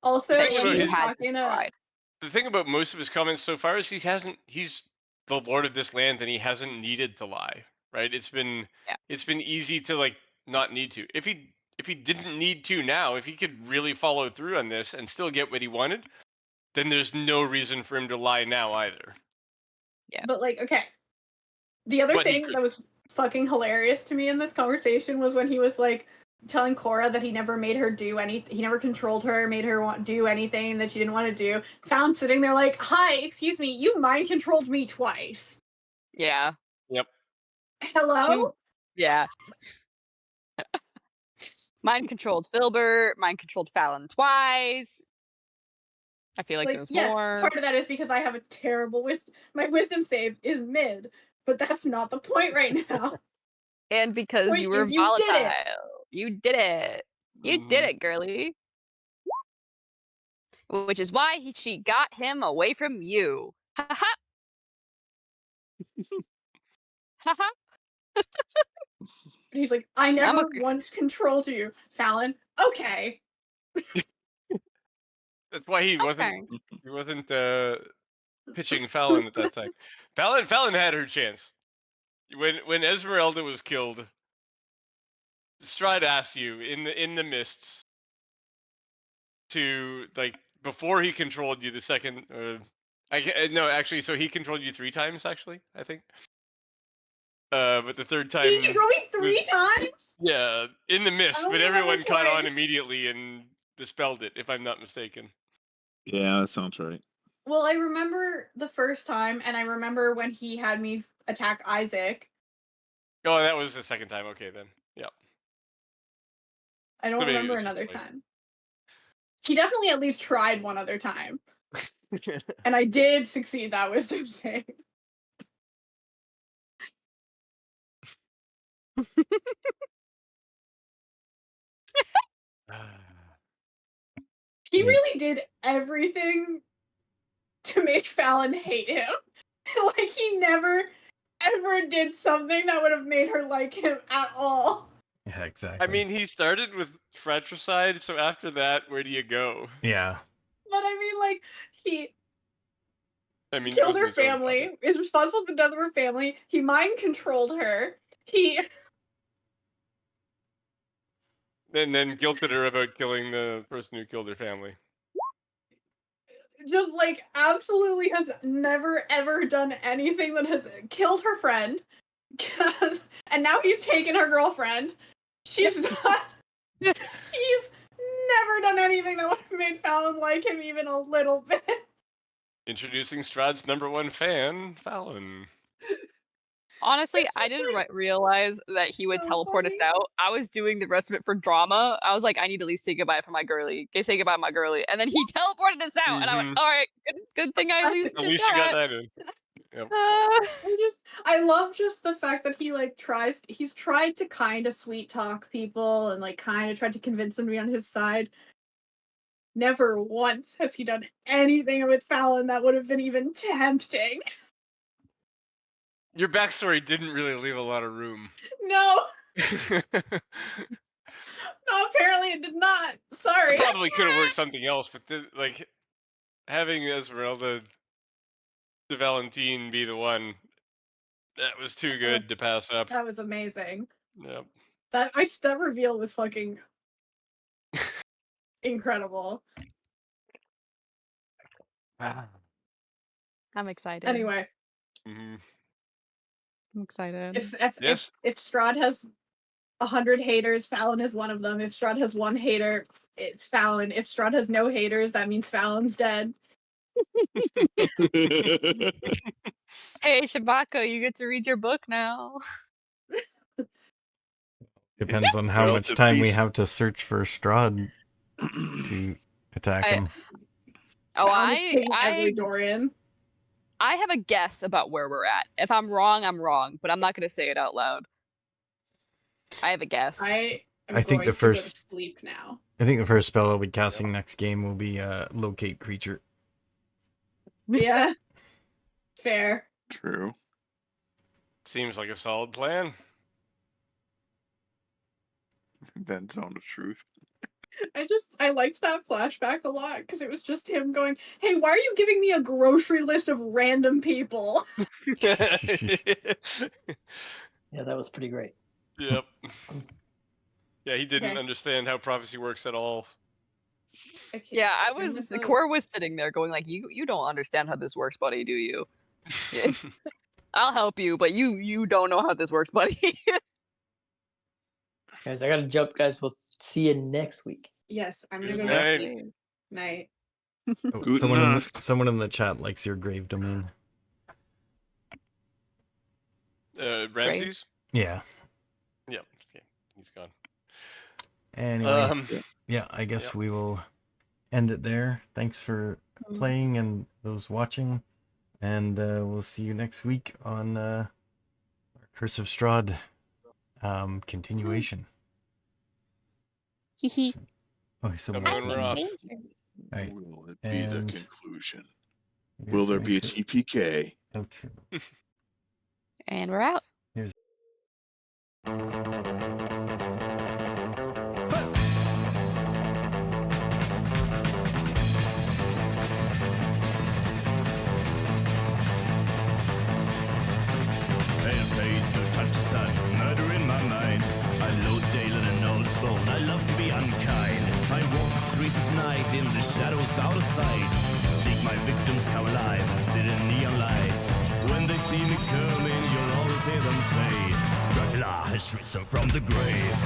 Also, Think when about he his- was talking Pride. The thing about most of his comments so far is he's the lord of this land and he hasn't needed to lie, right? It's been easy to like not need to. If he didn't need to now, if he could really follow through on this and still get what he wanted, then there's no reason for him to lie now either. Yeah. But like, okay. The other But he thing could. that was fucking hilarious to me in this conversation was when he was like telling Cora that he never made her do anything. He never controlled her, made her do anything that she didn't want to do. Found sitting there like, "Hi, excuse me, you mind controlled me twice." Yeah. Yep. Hello? Yeah. Mind controlled Filbert, mind controlled Fallon twice. I feel like there's yes, more. part of that is because I have a terrible wisdom. My wisdom save is mid, but that's not the point right now. And because Point you were is, you volatile. did it. You did it. You did it, girly. Which is why she got him away from you. Ha ha. Ha ha. And he's like, I never a- once controlled you, Fallon. Okay. That's why he Okay. wasn't pitching Fallon at that time. Fallon had her chance. When Esmeralda was killed, Strahd asked you in the mists to like before he controlled you the second. No, actually, so he controlled you 3 times actually, I think. But the third time. Did he control me 3 times? Yeah, in the mist, don't but remember everyone caught on playing. immediately and dispelled it, if I'm not mistaken. Yeah, that sounds right. Well, I remember the first time, and I remember when he had me attack Isaac. Oh, that was the second time. Okay, then. Yeah. I don't So maybe it remember was just another like- time. He definitely at least tried one other time. And I did succeed that wisdom save. He really did everything to make Fallon hate him. Like, he never, ever did something that would have made her like him at all. Yeah, exactly. I mean, he started with fratricide, so after that, where do you go? Yeah. But I mean, like, he It killed wasn't her his own family, fault. is responsible for the death of her family, he mind controlled her, he And then guilted her about killing the person who killed her family. just, like, absolutely has never, ever done anything that has killed her friend. And now he's taken her girlfriend. She's not... He's never done anything that would have made Fallon like him even a little bit. Introducing Strahd's #1 fan, Fallon. Honestly, I didn't realize that he would so teleport us out. I was doing the rest of it for drama. I was like, I need to at least say goodbye for my girly. Say goodbye to my girly. And then he teleported us out. And I went, all right, good thing I at least At did least that. you got that in. Yep. I love just the fact that he, like, he's tried to kind of sweet talk people and, like, kind of tried to convince them to be on his side. Never once has he done anything with Fallon that would have been even tempting. Your backstory didn't really leave a lot of room. No. No, apparently it did not. Sorry. Probably could have worked something else, but like having Esmeralda de Valentine be the one, that was too good to pass up. That was amazing. Yep. That reveal was fucking incredible. I'm excited. Anyway. Mm-hmm. I'm excited. If Strahd has 100 haters, Fallon is one of them. If Strahd has 1 hater, it's Fallon. If Strahd has no haters, that means Fallon's dead. Hey, Shabako, you get to read your book now. Depends on how much time we have to search for Strahd to attack him. Dorian. I have a guess about where we're at. If I'm wrong, I'm wrong, but I'm not going to say it out loud. I have a guess. I think the first to go to sleep now. I think the first spell I'll be casting next game will be locate creature. Yeah. Fair. True. Seems like a solid plan. Then zone of truth. I liked that flashback a lot because it was just him going, "Hey, why are you giving me a grocery list of random people?" Yeah, that was pretty great. Yep. Yeah, he didn't understand how prophecy works at all. Yeah, Core was sitting there going like, you don't understand how this works, buddy, do you? I'll help you, but you don't know how this works, buddy. Guys, I gotta jump, guys. We'll see you next week. Yes, I'm gonna go Good to night. sleep. Night. Oh, someone in the chat likes your grave domain. Ramses? Yeah. Yep. Okay. He's gone. Anyway, yeah, I guess we will end it there. Thanks for playing and those watching, and we'll see you next week on our Curse of Strahd continuation. Oh, someone else is off. Right. Will it be the And conclusion? Will there be a TPK? Oh, true. And we're out. Here's Pale face, no touch of sun, murder in my mind. I load daily and bone. I love to be unkind. I walk the streets at night in the shadows out of sight. Seek my victims come alive, sit in neon light. When they see me coming, you'll always hear them say, Dracula has risen from the grave.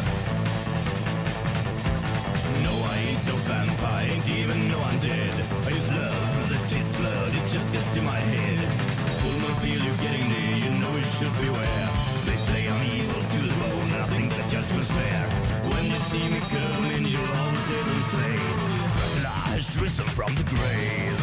No, I ain't no vampire, ain't even no undead. I use love, that tastes blood, it just gets to my head. Woman, feel you getting near, you know you should beware. They say I'm evil to the bone, and I think the judgment's fair. When you see me coming, you'll always hear them say, Dracula has risen from the grave.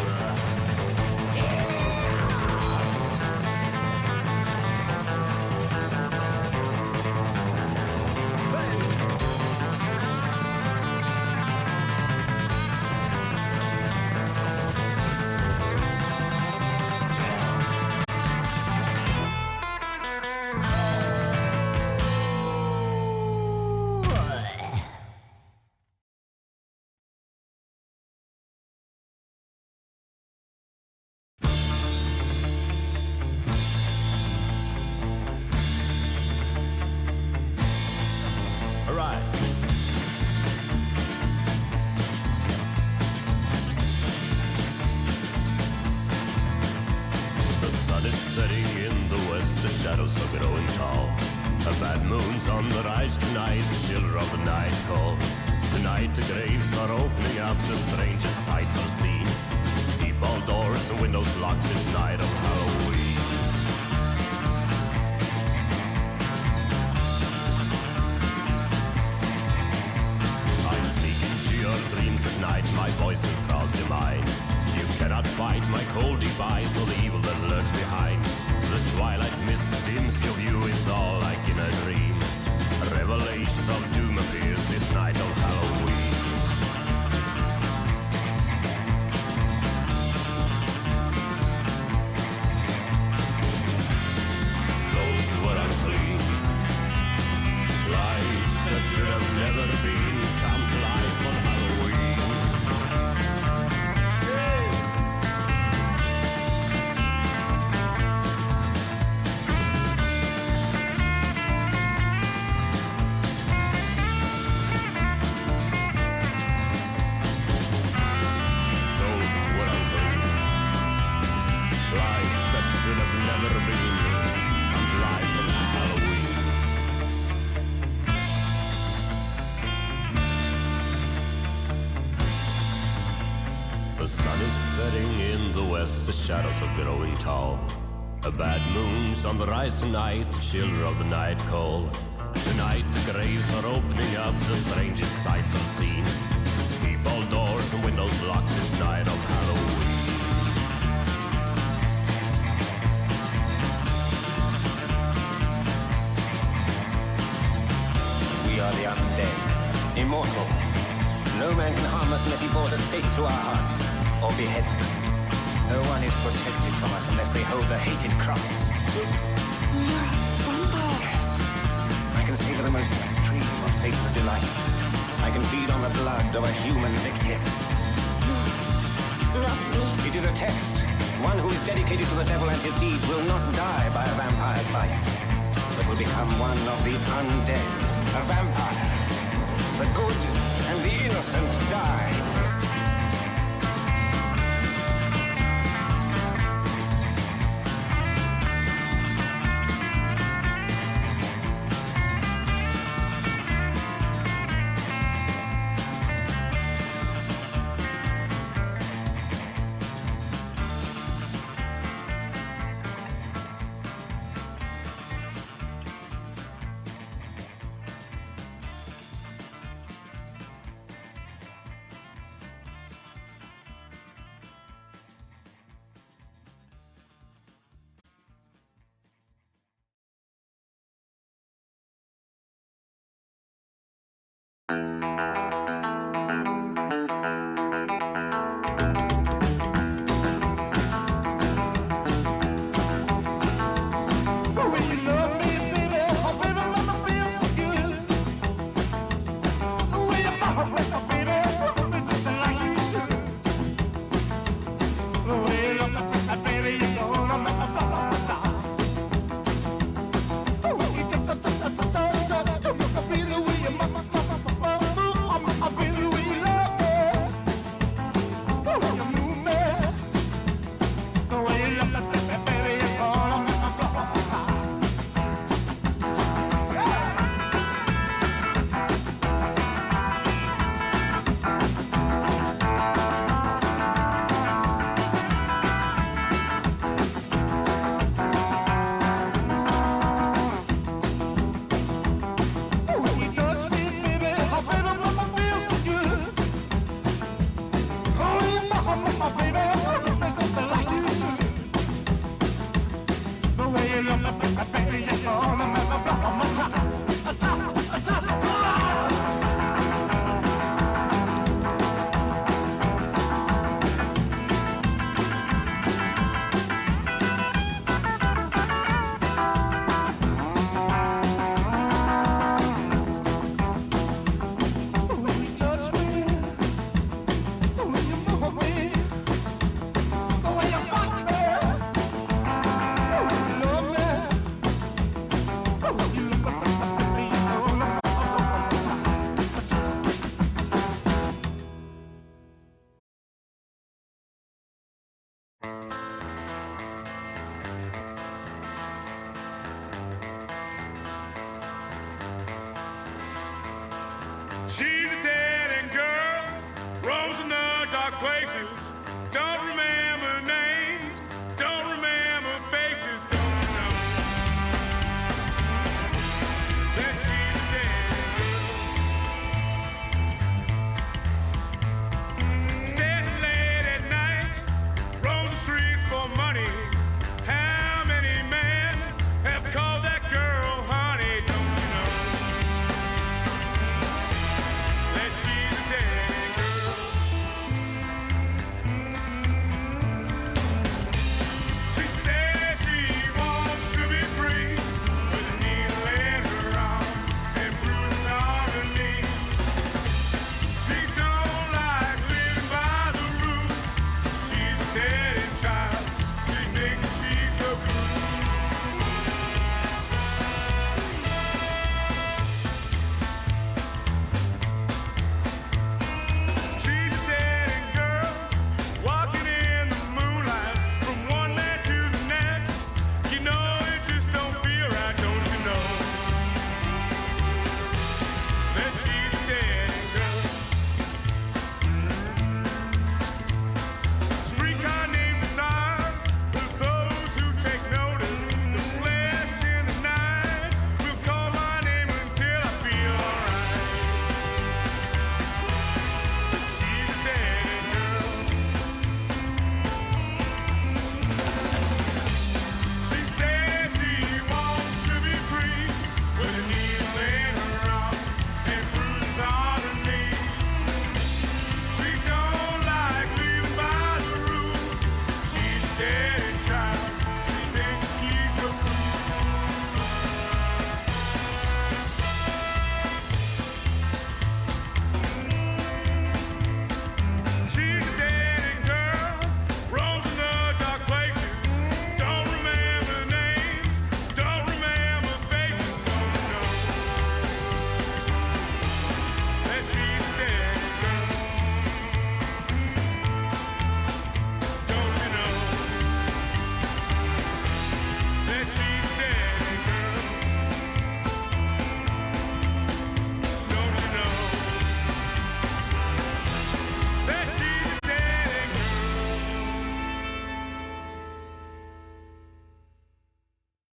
Shadows are growing tall. A bad moon's on the rise tonight, children of the night call. Tonight the graves are opening up, the strangest sights are seen. Keep all doors and windows locked this night of Halloween. We are the undead, immortal. No man can harm us unless he bores a stake through our hearts, or beheads us. No one is protected from us unless they hold the hated cross. You're a vampire. Yes. I can savor the most extreme of Satan's delights. I can feed on the blood of a human victim. No, not me. It is a test. One who is dedicated to the devil and his deeds will not die by a vampire's bite, but will become one of the undead. A vampire. The good and the innocent die. She's a dead-end girl, roams in the dark places, don't remember